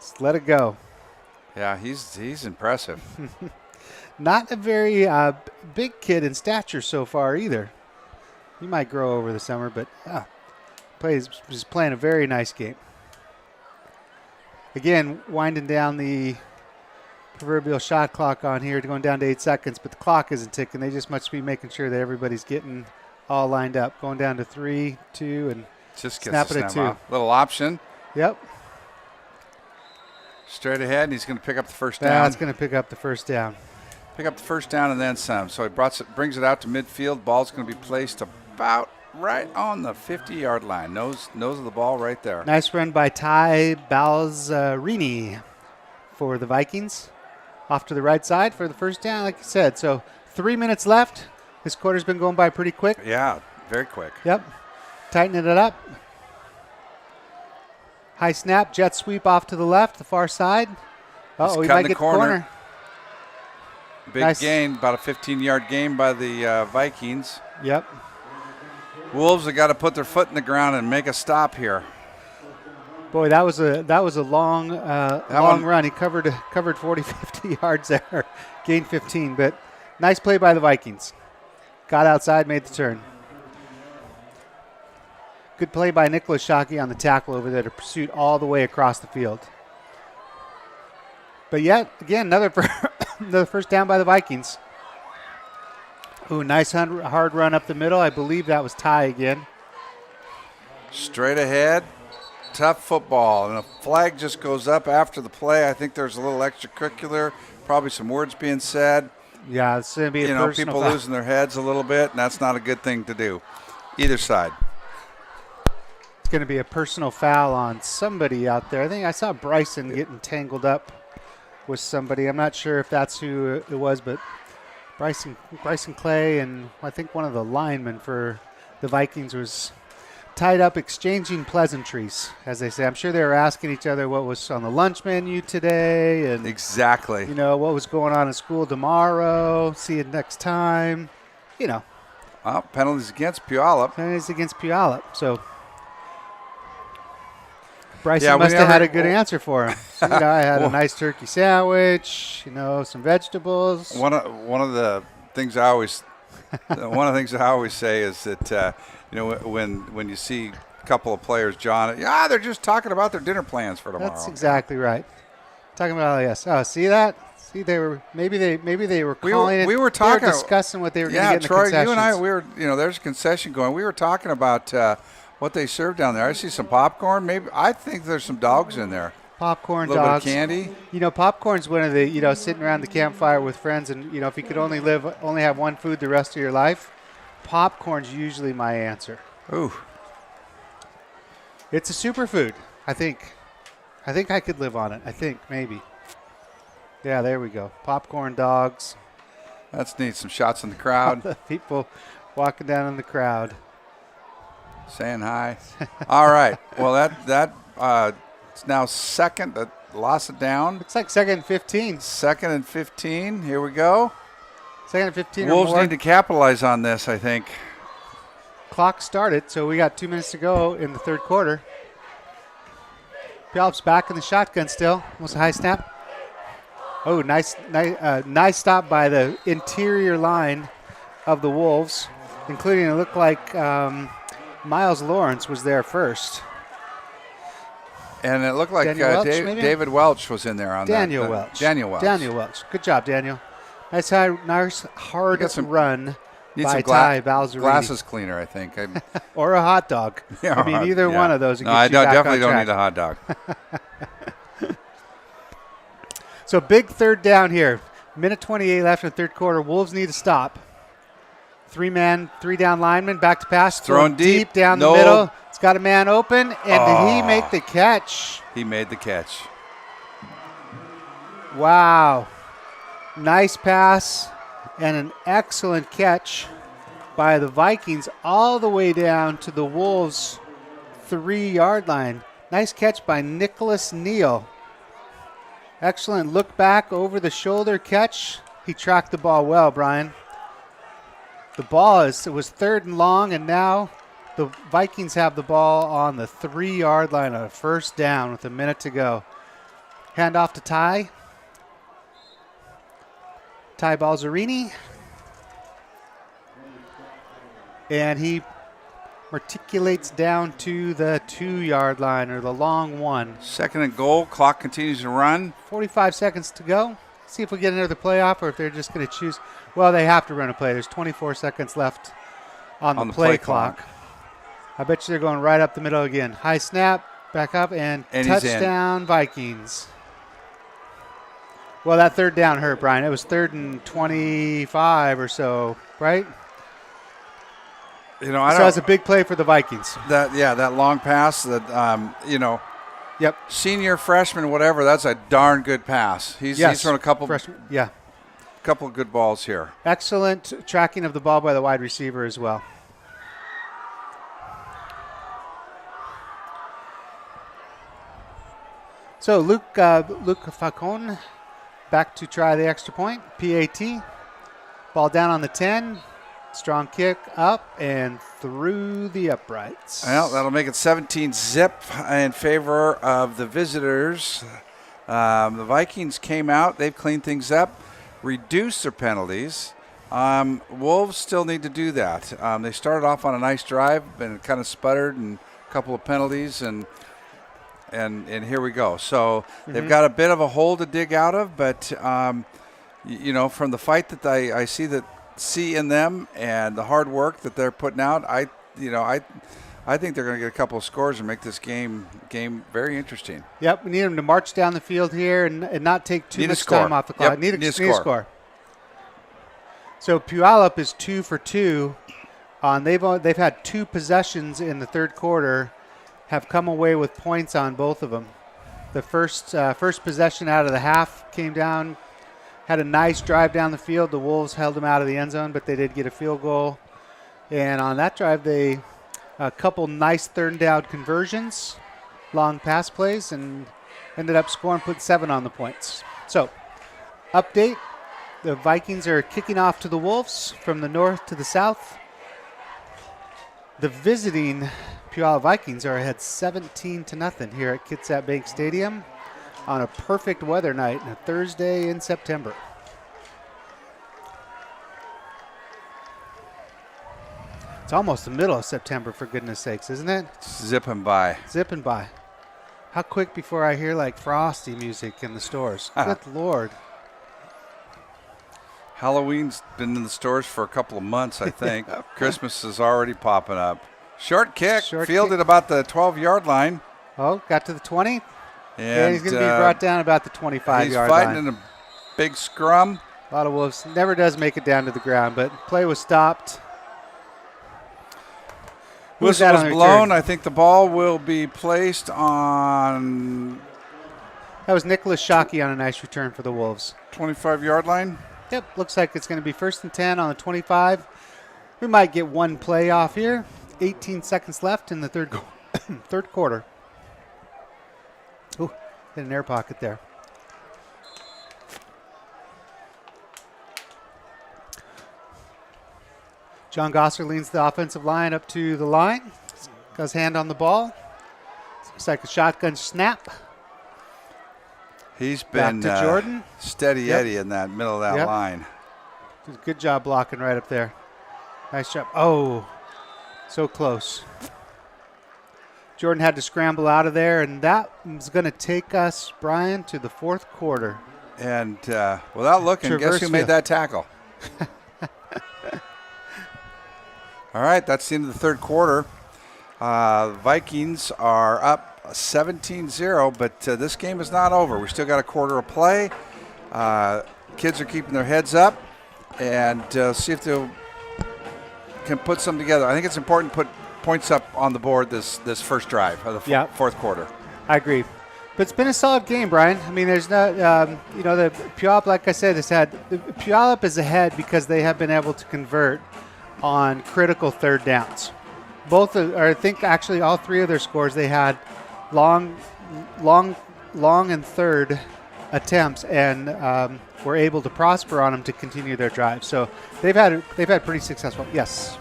Just let it go. Yeah, he's impressive. Not a very big kid in stature so far either. He might grow over the summer, but he's playing a very nice game. Again, winding down the proverbial shot clock on here, going down to 8 seconds, but the clock isn't ticking. They just must be making sure that everybody's getting all lined up. Going down to 3, 2, and just snap it at 2. Off. Little option. Yep. Straight ahead, and he's going to pick up the first down. That's going to pick up the first down. Pick up the first down and then some. So he brings it out to midfield. Ball's going to be placed about right on the 50-yard line. Nose of the ball right there. Nice run by Ty Balzarini for the Vikings. Off to the right side for the first down, like you said. So 3 minutes left. This quarter's been going by pretty quick. Yeah, very quick. Yep. Tightening it up. High snap, jet sweep off to the left, the far side. He might get the corner. Big gain, about a 15-yard gain by the Vikings. Yep. Wolves have got to put their foot in the ground and make a stop here. Boy, that was a long run. He covered 40, 50 yards there, gained 15. But nice play by the Vikings. Got outside, made the turn. Good play by Nicholas Shockey on the tackle over there to pursuit all the way across the field. But yet again, another first down by the Vikings. Ooh, nice hard run up the middle. I believe that was Ty again. Straight ahead. Tough football, and a flag just goes up after the play. I think there's a little extracurricular, probably some words being said. Yeah, it's going to be a personal people foul. losing their heads a little bit, and that's not a good thing to do, either side. It's going to be a personal foul on somebody out there. I think I saw Bryson getting tangled up with somebody. I'm not sure if that's who it was, but Bryson Clay and I think one of the linemen for the Vikings was tied up exchanging pleasantries, as they say. I'm sure they were asking each other what was on the lunch menu today. And exactly. What was going on in school tomorrow. See you next time. Well, penalties against Puyallup. Penalties against Puyallup. So Bryson must have had a good answer for him. I had a nice turkey sandwich, some vegetables. One of the things I always One of the things that I always say is that, when you see a couple of players, John, they're just talking about their dinner plans for tomorrow. That's exactly right. Talking about LAS. Oh, see that? See, they were maybe they were calling it. We were talking. They were discussing what they were going to get in Troy, the concessions. you and I, we were. There's a concession going. We were talking about what they serve down there. I see some popcorn. Maybe I think there's some dogs in there. Popcorn, a little dogs, bit of candy. Popcorn's one of the sitting around the campfire with friends, and if you could only have one food the rest of your life, popcorn's usually my answer. Ooh, it's a superfood. I think I could live on it. I think maybe. Yeah, there we go. Popcorn, dogs. That's neat. Some shots in the crowd. People walking down in the crowd, saying hi. All right. Well, it's now second. Lost it down. Looks like 2nd and 15. 2nd and 15. Here we go. 2nd and 15 Wolves or more. need to capitalize on this, I think. Clock started, so we got 2 minutes to go in the third quarter. Puyallup's back in the shotgun still. Almost a high snap. Oh, nice stop by the interior line of the Wolves, including it looked like Miles Lawrence was there first. And it looked like David Welch was in there on Daniel that. Welch. Daniel Welch. Daniel Welch. Good job, Daniel. Nice hard run need by some Ty Balzerini. Glasses cleaner, I think. Or a hot dog. Yeah, I mean, either one of those. No, I definitely don't need a hot dog. So big third down here. Minute 28 left in the third quarter. Wolves need to stop. 3-man, 3-down lineman, back to pass. Thrown deep down the middle. It's got a man open, and did he make the catch? He made the catch. Wow. Nice pass and an excellent catch by the Vikings all the way down to the Wolves' 3-yard line. Nice catch by Nicholas Neal. Excellent look back over the shoulder catch. He tracked the ball well, Brian. The ball was 3rd and long, and now the Vikings have the ball on the 3-yard line on a first down with a minute to go. Hand off to Ty. Ty Balzerini. And he articulates down to the 2-yard line, or the long one. 2nd and goal. Clock continues to run. 45 seconds to go. See if we get another playoff, or if they're just going to choose. Well, they have to run a play. There's 24 seconds left on the play clock. I bet you they're going right up the middle again. High snap, back up, and touchdown Vikings. Well, that third down hurt, Brian. It was 3rd and 25 or so, right? So that's a big play for the Vikings. That long pass. Yep. Senior, freshman, whatever. That's a darn good pass. He's thrown a couple. Couple of good balls here. Excellent tracking of the ball by the wide receiver as well. So Luke Falcone back to try the extra point. PAT. Ball down on the 10. Strong kick up and through the uprights. Well, that'll make it 17-zip in favor of the visitors. The Vikings came out. They've cleaned things up, reduced their penalties. Wolves still need to do that. They started off on a nice drive and kind of sputtered, and a couple of penalties, and here we go. So they've got a bit of a hole to dig out of, but from the fight that I see in them and the hard work that they're putting out, I think they're going to get a couple of scores and make this game very interesting. Yep, we need them to march down the field here and not take too much time off the clock. Yep, need a score. So Puyallup is 2 for 2. They've had 2 possessions in the third quarter, have come away with points on both of them. The first possession out of the half came down, had a nice drive down the field. The Wolves held them out of the end zone, but they did get a field goal. And on that drive, they a couple nice third down conversions, long pass plays, and ended up scoring, put 7 on the points. So, update. The Vikings are kicking off to the Wolves from the north to the south. The visiting Puyallup Vikings are ahead 17-0 here at Kitsap Bank Stadium on a perfect weather night on a Thursday in September. It's almost the middle of September, for goodness sakes, isn't it? It's zipping by. Zipping by. How quick before I hear like Frosty music in the stores? Good Lord. Halloween's been in the stores for a couple of months, I think. Christmas is already popping up. Short kick, fielded about the 12-yard line. Oh, got to the 20? And he's going to be brought down about the 25-yard line. He's fighting in a big scrum. A lot of Wolves. Never does make it down to the ground, but play was stopped. Whistle was blown. I think the ball will be placed on... That was Nicholas Shockey on a nice return for the Wolves. 25-yard line? Yep, looks like it's going to be 1st and 10 on the 25. We might get one play off here. 18 seconds left in the third quarter. Ooh, hit an air pocket there. John Gosser leads the offensive line up to the line. Got his hand on the ball. Looks like a shotgun snap. He's been Jordan. Steady Eddie in that middle of that line. Good job blocking right up there. Nice job. Oh, so close. Jordan had to scramble out of there, and that is going to take us, Brian, to the 4th quarter. And without looking, guess who made that tackle? All right, that's the end of the 3rd quarter. Vikings are up 17-0, but this game is not over. We still got a quarter of play. Kids are keeping their heads up and see if they can put something together. I think it's important to put points up on the board this first drive of the 4th quarter. I agree. But it's been a solid game, Brian. I mean, there's not, the Puyallup, like I said, Puyallup is ahead because they have been able to convert on critical third downs. I think actually all 3 of their scores, they had long and third attempts and were able to prosper on them to continue their drive. So they've had pretty successful. Yes.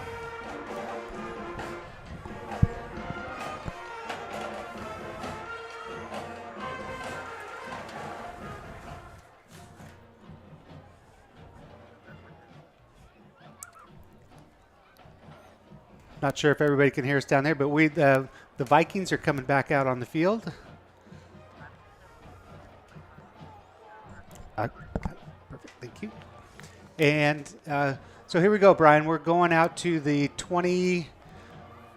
Not sure if everybody can hear us down there, but the Vikings are coming back out on the field. Perfect, thank you. And so here we go, Brian. We're going out to the 20.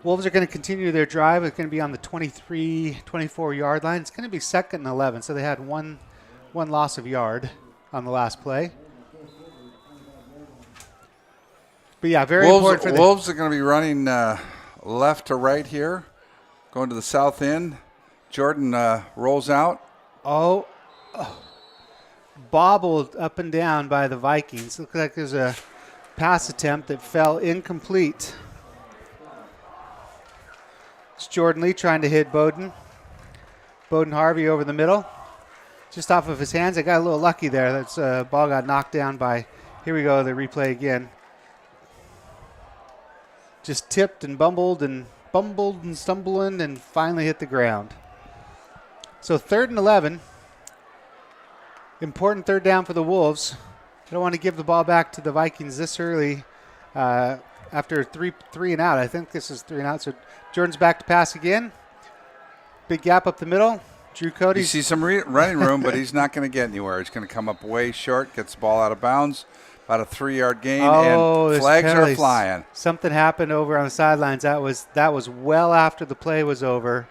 Wolves are going to continue their drive. It's going to be on the 23, 24-yard line. It's going to be 2nd and 11, so they had one loss of yard on the last play. But yeah, very important for the Wolves are going to be running left to right here, going to the south end. Jordan rolls out. Oh, bobbled up and down by the Vikings. Looks like there's a pass attempt that fell incomplete. It's Jordan Lee trying to hit Bowden. Bowden Harvey over the middle. Just off of his hands. I got a little lucky there. That's ball got knocked down by, here we go, the replay again. Just tipped and bumbled and stumbling and finally hit the ground. So 3rd and 11. Important 3rd down for the Wolves. I don't want to give the ball back to the Vikings this early after three and out. I think this is 3 and out. So Jordan's back to pass again. Big gap up the middle. Drew Cody. You see some running room, but he's not going to get anywhere. He's going to come up way short, gets the ball out of bounds. About a 3-yard gain, and flags are flying. Something happened over on the sidelines. That was well after the play was over.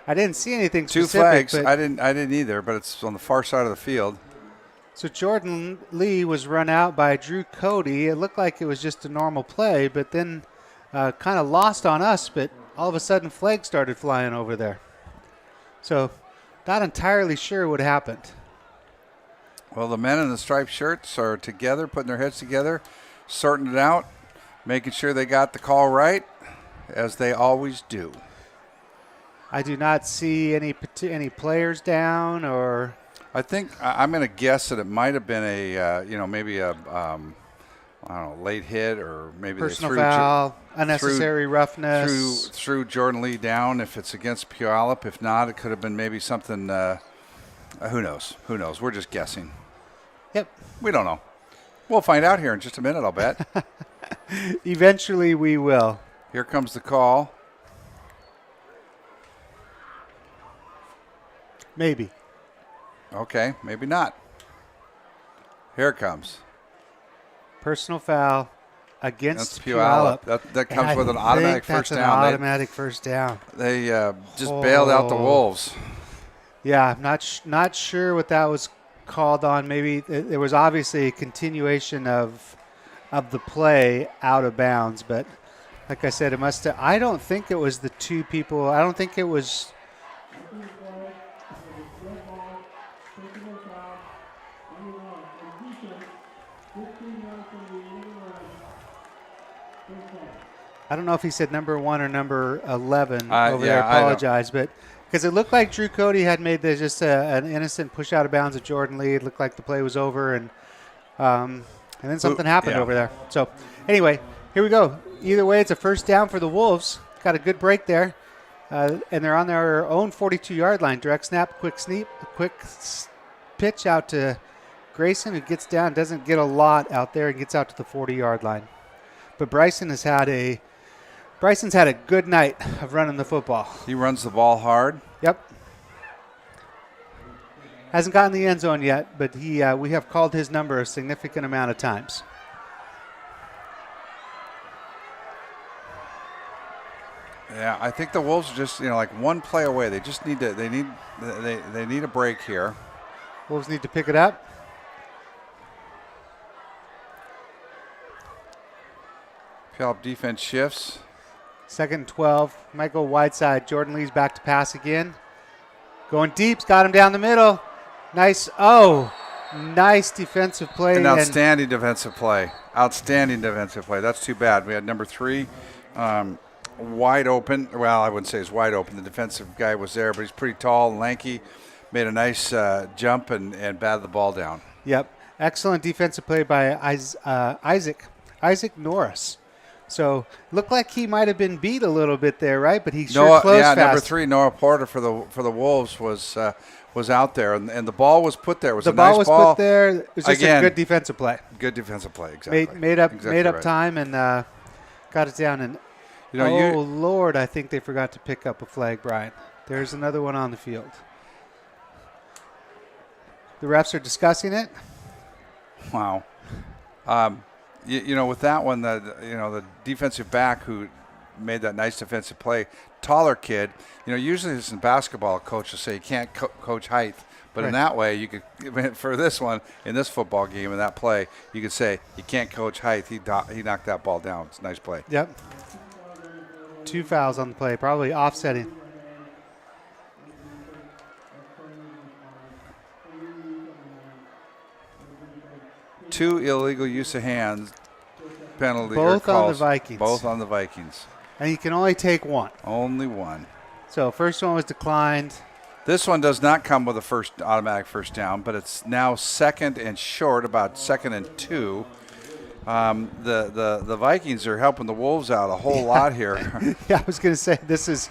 I didn't see anything specific. 2 flags. I didn't either, but it's on the far side of the field. So Jordan Lee was run out by Drew Cody. It looked like it was just a normal play, but then kind of lost on us. But all of a sudden, flags started flying over there. So not entirely sure what happened. Well, the men in the striped shirts are together, putting their heads together, sorting it out, making sure they got the call right, as they always do. I do not see any players down, or I think I'm going to guess that it might have been a maybe a I don't know, late hit, or maybe personal foul, unnecessary roughness. Threw Jordan Lee down if it's against Puyallup. If not, it could have been maybe something. Who knows? Who knows? We're just guessing. Yep. We don't know. We'll find out here in just a minute, I'll bet. Eventually we will. Here comes the call. Maybe. Okay, maybe not. Here it comes. Personal foul against Puyallup. Puyallup. That comes with an automatic first down. Automatic first down. They just bailed out the Wolves. Yeah, not sure what that was called on. Maybe there was obviously a continuation of the play out of bounds, but like I said, it must have. I don't think it was the two people. I don't think it was. I don't know if he said number 1 or number 11 over there. I apologize, but because it looked like Drew Cody had made just an innocent push out of bounds at Jordan Lee. It looked like the play was over, and then something happened over there. So anyway, here we go. Either way, it's a first down for the Wolves. Got a good break there, and they're on their own 42-yard line. Direct snap, quick pitch out to Grayson, who gets down, doesn't get a lot out there, and gets out to the 40-yard line. But Bryson's had a good night of running the football. He runs the ball hard. Yep. Hasn't gotten the end zone yet, but we have called his number a significant amount of times. Yeah, I think the Wolves are just like one play away. They just need they need a break here. Wolves need to pick it up. Puyallup defense shifts. 2nd and 12. Might go wide side. Jordan Lee's back to pass again. Going deep. Got him down the middle. Nice. Oh, nice defensive play. An outstanding defensive play. Outstanding defensive play. That's too bad. We had number 3 wide open. Well, I wouldn't say he's wide open. The defensive guy was there, but he's pretty tall and lanky. Made a nice jump and batted the ball down. Yep. Excellent defensive play by Isaac Norris. So looked like he might have been beat a little bit there, right? But he sure closed fast. Number 3, Noah Porter for the Wolves was out there, and the ball was put there. It was the a nice ball was put there. It was just a good defensive play. Good defensive play, exactly. Made up time and got it down. And Lord, I think they forgot to pick up a flag, Brian. There's another one on the field. The refs are discussing it. Wow. With that one, the defensive back who made that nice defensive play, taller kid. Usually it's in basketball, coach will say you can't coach height, but in that way, you could for this one in this football game in that play, you could say you can't coach height. He knocked that ball down. It's a nice play. Yep. 2 fouls on the play, probably offsetting. Two illegal use of hands penalty. Both on the Vikings. Both on the Vikings. And you can only take one. Only one. So first one was declined. This one does not come with a automatic first down, but it's now 2nd and short, about 2nd and 2. The Vikings are helping the Wolves out a whole lot here. Yeah, I was going to say this is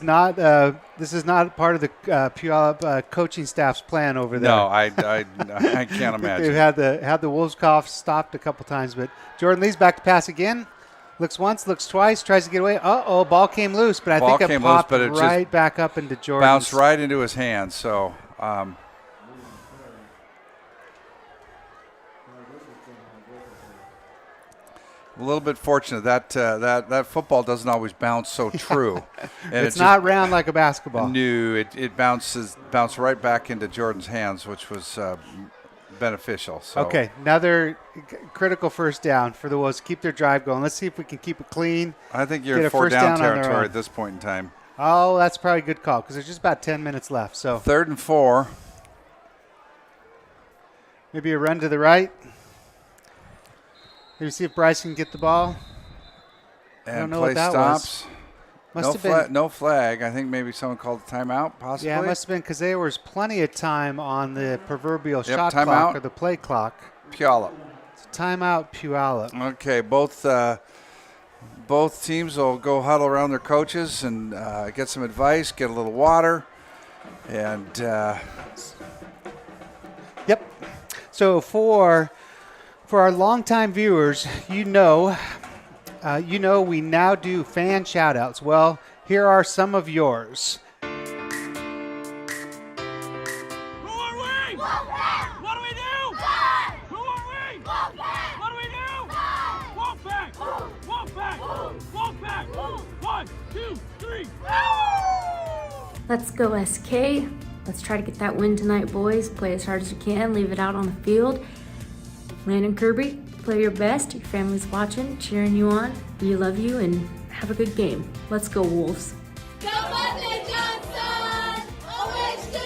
not part of the Puyallup coaching staff's plan over there. No, I can't imagine. They've had the Wolves cough stopped a couple times, but Jordan Lee's back to pass again. Looks once, looks twice, tries to get away. Ball came loose, but I think it popped right back up into Jordan. Bounced right into his hands. So. A little bit fortunate that football doesn't always bounce so true. And it's not round like a basketball. No, it bounced right back into Jordan's hands, which was beneficial. So. Okay, another critical first down for the Wolves. Keep their drive going. Let's see if we can keep it clean. I think you're in 4 down territory at this point in time. Oh, that's probably a good call because there's just about 10 minutes left. So 3rd and 4. Maybe a run to the right. Maybe see if Bryce can get the ball. And I don't know play what that stops. Was. No flag. I think maybe someone called a timeout, possibly. Yeah, it must have been because there was plenty of time on the proverbial shot timeout. Clock or the play clock. Puyallup. It's a timeout, Puyallup. Okay, both teams will go huddle around their coaches and get some advice, get a little water, and. Yep. So for our longtime viewers, you know we now do fan shout-outs. Well, here are some of yours. Let's go SK. Let's try to get that win tonight, boys. Play as hard as you can, leave it out on the field. Landon Kirby, play your best. Your family's watching, cheering you on. We love you and have a good game. Let's go, Wolves. Go Monday Johnson! Always to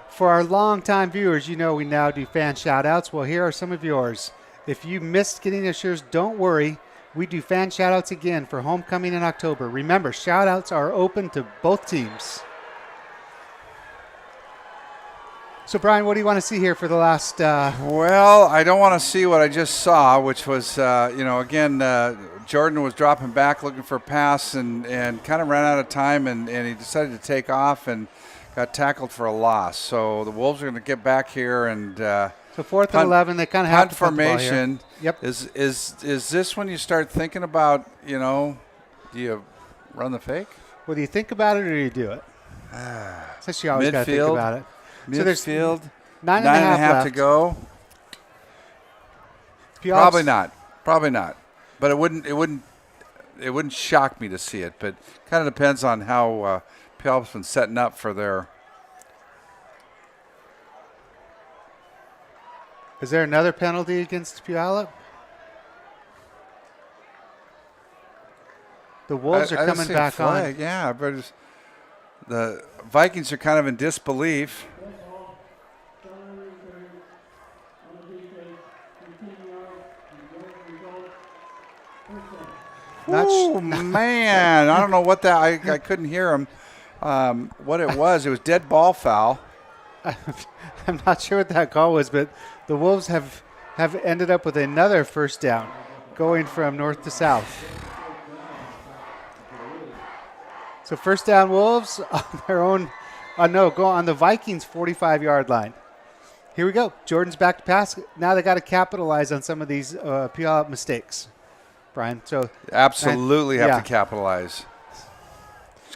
For our longtime viewers, you know we now do fan shout-outs. Well, here are some of yours. If you missed getting those shirts, don't worry. We do fan shout-outs again for homecoming in October. Remember, shout-outs are open to both teams. So, Brian, what do you want to see here for the last... Well, I don't want to see what I just saw, which was, again, Jordan was dropping back looking for a pass and kind of ran out of time, and he decided to take off and got tackled for a loss. So the Wolves are going to get back here and... So 4th and 11, they kind of have to punt the ball here. Formation. Yep. Is this when you start thinking about, do you run the fake? Well, do you think about it or do you do it? Since you always got to think about it. Midfield. So there's 9.5 to go. Probably not. But it wouldn't shock me to see it. But kind of depends on how Puyallup's been setting up for their. Is there another penalty against Puyallup? The Wolves are coming back on. Yeah, but the Vikings are kind of in disbelief. Oh, man. I don't know what that – I couldn't hear him. What it was dead ball foul. I'm not sure what that call was, but the Wolves have ended up with another first down going from north to south. So first down Wolves on their own go on the Vikings 45-yard line. Here we go. Jordan's back to pass. Now they got to capitalize on some of these Puyallup mistakes, Brian. So absolutely have to capitalize.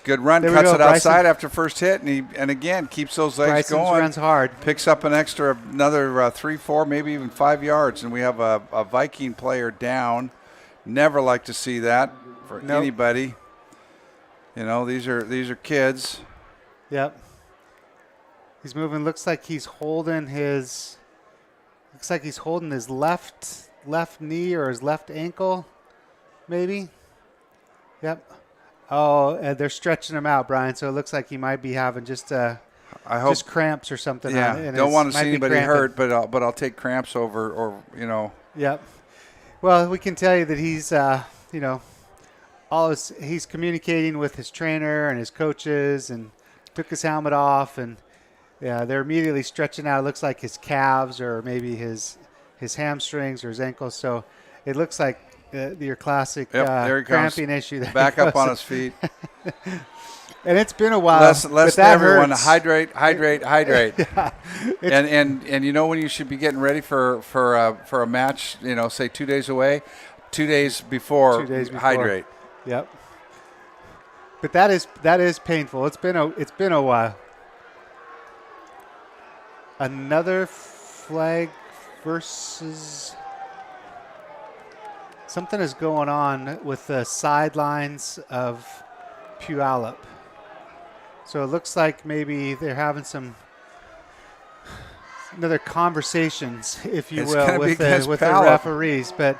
Good run, there cuts it outside Bryson. After first hit, and again keeps those legs Bryson's going. Runs hard. Picks up another 3, 4, maybe even 5 yards, and we have a Viking player down. Never like to see that for anybody. These are kids. Yep. He's moving. Looks like he's holding his left knee or his left ankle, maybe. Yep. Oh, they're stretching him out, Brian. So it looks like he might be having just cramps or something. Yeah, don't want to see anybody hurt, but I'll take cramps over. Yep. Well, we can tell you that he's he's communicating with his trainer and his coaches, and took his helmet off, and they're immediately stretching out. It looks like his calves or maybe his hamstrings or his ankles. So it looks like your classic cramping issue. Back up on his feet. And it's been a while. Listen, everyone, hydrate. Yeah. And when you should be getting ready for a match, say 2 days away, 2 days before, hydrate. Yep. But that is painful. It's been a while. Another flag versus. Something is going on with the sidelines of Puyallup. So it looks like maybe they're having another conversations, if you will, with the referees. But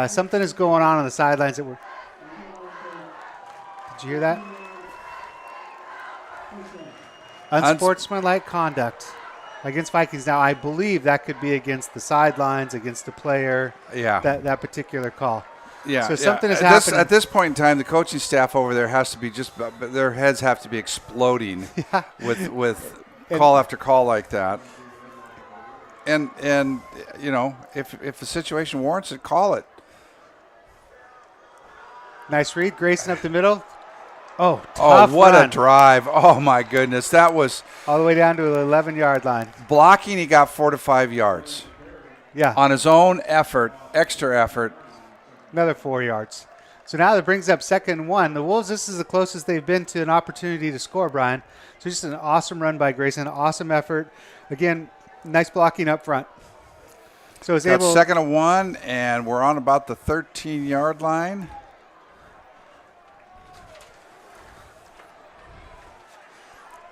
something is going on the sidelines. Did you hear that? Unsportsmanlike conduct against Vikings. Now, I believe that could be against the sidelines, against the player. Yeah. That particular call. Yeah. So something is happening. At this point in time, the coaching staff over there has to be their heads have to be exploding with call after call like that. And if the situation warrants it, call it. Nice read. Grayson up the middle. Oh, Oh, tough what run. a drive. Oh, my goodness. That was All the way down to the 11-yard line. blocking. He got 4 to 5 yards. Yeah. On his own effort, extra effort. Another 4 yards. So now that brings up 2nd and 1. The Wolves, this is the closest they've been to an opportunity to score, Brian. So just an awesome run by Grayson, awesome effort. Again, nice blocking up front. So it's Got able 2nd and 1, and we're on about the 13-yard line.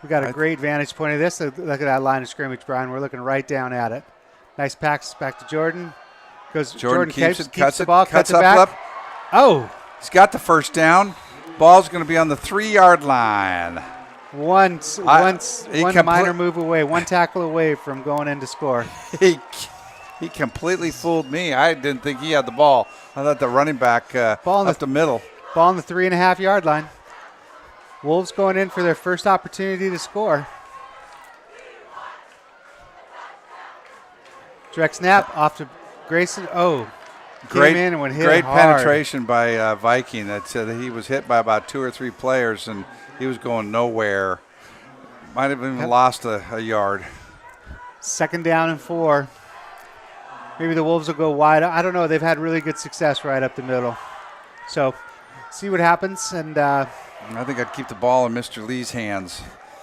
We got a great vantage point of this. Look at that line of scrimmage, Brian. We're looking right down at it. Nice pass back to Jordan. Jordan keeps it, keeps the ball, cuts it back. Up. Oh. He's got the first down. Ball's going to be on the 3-yard line. One minor move away, one tackle away from going in to score. He completely fooled me. I didn't think he had the ball. I thought the running back up the middle. Ball on the 3.5-yard line. Wolves going in for their first opportunity to score. Direct snap off to Grayson. Oh, came in and went hit Great hard. penetration by Viking. That said he was hit by about 2 or 3 players, and he was going nowhere. Might have even lost a yard. 2nd down and 4. Maybe the Wolves will go wide. I don't know. They've had really good success right up the middle. So see what happens. And I think I'd keep the ball in Mr. Lee's hands.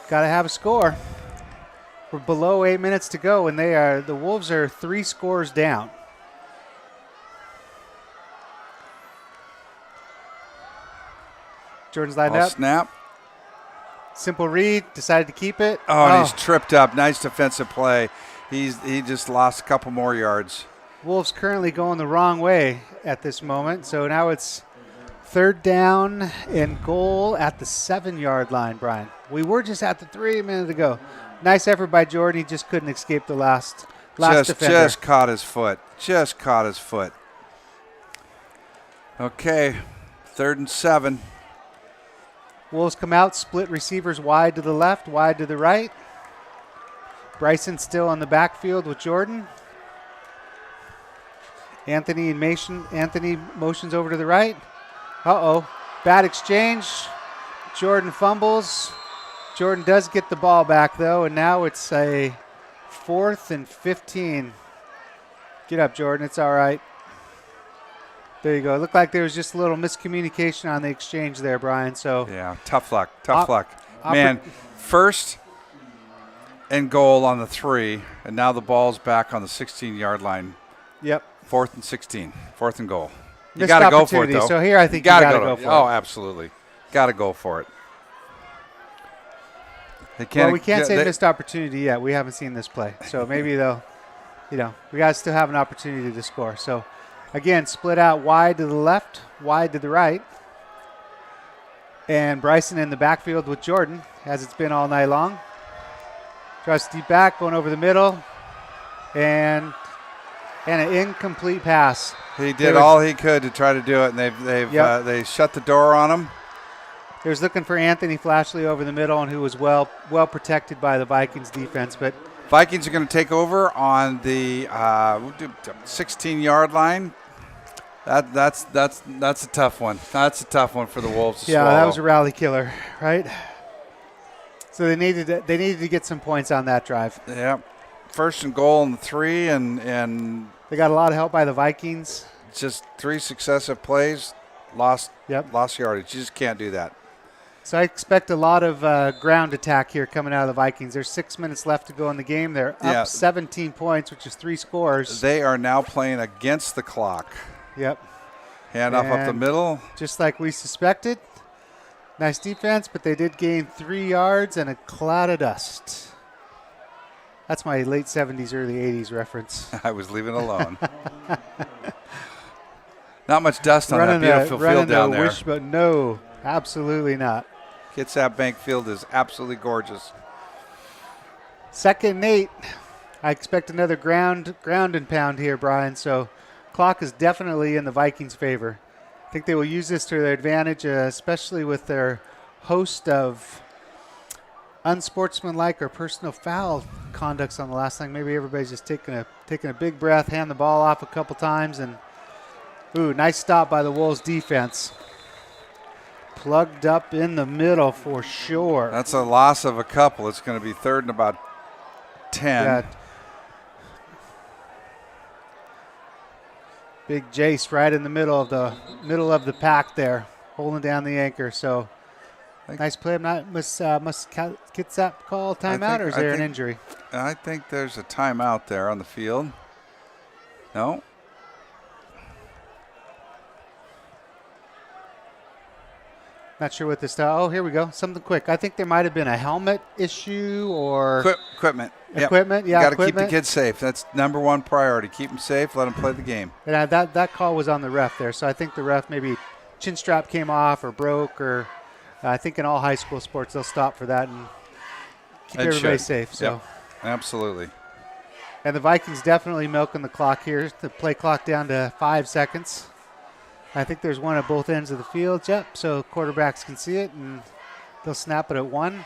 Got to have a score. We're below 8 minutes to go, and the Wolves are 3 scores down. Jordan's lined up. Snap. Simple read. Decided to keep it. Oh, and he's tripped up. Nice defensive play. He just lost a couple more yards. Wolves currently going the wrong way at this moment. So now it's 3rd down and goal at the 7-yard line, Brian. We were just at the 3 a minute ago. Nice effort by Jordan. He just couldn't escape the last defender. Just caught his foot. Just caught his foot. Okay, 3rd and 7. Wolves come out, split receivers wide to the left, wide to the right. Bryson still on the backfield with Jordan. Anthony motions over to the right. Uh-oh, bad exchange. Jordan fumbles. Jordan does get the ball back, though, and now it's a 4th and 15. Get up, Jordan. It's all right. There you go. It looked like there was just a little miscommunication on the exchange there, Brian. So yeah, tough luck. Man, 1st and goal on the 3, and now the ball's back on the 16-yard line. Yep. 4th and 16. 4th and goal. You Missed got to go for it, though. So here I think you got to go for it. Oh, absolutely. Got to go for it. Well, we can't say missed opportunity yet. We haven't seen this play. So maybe they'll, we got to still have an opportunity to score. So, again, split out wide to the left, wide to the right. And Bryson in the backfield with Jordan, as it's been all night long. Tries to deep back, going over the middle. And an incomplete pass. He did all he could to try to do it, and they shut the door on him. He was looking for Anthony Flashley over the middle, and who was well protected by the Vikings defense. But Vikings are going to take over on the 16-yard line. That's a tough one. That's a tough one for the Wolves to swallow. That was a rally killer, right? So they needed to get some points on that drive. Yeah, 1st and goal on the 3, and they got a lot of help by the Vikings. Just 3 successive plays, lost yardage. You just can't do that. So I expect a lot of ground attack here coming out of the Vikings. There's 6 minutes left to go in the game. They're up 17 points, which is 3 scores. They are now playing against the clock. Yep. Handoff up the middle. Just like we suspected. Nice defense, but they did gain 3 yards and a cloud of dust. That's my late 70s, early 80s reference. I was leaving it alone. Not much dust on that beautiful field down there. But no, absolutely not. Kitsap Bank Field is absolutely gorgeous. 2nd and 8. I expect another ground and pound here, Brian. So clock is definitely in the Vikings' favor. I think they will use this to their advantage, especially with their host of unsportsmanlike or personal foul conducts on the last thing. Maybe everybody's just taking a big breath, hand the ball off a couple times, and nice stop by the Wolves defense. plugged up in the middle for sure. That's a loss of a couple. It's going to be 3rd and about 10. Yeah. Big Jace right in the middle of the pack there, holding down the anchor. So nice play. Must Kitsap call timeout, or is there an injury? I think there's a timeout there on the field. No. Not sure what this. Oh, here we go. Something quick. I think there might have been a helmet issue or equipment. Equipment. Yeah, got to keep the kids safe. That's #1 priority. Keep them safe. Let them play the game. And that call was on the ref there. So I think the ref maybe chin strap came off or broke, or I think in all high school sports they'll stop for that and keep everybody safe. So yep. Absolutely. And the Vikings definitely milking the clock here. The play clock down to 5 seconds. I think there's one at both ends of the field. Yep. So quarterbacks can see it, and they'll snap it at 1,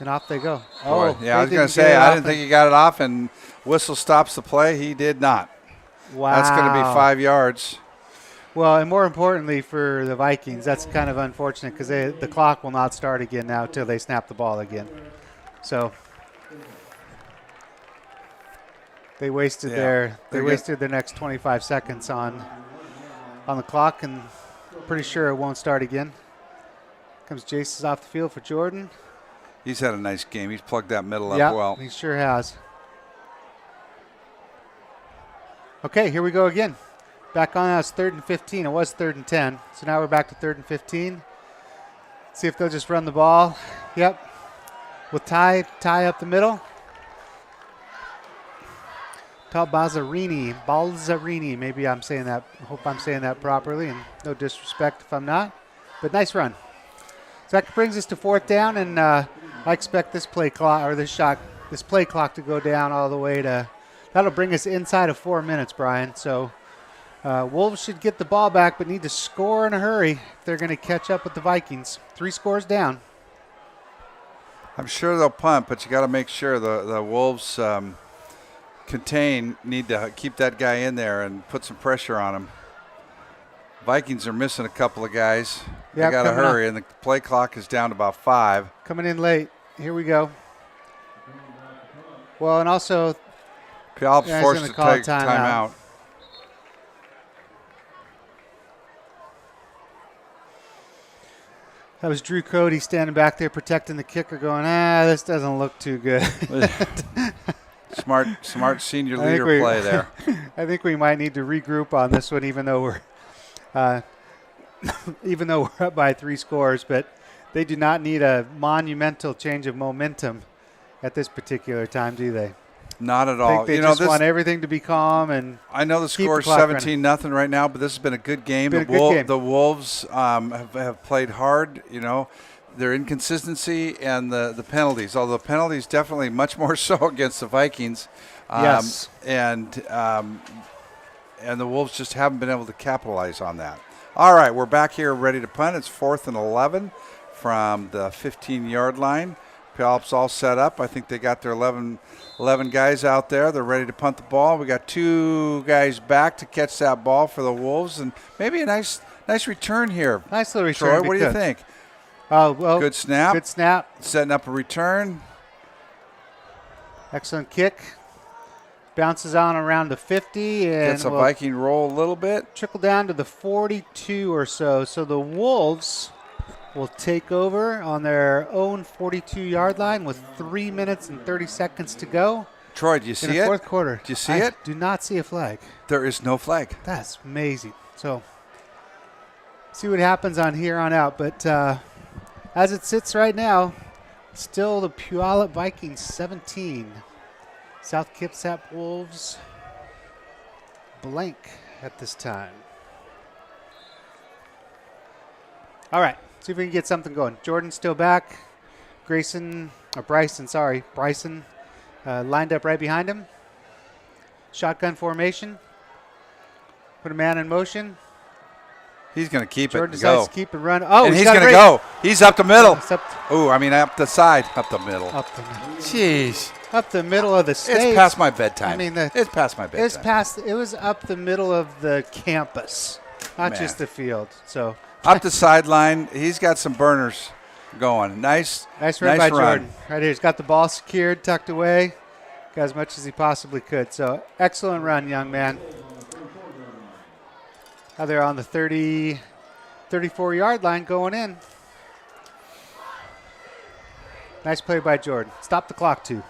and off they go. Boy, yeah, I was going to say, I didn't think he got it off, and whistle stops the play. He did not. Wow. That's going to be 5 yards. Well, and more importantly for the Vikings, that's kind of unfortunate because the clock will not start again now until they snap the ball again. So they wasted wasted their next 25 seconds on the clock, and pretty sure it won't start again. Comes Jace off the field for Jordan. He's had a nice game. He's plugged that middle up well. He sure has. Okay, here we go again. Back on. It's 3rd and 15. It was 3rd and 10. So now we're back to 3rd and 15. See if they'll just run the ball. Yep. We'll tie up the middle. Balzarini, maybe I'm saying that. I hope I'm saying that properly, and no disrespect if I'm not. But nice run. So that brings us to 4th down, and I expect this play clock to go down all the way to. That'll bring us inside of 4 minutes, Brian. So Wolves should get the ball back, but need to score in a hurry if they're going to catch up with the Vikings. 3 scores down. I'm sure they'll punt, but you got to make sure the Wolves need to keep that guy in there and put some pressure on him. Vikings are missing a couple of guys. They got to hurry, and the play clock is down to about 5. Coming in late. Here we go. Well, and also Puyallup's forced to take timeout. That was Drew Cody standing back there protecting the kicker going, this doesn't look too good. Smart senior leader play there. I think we might need to regroup on this one, even though we're up by 3 scores. But they do not need a monumental change of momentum at this particular time, do they? Not at all. I think they just want everything to be calm. And I know the score is 17-0 right now, but this has been a good game. The Wolves have played hard. You know, their inconsistency and the penalties. Although the penalties definitely much more so against the Vikings. Yes. And the Wolves just haven't been able to capitalize on that. All right, we're back here ready to punt. It's 4th and 11 from the 15-yard line. Puyallup's all set up. I think they got their 11 guys out there. They're ready to punt the ball. We got 2 guys back to catch that ball for the Wolves, and maybe a nice return here. Nice little return. Troy, what do you think? Well, good snap. Good snap. Setting up a return. Excellent kick. Bounces on around the 50. And gets a Viking roll a little bit. Trickle down to the 42 or so. So the Wolves will take over on their own 42-yard line with 3 minutes and 30 seconds to go. Troy, do you see it? In the 4th quarter. Do you see it? Do not see a flag. There is no flag. That's amazing. So see what happens on here on out. But as it sits right now, still the Puyallup Vikings 17. South Kitsap Wolves blank at this time. All right. See if we can get something going. Jordan's still back. Bryson lined up right behind him. Shotgun formation. Put a man in motion. He's going to keep Jordan it and decides go. To keep it run. Oh, and he's going to go. He's up the middle. Up the side. Up the middle. Jeez. Up the middle of the stage. It's past my bedtime. I mean, it's past my bedtime. It was up the middle of the campus, not just the field. So Up the sideline. He's got some burners going. Nice run by Jordan. Right here. He's got the ball secured, tucked away. Got as much as he possibly could. So excellent run, young man. Now they're on the 34-yard line going in. Nice play by Jordan. Stop the clock, too.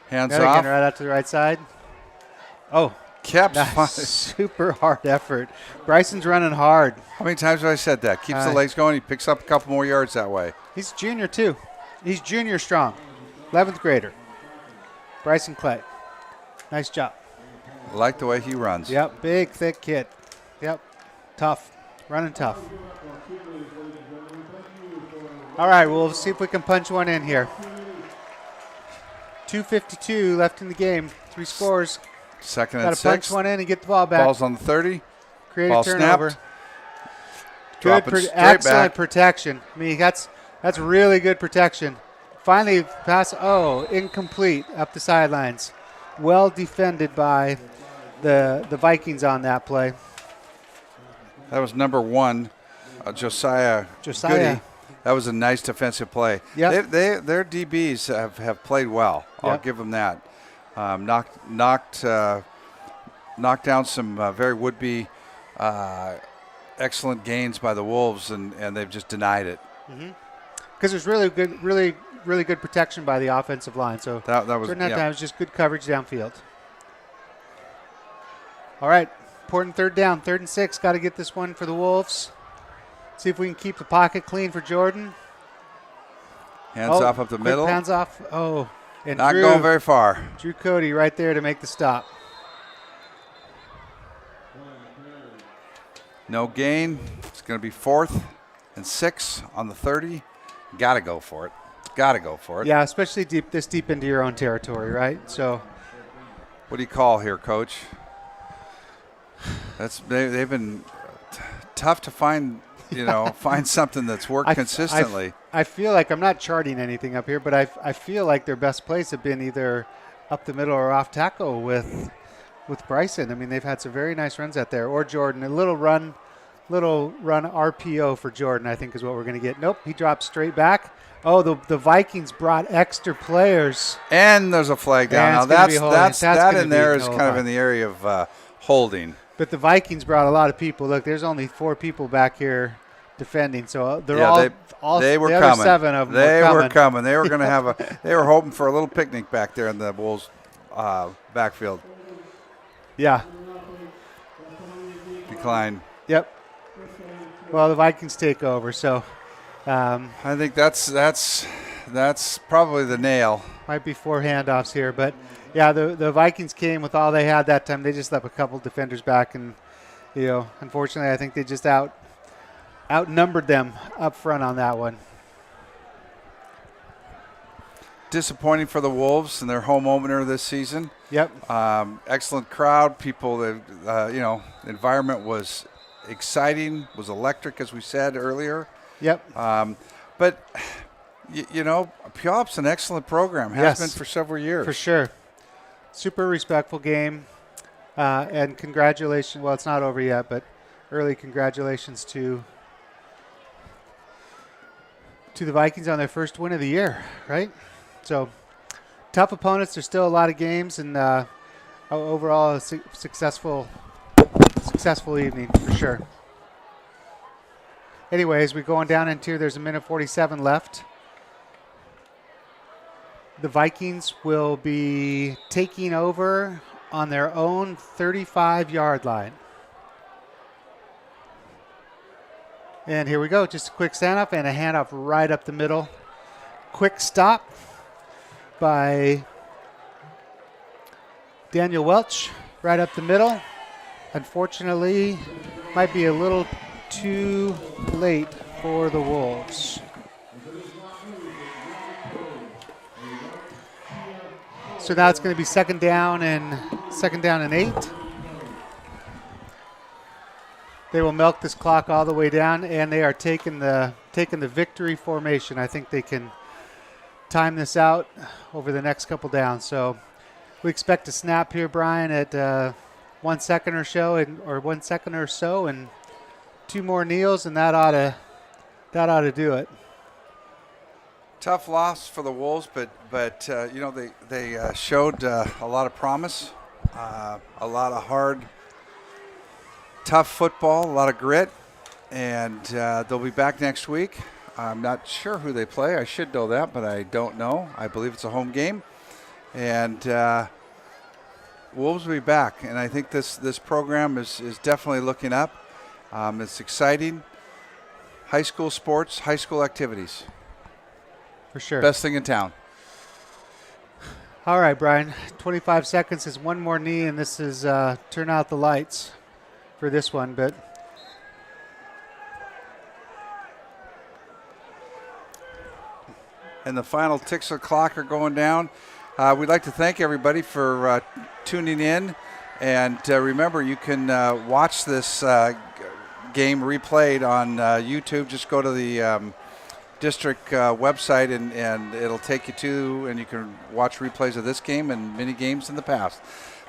Hands Again, off. right out to the right side. Oh. Kept nice. Super hard effort. Bryson's running hard. How many times have I said that? Keeps the legs going. He picks up a couple more yards that way. He's junior, too. He's junior strong. 11th grader. Bryson Clay. Nice job. I like the way he runs. Yep. Big, thick kid. Yep. Tough. Running tough. All right. We'll see if we can punch one in here. 2:52 left in the game. 3 scores. Second and Got to 6. punch one in and get the ball back. Ball's on the 30. Create Ball a turnover. Snapped. Good, excellent protection. I mean, that's really good protection. Finally, pass. Oh, incomplete up the sidelines. Well defended by the Vikings on that play. That was number 1, Josiah. Goody. That was a nice defensive play. Yep. Their DBs have played well. I'll give them that. Knocked down some very would-be excellent gains by the Wolves, and they've just denied it. Because there's really good protection by the offensive line. So that was certain times just good coverage downfield. All right, important third down, 3rd and 6. Got to get this one for the Wolves. See if we can keep the pocket clean for Jordan. Hands off up the middle. Hands off. Oh, and not going very far. Drew Cody right there to make the stop. No gain. It's going to be 4th and 6 on the 30. Got to go for it. Yeah, especially this deep into your own territory, right? So, what do you call here, Coach? They've been tough to find. Find something that's worked consistently. I feel like I'm not charting anything up here, but I feel like their best plays have been either up the middle or off tackle with Bryson. I mean, they've had some very nice runs out there. Or Jordan, a little run RPO for Jordan, I think is what we're going to get. Nope, he dropped straight back. Oh, the Vikings brought extra players. And there's a flag down. Now that in there is kind of in the area of holding. But the Vikings brought a lot of people. Look, there's only 4 people back here defending, so they were coming. 7 of them They were coming. They were going to have they were hoping for a little picnic back there in the Wolves backfield. Yeah. Decline. Yep. Well, the Vikings take over, so I think that's probably the nail. Might be 4 handoffs here, but yeah, the Vikings came with all they had that time. They just left a couple defenders back, and unfortunately, I think they just outnumbered them up front on that one. Disappointing for the Wolves in their home opener this season. Yep. Excellent crowd, people. The environment was exciting, was electric, as we said earlier. Yep. But Puyallup's an excellent program. Has been for several years. For sure. Super respectful game, and congratulations. Well, it's not over yet, but early congratulations to the Vikings on their first win of the year, right? So, tough opponents. There's still a lot of games, and overall a successful evening for sure. Anyways, we're going down into, there's a minute 47 left. The Vikings will be taking over on their own 35-yard line. And here we go. Just a quick standoff and a handoff right up the middle. Quick stop by Daniel Welch right up the middle. Unfortunately, might be a little too late for the Wolves. So now it's going to be second down and 8. They will milk this clock all the way down, and they are taking the victory formation. I think they can time this out over the next couple downs. So We expect a snap here, Brian, at 1 second or so, or 1 second or so, and 2 more kneels, and that ought to do it. Tough loss for the Wolves, but you know, they showed a lot of promise, a lot of hard, tough football, a lot of grit, and they'll be back next week. I'm not sure who they play. I should know that, but I don't know. I believe it's a home game, and Wolves will be back. And I think this program is definitely looking up. It's exciting. High school sports, high school activities. For sure. Best thing in town. All right, Brian. 25 seconds is 1 more knee, and this is turn out the lights for this one. But and the final ticks of the clock are going down. We'd like to thank everybody for tuning in. And remember, you can watch this game replayed on YouTube. Just go to the district website, and it'll take you to, and you can watch replays of this game and many games in the past.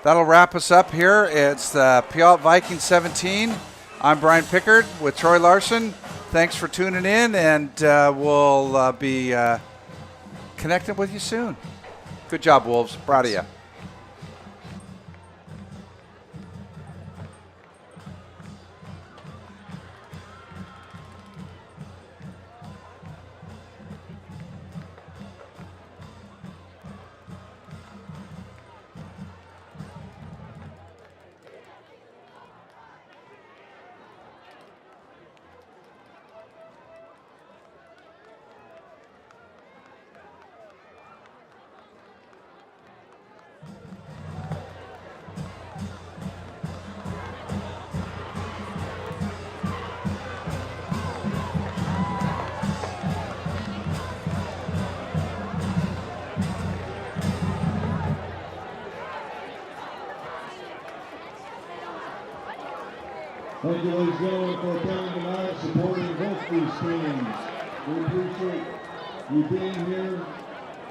That'll wrap us up here. It's the Puyallup Vikings 17. I'm Brian Pickard with Troy Larson. Thanks for tuning in, and we'll be connecting with you soon. Good job, Wolves. Proud of you. Thank you, ladies and gentlemen, for attending tonight, supporting both these teams. We appreciate you being here.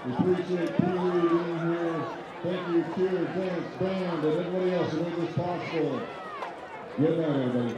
We appreciate Pee-wee being here. Thank you, cheer, dance, band, and everybody else who made this possible. Good night, everybody.